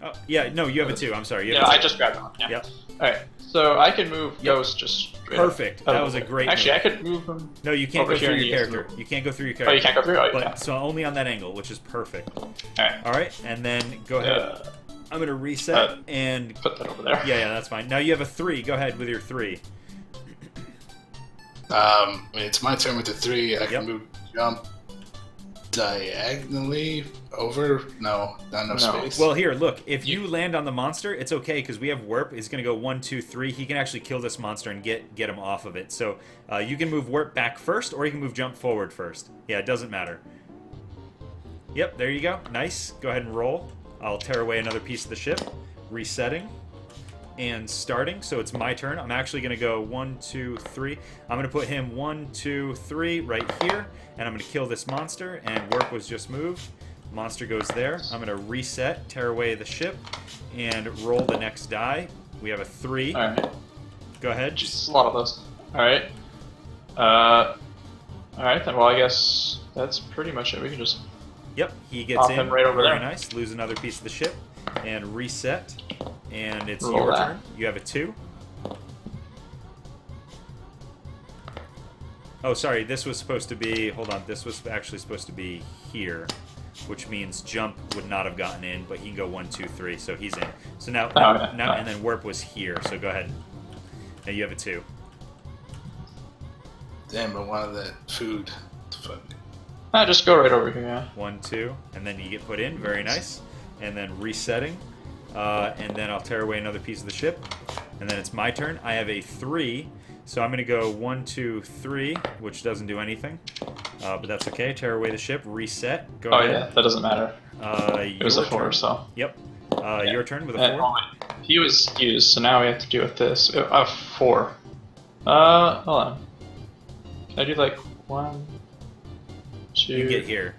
Oh, yeah. No, you have a 2. I'm sorry. You Yeah, have a I 2. just grabbed one. Yeah. Yep. Alright, so I can move Ghost just straight Perfect. up. That was a great Actually, move. I could move him. No, you can't over go here through and your he has to character. move. You can't go through your Oh, character. you can't go through? Oh, But yeah. so only on that angle, which is perfect. Alright. All right, and then go ahead. I'm gonna reset and Put that over there. yeah, that's fine. Now you have a 3. Go ahead with your 3. It's my turn with the 3. I can move, jump diagonally over. No space. Well, here, look. If you land on the monster, it's okay because we have warp. It's gonna go 1, 2, 3. He can actually kill this monster and get him off of it. So you can move warp back first, or you can move jump forward first. Yeah, it doesn't matter. Yep, there you go. Nice. Go ahead and roll. I'll tear away another piece of the ship. Resetting. And starting. So it's my turn. I'm actually going to go 1, 2, 3. I'm going to put him 1, 2, 3 right here. And I'm going to kill this monster. And warp was just moved. Monster goes there. I'm going to reset, tear away the ship, and roll the next die. We have a 3. Alright. Go ahead. Just a lot of those. Alright. Alright, then, well, I guess that's pretty much it. We can just... Yep, he gets Pop in. him right over Very there. nice. Lose another piece of the ship. And reset. And it's Roll your that. turn. You have a 2. Oh, sorry. This was supposed to be... Hold on. This was actually supposed to be here. Which means jump would not have gotten in, but he can go 1, 2, 3, so he's in. So now, and then warp was here, so go ahead. Now you have a 2. Damn, I wanted that food. Fuck. just go right over here, yeah. 1, 2, and then you get put in. Very nice. And then resetting. And then I'll tear away another piece of the ship. And then it's my turn. I have a 3, so I'm going to go 1, 2, 3, which doesn't do anything. But that's okay. Tear away the ship. Reset. Go ahead. Yeah, that doesn't matter. It was a 4, turn. so... Yep. Your turn with a 4. Oh, wait. He was used, so now we have to do with this. 4. Hold on. Can I do like 1, 2... You get here.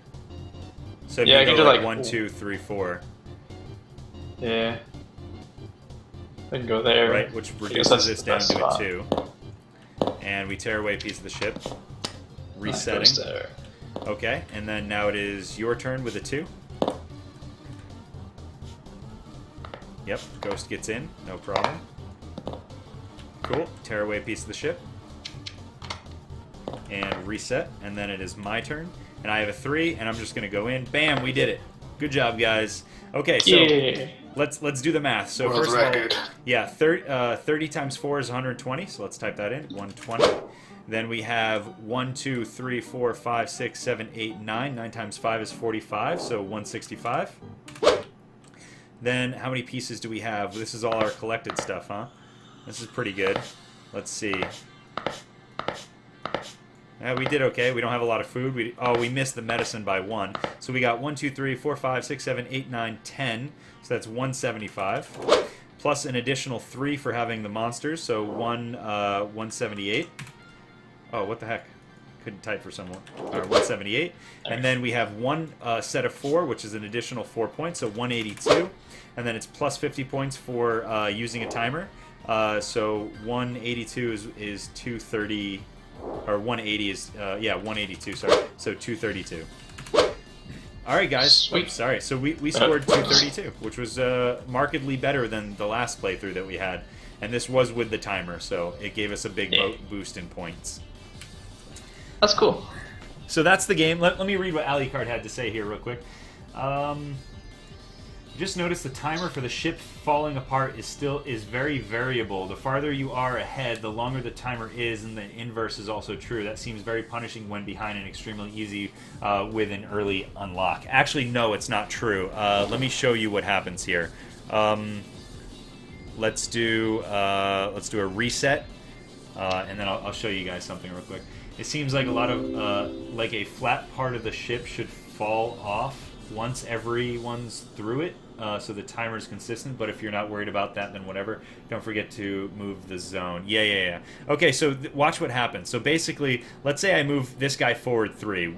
So if Yeah, I you can go do like like 1, 2, 3, 4. Yeah. I can go there. Right, which reduces this down to a 2. And we tear away a piece of the ship. Resetting. There. Okay, and then now it is your turn with a 2. Yep, Ghost gets in, no problem. Cool, tear away a piece of the ship. And reset, and then it is my turn. And I have a 3, and I'm just going to go in. Bam, we did it. Good job, guys. Okay, so Yeah. let's do the math. So World first record. of all, yeah, 30 times 4 is 120, so let's type that in, 120. Then we have 1, 2, 3, 4, 5, 6, 7, 8, 9. 9 times 5 is 45, so 165. Then how many pieces do we have? This is all our collected stuff, huh? This is pretty good. Let's see. We did okay. We don't have a lot of food. We missed the medicine by 1. So we got 1, 2, 3, 4, 5, 6, 7, 8, 9, 10. So that's 175. Plus an additional 3 for having the monsters. So 178. Oh, what the heck? Couldn't type for someone. 178. And then we have one set of 4, which is an additional 4 points. So 182. And then it's plus 50 points for using a timer. So 182 is 230, or 180 is, 182, sorry. So 232. All right, guys. Sweet. Oops, sorry. So we scored 232, which was markedly better than the last playthrough that we had. And this was with the timer, so it gave us a big boost in points. That's cool. So that's the game. Let me read what Alucard had to say here real quick. Just notice the timer for the ship falling apart is very variable. The farther you are ahead, the longer the timer is, and the inverse is also true. That seems very punishing when behind and extremely easy with an early unlock. Actually, no, it's not true. Let me show you what happens here. Let's do a reset, and then I'll show you guys something real quick. It seems like a lot of like a flat part of the ship should fall off once everyone's through it, so the timer is consistent. But if you're not worried about that, then whatever. Don't forget to move the zone. Yeah. Okay, so watch what happens. So basically, let's say I move this guy forward 3.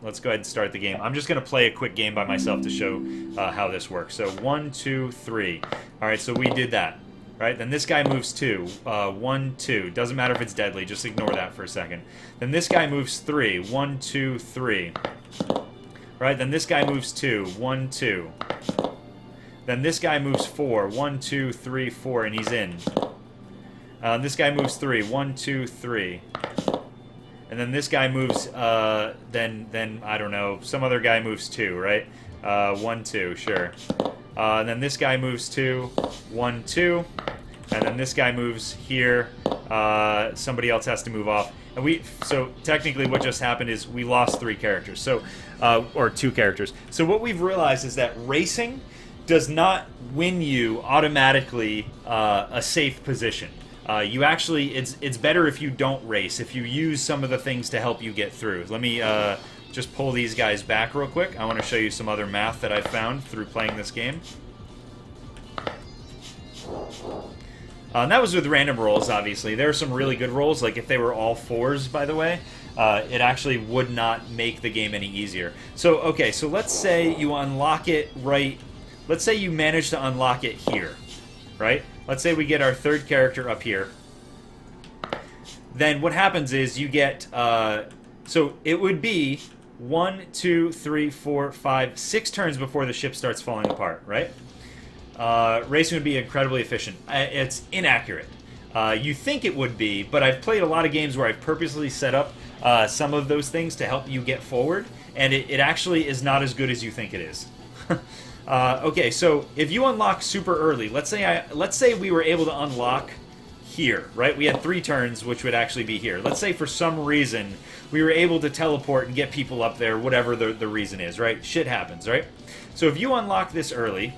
Let's go ahead and start the game. I'm just going to play a quick game by myself to show how this works. So 1, 2, 3. All right, so we did that. Right, then this guy moves 2. 1, 2. Doesn't matter if it's deadly. Just ignore that for a second. Then this guy moves 3. 1, 2, 3. Right, then this guy moves 2. 1, 2. Then this guy moves 4. 1, 2, 3, 4, and he's in. This guy moves 3. 1, 2, 3. And then this guy moves, then I don't know, some other guy moves 2, right? 1, 2, sure. And then this guy moves 2. 1, 2. And then this guy moves here. Somebody else has to move off. And so technically what just happened is we lost 3 characters. So, or 2 characters. So what we've realized is that racing does not win you automatically a safe position. You actually, it's better if you don't race, if you use some of the things to help you get through. Let me just pull these guys back real quick. I want to show you some other math that I found through playing this game. And that was with random rolls, obviously. There are some really good rolls, like if they were all 4s, by the way, it actually would not make the game any easier. So, okay, so let's say you unlock it right... Let's say you manage to unlock it here, right? Let's say we get our 3rd character up here. Then what happens is you get... so it would be 1, 2, 3, 4, 5, 6 turns before the ship starts falling apart, right? Racing would be incredibly efficient. It's inaccurate. You think it would be, but I've played a lot of games where I've purposely set up some of those things to help you get forward, and it actually is not as good as you think it is. Okay, so if you unlock super early, let's say we were able to unlock here, right? We had 3 turns, which would actually be here. Let's say for some reason we were able to teleport and get people up there, whatever the reason is, right? Shit happens, right? So if you unlock this early,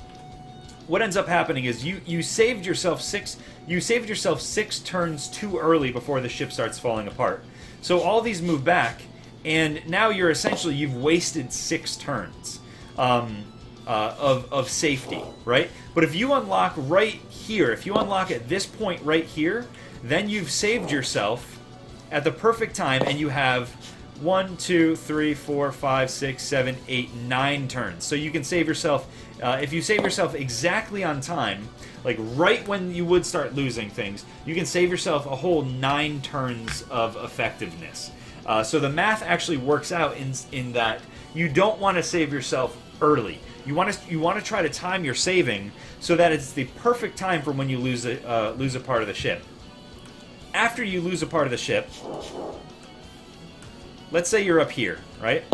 what ends up happening is you saved yourself 6 turns too early before the ship starts falling apart. So all these move back, and now you've wasted 6 turns of safety, right? But if you unlock right here, if you unlock at this point right here, then you've saved yourself at the perfect time, and you have 1, 2, 3, 4, 5, 6, 7, 8, 9 turns. So you can save yourself, if you save yourself exactly on time, like right when you would start losing things, you can save yourself a whole 9 turns of effectiveness. So the math actually works out in that you don't want to save yourself early. You want to try to time your saving so that it's the perfect time for when you lose a part of the ship. After you lose a part of the ship, let's say you're up here, right?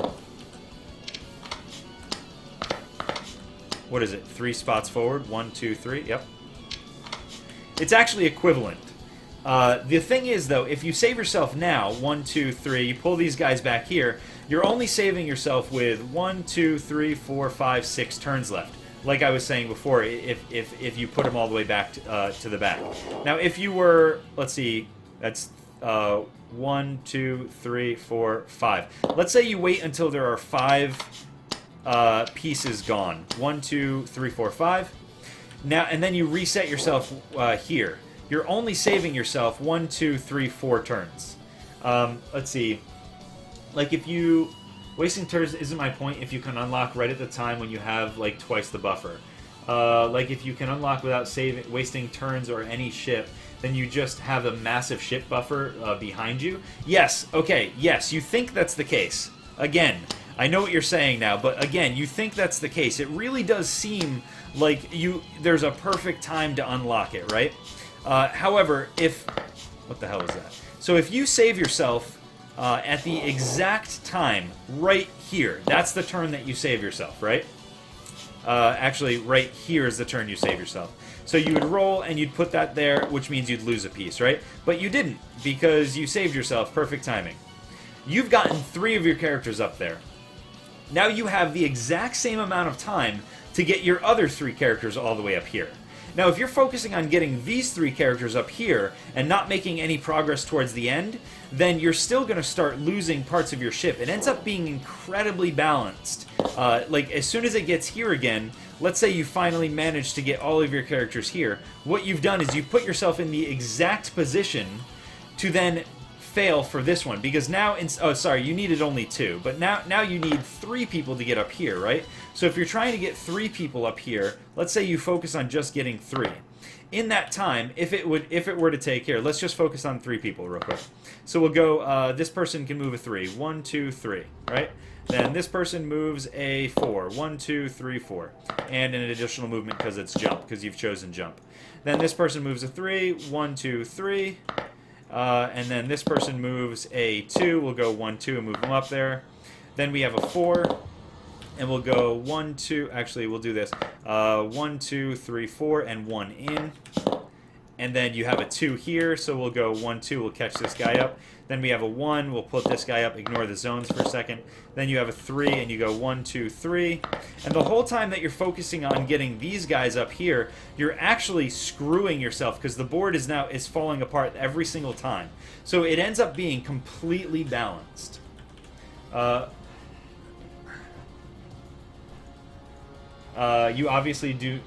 What is it? 3 spots forward. 1, 2, 3. Yep. It's actually equivalent. The thing is, though, if you save yourself now, 1, 2, 3, you pull these guys back here, you're only saving yourself with 1, 2, 3, 4, 5, 6 turns left. Like I was saying before, if you put them all the way back to the back. Now, if you were, let's see, that's 1, 2, 3, 4, 5. Let's say you wait until there are 5 pieces gone. 1, 2, 3, 4, 5. Now, and then you reset yourself here. You're only saving yourself 1, 2, 3, 4 turns. Let's see. Like if you... Wasting turns isn't my point if you can unlock right at the time when you have like twice the buffer. Like if you can unlock without wasting turns or any ship, then you just have a massive ship buffer behind you. Yes, okay, yes, you think that's the case. Again, I know what you're saying now, but again, you think that's the case. It really does seem like there's a perfect time to unlock it, right? However, what the hell is that? So if you save yourself at the exact time, right here, that's the turn that you save yourself, right? Actually, right here is the turn you save yourself. So you would roll and you'd put that there, which means you'd lose a piece, right? But you didn't, because you saved yourself. Perfect timing. You've gotten 3 of your characters up there. Now you have the exact same amount of time to get your other 3 characters all the way up here. Now, if you're focusing on getting these 3 characters up here and not making any progress towards the end, then you're still going to start losing parts of your ship. It ends up being incredibly balanced. Like, as soon as it gets here again, let's say you finally manage to get all of your characters here, what you've done is you've put yourself in the exact position to then fail for this one, because now, oh sorry, you needed only 2, but now you need 3 people to get up here, right? So if you're trying to get 3 people up here, let's say you focus on just getting 3. In that time, if it were to take here, let's just focus on 3 people real quick. So we'll go, this person can move a 3, 1, 2, 3, right? Then this person moves a 4, 1, 2, 3, 4, and an additional movement because it's jump, because you've chosen jump. Then this person moves a 3, 1, 2, 3. And then this person moves a 2. We'll go 1, 2 and move them up there. Then we have a 4. And we'll go 1, 2. Actually, we'll do this. 1, 2, 3, 4, and 1 in. And then you have a 2 here, so we'll go 1, 2. We'll catch this guy up. Then we have a 1. We'll put this guy up. Ignore the zones for a second. Then you have a 3, and you go 1, 2, 3. And the whole time that you're focusing on getting these guys up here, you're actually screwing yourself because the board is falling apart every single time. So it ends up being completely balanced. You obviously do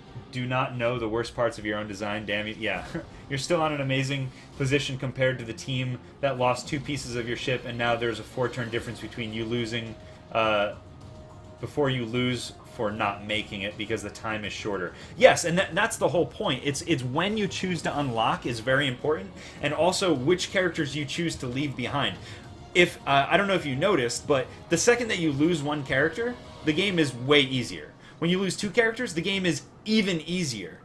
not know the worst parts of your own design. Damn it, yeah. You're still on an amazing position compared to the team that lost 2 pieces of your ship, and now there's a 4-turn difference between you losing before you lose for not making it because the time is shorter. Yes, and that's the whole point. It's when you choose to unlock is very important, and also which characters you choose to leave behind. If I don't know if you noticed, but the second that you lose 1 character, the game is way easier. When you lose 2 characters, the game is even easier.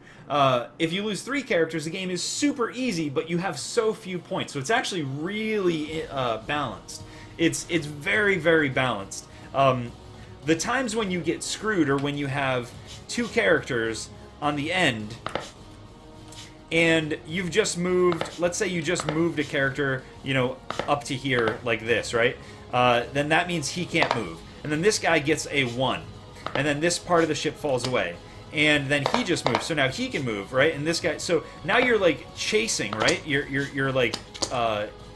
If you lose 3 characters, the game is super easy, but you have so few points. So it's actually really balanced. It's very, very balanced. The times when you get screwed are when you have 2 characters on the end, and you've just moved, let's say you just moved a character, up to here like this, right? Then that means he can't move. And then this guy gets a 1. And then this part of the ship falls away. And then he just moves, so now he can move, right? And this guy, so now you're like chasing, right? You're like,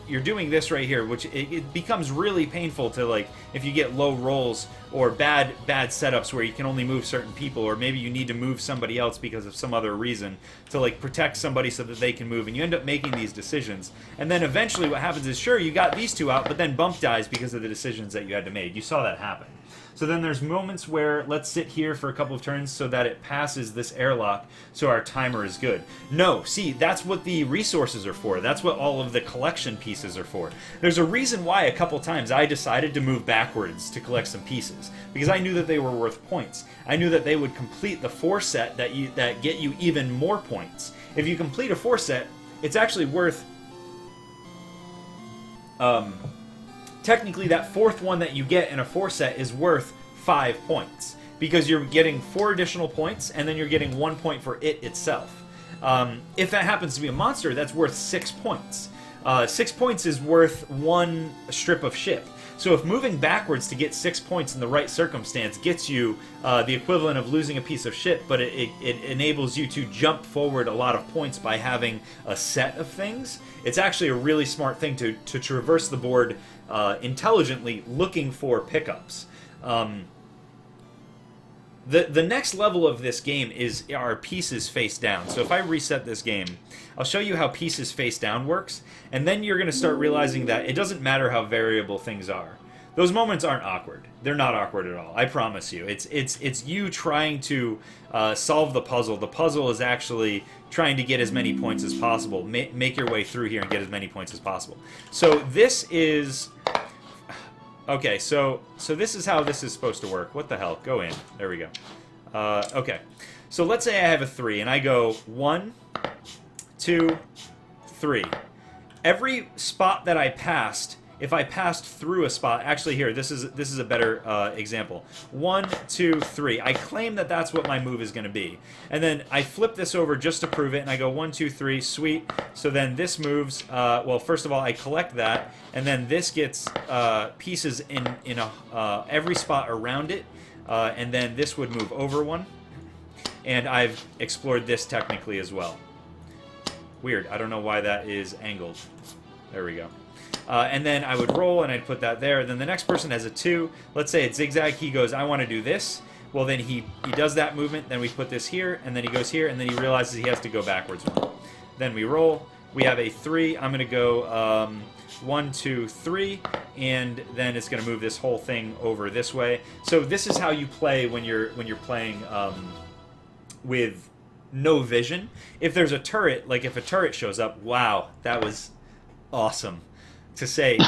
you're doing this right here, which it becomes really painful to, like, if you get low rolls or bad setups where you can only move certain people, or maybe you need to move somebody else because of some other reason to, like, protect somebody so that they can move, and you end up making these decisions. And then eventually what happens is, sure, you got these 2 out, but then Bump dies because of the decisions that you had to make. You saw that happen. So then there's moments where let's sit here for a couple of turns so that it passes this airlock so our timer is good. No, see, that's what the resources are for. That's what all of the collection pieces are for. There's a reason why a couple times I decided to move backwards to collect some pieces, because I knew that they were worth points. I knew that they would complete the 4 set that get you even more points. If you complete a 4 set, it's actually worth... technically that 4th one that you get in a 4 set is worth 5 points, because you're getting 4 additional points and then you're getting 1 point for it itself. If that happens to be a monster, that's worth 6 points. 6 points is worth 1 strip of ship. So if moving backwards to get 6 points in the right circumstance gets you the equivalent of losing a piece of shit, but it enables you to jump forward a lot of points by having a set of things, it's actually a really smart thing to traverse the board intelligently, looking for pickups. The next level of this game are pieces face down. So if I reset this game, I'll show you how pieces face down works, and then you're going to start realizing that it doesn't matter how variable things are. Those moments aren't awkward. They're not awkward at all. I promise you. It's you trying to solve the puzzle. The puzzle is actually trying to get as many points as possible. Make your way through here and get as many points as possible. So this is... Okay, so this is how this is supposed to work. What the hell? Go in. There we go. Okay. So let's say I have a 3, and I go 1, 2, 3. Every spot that I passed, if I passed through a spot... Actually, here, this is a better example. 1, 2, 3. I claim that that's what my move is going to be. And then I flip this over just to prove it, and I go 1, 2, 3, sweet. So then this moves... well, first of all, I collect that, and then this gets pieces in every spot around it, and then this would move over one. And I've explored this technically as well. Weird. I don't know why that is angled. There we go. And then I would roll, and I'd put that there. Then the next person has a 2. Let's say it's zigzag. He goes, I want to do this. Well, then he does that movement. Then we put this here, and then he goes here, and then he realizes he has to go backwards. Then we roll. We have a 3. I'm going to go 1, 2, 3, and then it's going to move this whole thing over this way. So this is how you play when you're playing with no vision. If there's a turret, like if a turret shows up, wow, that was awesome. To say,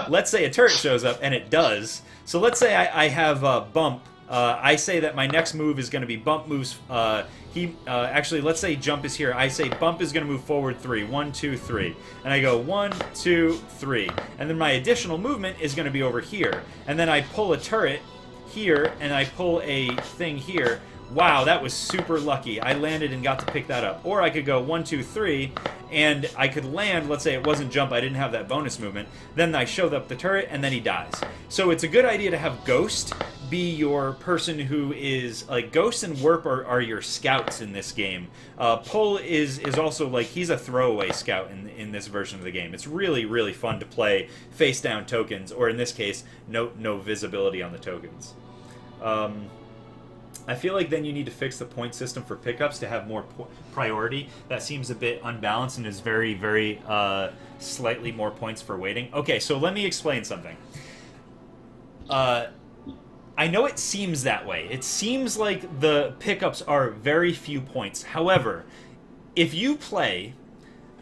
let's say a turret shows up, and it does. So let's say I have a bump. I say that my next move is going to be bump moves. Actually, let's say jump is here. I say bump is going to move forward 3. 1, 2, 3. And I go 1, 2, 3. And then my additional movement is going to be over here. And then I pull a turret here, and I pull a thing here. Wow, that was super lucky. I landed and got to pick that up. Or I could go 1, 2, 3, and I could land. Let's say it wasn't jump. I didn't have that bonus movement. Then I showed up the turret, and then he dies. So it's a good idea to have Ghost be your person who is... Like, Ghost and Warp are your scouts in this game. Pull is also, like, he's a throwaway scout in this version of the game. It's really, really fun to play face-down tokens, or in this case, no visibility on the tokens. I feel like then you need to fix the point system for pickups to have more priority. That seems a bit unbalanced and is very, very slightly more points for waiting. Okay, so let me explain something. I know it seems that way. It seems like the pickups are very few points. However, if you play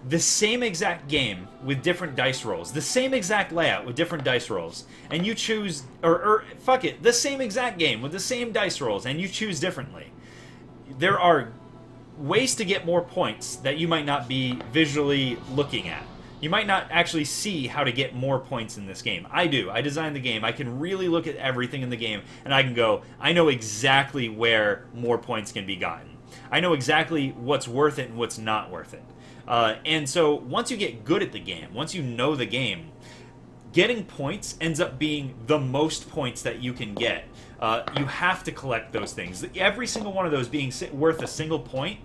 the same exact game with different dice rolls, the same exact layout with different dice rolls, and you choose, or fuck it, the same exact game with the same dice rolls, and you choose differently, there are ways to get more points that you might not be visually looking at. You might not actually see how to get more points in this game. I do. I designed the game. I can really look at everything in the game, and I can go, I know exactly where more points can be gotten. I know exactly what's worth it and what's not worth it. And so once you get good at the game, once you know the game, getting points ends up being the most points that you can get. You have to collect those things. Every single one of those being worth a single point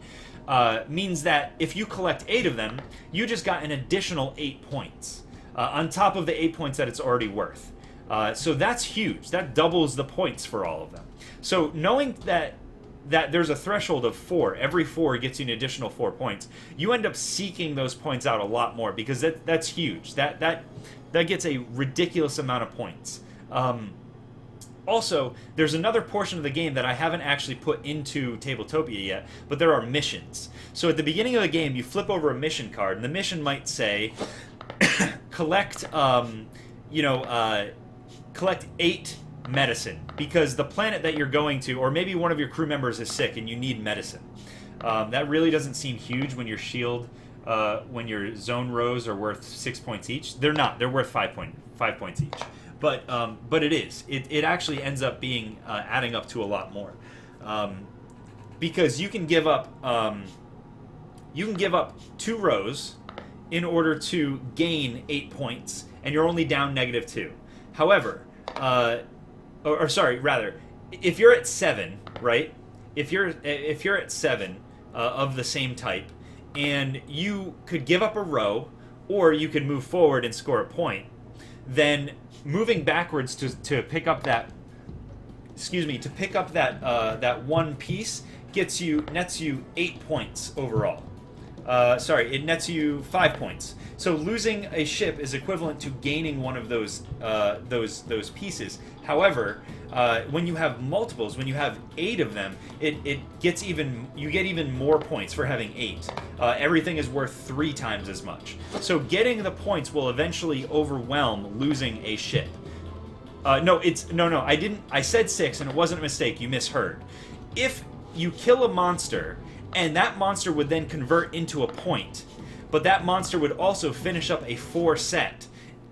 means that if you collect 8 of them, you just got an additional 8 points on top of the 8 points that it's already worth. So that's huge. That doubles the points for all of them. So knowing that there's a threshold of 4. Every 4 gets you an additional 4 points. You end up seeking those points out a lot more because that's huge. That gets a ridiculous amount of points. Also, there's another portion of the game that I haven't actually put into Tabletopia yet, but there are missions. So at the beginning of the game, you flip over a mission card, and the mission might say, collect, collect 8 medicine, because the planet that you're going to, or maybe one of your crew members is sick and you need medicine. That really doesn't seem huge when your shield, when your zone rows are worth 6 points each. They're not. They're worth 5 points each. But it is. It actually ends up being adding up to a lot more, because you can give up 2 rows in order to gain 8 points, and you're only down -2. However, or sorry, rather, if you're at 7, right? If you're at 7 of the same type, and you could give up a row, or you could move forward and score a point, then moving backwards to pick up that, that one piece nets you 8 points overall. It nets you 5 points. So losing a ship is equivalent to gaining one of those pieces. However, when you have multiples, when you have 8 of them, you get even more points for having 8. Everything is worth 3 times as much. So getting the points will eventually overwhelm losing a ship. No, I didn't. I said 6, and it wasn't a mistake. You misheard. If you kill a monster, and that monster would then convert into a point, but that monster would also finish up a 4 set,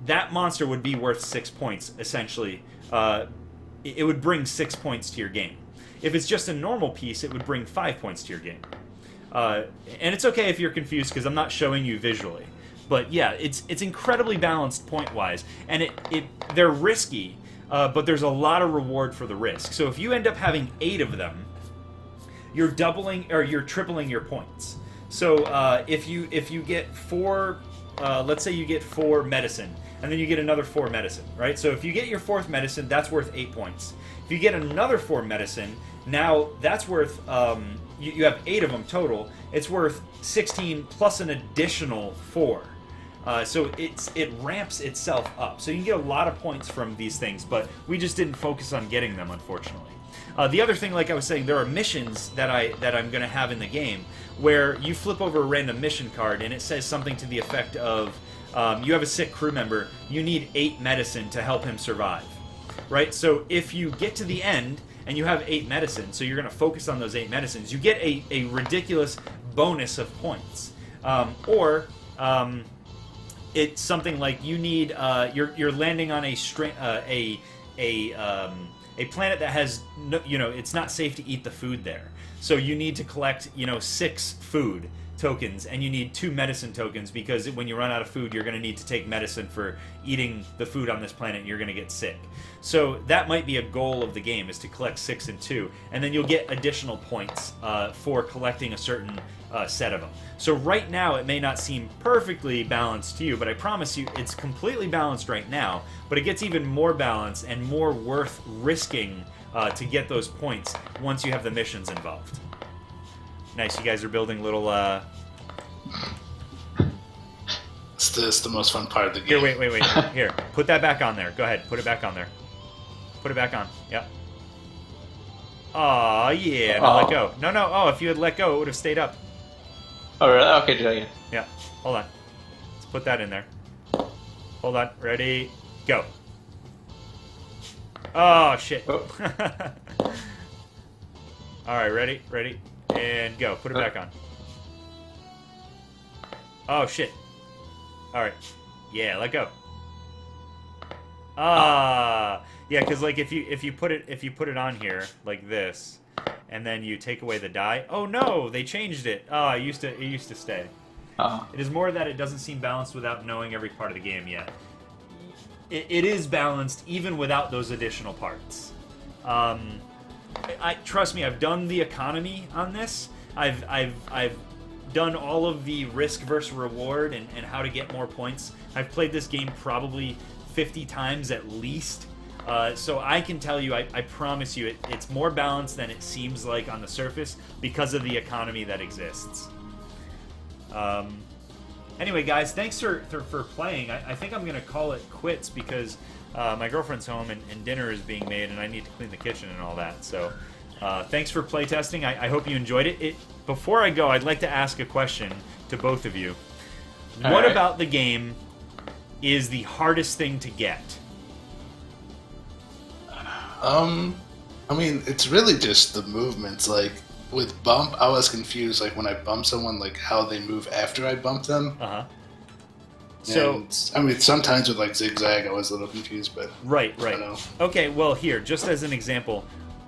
that monster would be worth 6 points, essentially. It would bring 6 points to your game. If it's just a normal piece, it would bring 5 points to your game. And it's okay if you're confused, because I'm not showing you visually. But yeah, it's incredibly balanced point-wise, and they're risky, but there's a lot of reward for the risk. So if you end up having 8 of them, you're tripling your points. So if you get 4, let's say you get 4 medicine, and then you get another 4 medicine, right? So if you get your 4th medicine, that's worth 8 points. If you get another 4 medicine, now that's worth, you have 8 of them total, it's worth 16 plus an additional 4. So it ramps itself up. So you can get a lot of points from these things, but we just didn't focus on getting them, unfortunately. The other thing, like I was saying, there are missions that I'm going to have in the game where you flip over a random mission card and it says something to the effect of, you have a sick crew member, you need 8 medicine to help him survive. Right? So if you get to the end and you have 8 medicine, so you're going to focus on those 8 medicines, you get a ridiculous bonus of points. It's something like you need, you're landing on a planet that has no, it's not safe to eat the food there. So you need to collect, 6 food tokens, and you need 2 medicine tokens, because when you run out of food, you're going to need to take medicine for eating the food on this planet, and you're going to get sick. So that might be a goal of the game, is to collect 6 and 2, and then you'll get additional points for collecting a certain set of them. So right now, it may not seem perfectly balanced to you, but I promise you, it's completely balanced right now, but it gets even more balanced and more worth risking to get those points once you have the missions involved. Nice, you guys are building little, It's the most fun part of the game. Here, wait. Here, put that back on there. Go ahead, put it back on there. Put it back on. Yep. Aw, yeah, no, let go. No, if you had let go, it would have stayed up. Oh, really? Okay, do that again. Yeah, hold on. Let's put that in there. Hold on, ready, go. Oh, shit. Oh. Alright, ready, and go. Put it back on. Oh, shit. Alright. Yeah, let go. Yeah, because like if you put it on here like this, and then you take away the die. Oh no, they changed it. Oh, it used to stay. It is more that it doesn't seem balanced without knowing every part of the game yet. It is balanced even without those additional parts. Trust me, I've done the economy on this. I've done all of the risk versus reward and how to get more points. I've played this game probably 50 times at least. So I can tell you, I promise you, it's more balanced than it seems like on the surface because of the economy that exists. Anyway, guys, thanks for playing. I think I'm going to call it quits because my girlfriend's home and dinner is being made and I need to clean the kitchen and all that. So thanks for playtesting. I hope you enjoyed it. Before I go, I'd like to ask a question to both of you. What about the game is the hardest thing to get? I mean, it's really just the movements. Like, with bump, I was confused, like, when I bump someone, like, how they move after I bump them. Uh-huh. So, I mean, sometimes with, like, zigzag, I was a little confused, but... Right. I don't know. Okay, well, here, just as an example,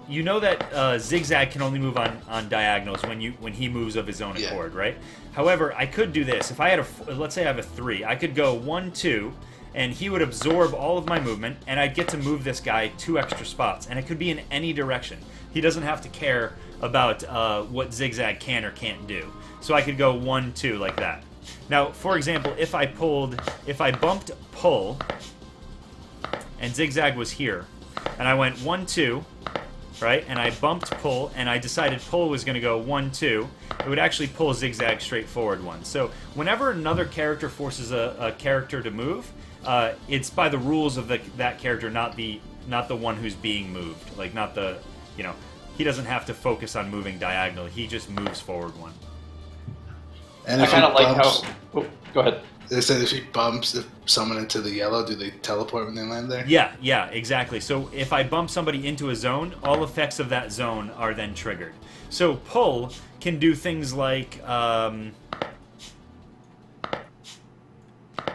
you know that zigzag can only move on diagonals when he moves of his own accord, right? However, I could do this. If I had let's say I have a 3, I could go 1, 2, and he would absorb all of my movement, and I'd get to move this guy 2 extra spots, and it could be in any direction. He doesn't have to care about what Zigzag can or can't do. So I could go 1, 2 like that. Now, for example, if I bumped pull, and Zigzag was here, and I went 1, 2, right, and I bumped pull, and I decided pull was going to go 1, 2, it would actually pull Zigzag straight forward 1. So whenever another character forces a character to move, it's by the rules of that character, not the one who's being moved. Like, not the, you know, he doesn't have to focus on moving diagonally. He just moves forward 1. And I if kind he of like bumps, how. Oh, go ahead. they said if he bumps someone into the yellow, do they teleport when they land there? Yeah, exactly. So if I bump somebody into a zone, all effects of that zone are then triggered. So pull can do things like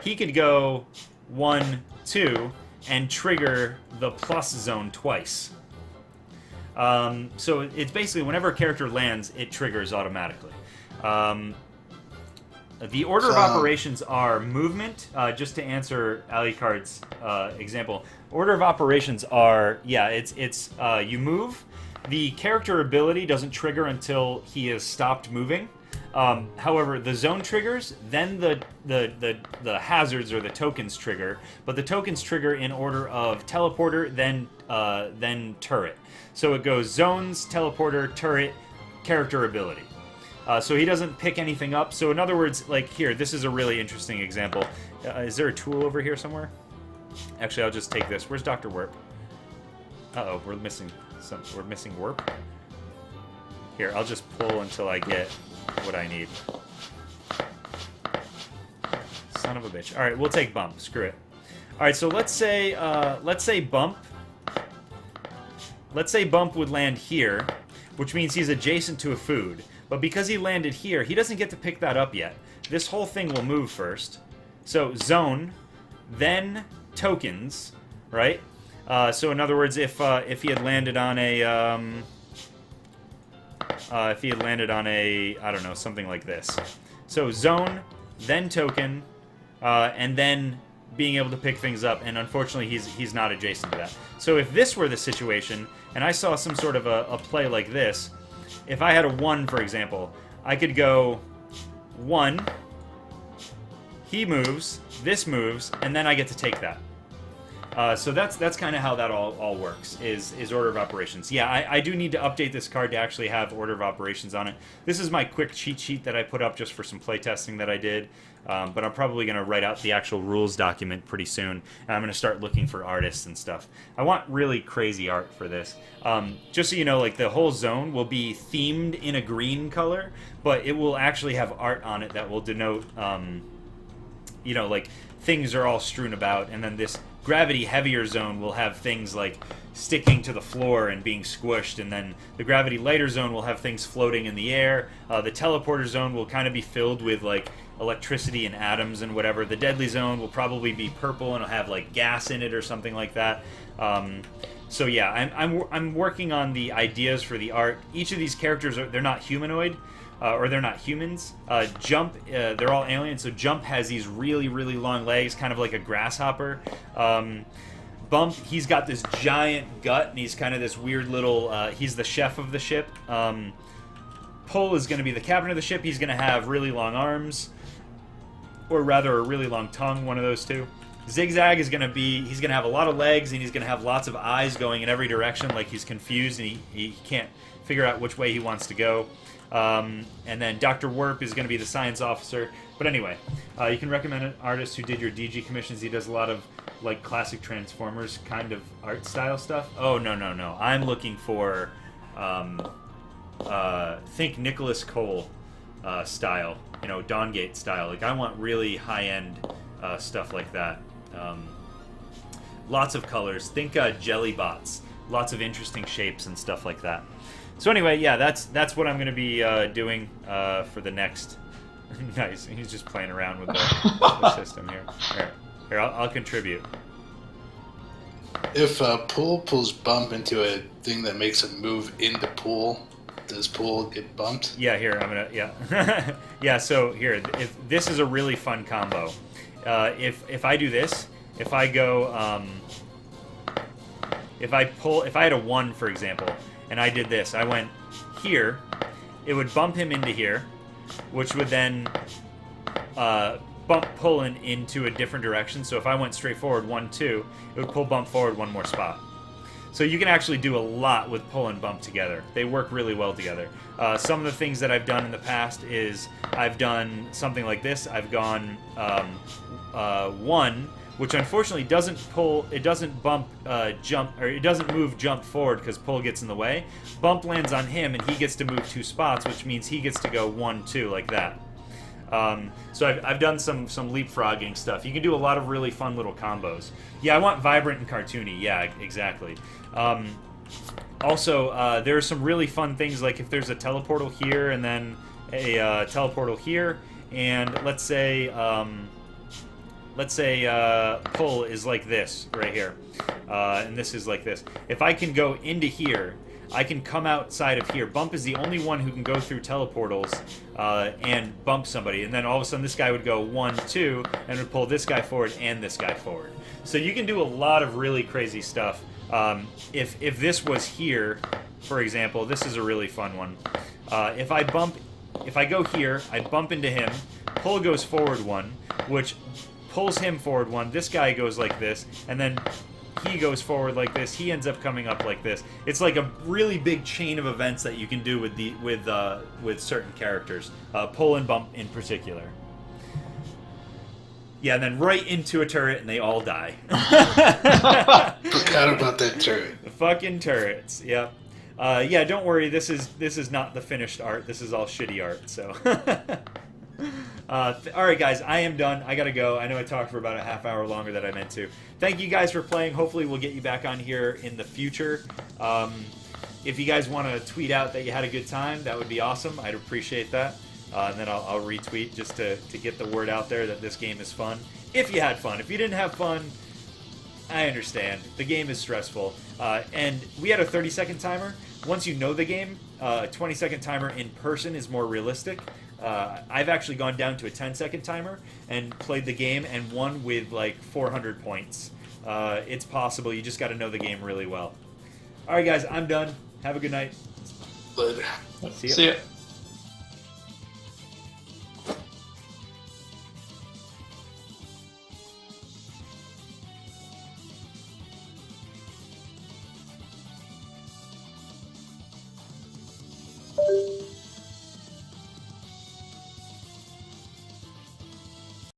he could go 1, 2 and trigger the plus zone twice. So it's basically whenever a character lands, it triggers automatically. The order of operations are movement. Just to answer Alicard's example, order of operations are it's you move. The character ability doesn't trigger until he has stopped moving. However, the zone triggers, then the hazards or the tokens trigger, but the tokens trigger in order of teleporter, then turret. So it goes zones, teleporter, turret, character ability. So he doesn't pick anything up. So in other words, like here, this is a really interesting example. Is there a tool over here somewhere? Actually, I'll just take this. Where's Dr. Warp? Uh-oh, we're missing Warp. Here, I'll just pull until I get what I need. Son of a bitch. All right, we'll take bump. Screw it. All right, so let's say bump. Let's say bump would land here, which means he's adjacent to a food. But because he landed here, he doesn't get to pick that up yet. This whole thing will move first. So zone, then tokens, right? So in other words, if he had landed on a I don't know, something like this. So zone, then token, and then being able to pick things up. And unfortunately, he's not adjacent to that. So if this were the situation, and I saw some sort of a play like this. If I had a 1, for example, I could go 1, he moves, this moves, and then I get to take that. So that's kind of how that all works, is order of operations. Yeah, I do need to update this card to actually have order of operations on it. This is my quick cheat sheet that I put up just for some playtesting that I did. But I'm probably going to write out the actual rules document pretty soon. And I'm going to start looking for artists and stuff. I want really crazy art for this. Just so you know, like the whole zone will be themed in a green color, but it will actually have art on it that will denote, you know, like things are all strewn about. And then this gravity heavier zone will have things like sticking to the floor and being squished, and then the gravity lighter zone will have things floating in the air. The teleporter zone will kind of be filled with like electricity and atoms and whatever. The deadly zone will probably be purple and it'll have like gas in it or something like that. So yeah, I'm working on the ideas for the art. Each of these characters they're not humanoid, or they're not humans. Jump, they're all aliens. So Jump has these really long legs, kind of like a grasshopper. Bump, he's got this giant gut, and he's kind of this weird little. He's the chef of the ship. Pull is going to be the captain of the ship. He's going to have really long arms, or rather a really long tongue, one of those two. Zigzag is going to be, he's going to have a lot of legs, and he's going to have lots of eyes going in every direction, like he's confused, and he can't figure out which way he wants to go. And then Dr. Warp is going to be the science officer. But anyway, you can recommend an artist who did your DG commissions. He does a lot of like classic Transformers kind of art style stuff. Oh, no. I'm looking for, think Nicholas Cole style, you know, Dawngate style. Like, I want really high-end stuff like that. Lots of colors. Think jelly bots. Lots of interesting shapes and stuff like that. So anyway, yeah, that's what I'm going to be doing for the next... Nice. He's just playing around with the system here. Here, I'll contribute. If Pool pulls Bump into a thing that makes him move into Pool, does Pool get bumped? Yeah, here, I'm going to... Yeah. Yeah, so here, if this is a really fun combo. If I do this, if I go, if I had a 1, for example, and I did this, I went here, it would bump him into here, which would then bump Pullen into a different direction. So if I went straight forward 1, 2, it would pull bump forward 1 more spot. So you can actually do a lot with pull and bump together. They work really well together. Some of the things that I've done in the past is I've done something like this. I've gone 1, which unfortunately doesn't pull. It doesn't bump jump, or it doesn't move jump forward because pull gets in the way. Bump lands on him and he gets to move 2 spots, which means he gets to go 1, 2 like that. So I've done some leapfrogging stuff. You can do a lot of really fun little combos. Yeah, I want vibrant and cartoony. Yeah, exactly. Also, there are some really fun things, like if there's a teleportal here and then a teleportal here, and let's say pull is like this right here, and this is like this. If I can go into here, I can come outside of here. Bump is the only one who can go through teleportals and bump somebody. And then all of a sudden this guy would go 1, 2, and would pull this guy forward and this guy forward. So you can do a lot of really crazy stuff. If this was here, for example, this is a really fun one. If I go here, I bump into him, pull goes forward 1, which pulls him forward 1. This guy goes like this, and then he goes forward like this. He ends up coming up like this. It's like a really big chain of events that you can do with certain characters, pull and bump in particular. Yeah, and then right into a turret, and they all die. Forgot about that turret. The fucking turrets. Yep. Yeah, don't worry. This is not the finished art. This is all shitty art. So. Alright guys, I am done. I gotta go. I know I talked for about a half hour longer than I meant to. Thank you guys for playing. Hopefully we'll get you back on here in the future. If you guys want to tweet out that you had a good time, that would be awesome. I'd appreciate that. And then I'll retweet just to get the word out there that this game is fun. If you had fun. If you didn't have fun, I understand. The game is stressful. And we had a 30-second timer. Once you know the game, a 20-second timer in person is more realistic. I've actually gone down to a 10-second timer and played the game and won with like 400 points. It's possible. You just got to know the game really well. All right, guys, I'm done. Have a good night. Later. See ya. See ya.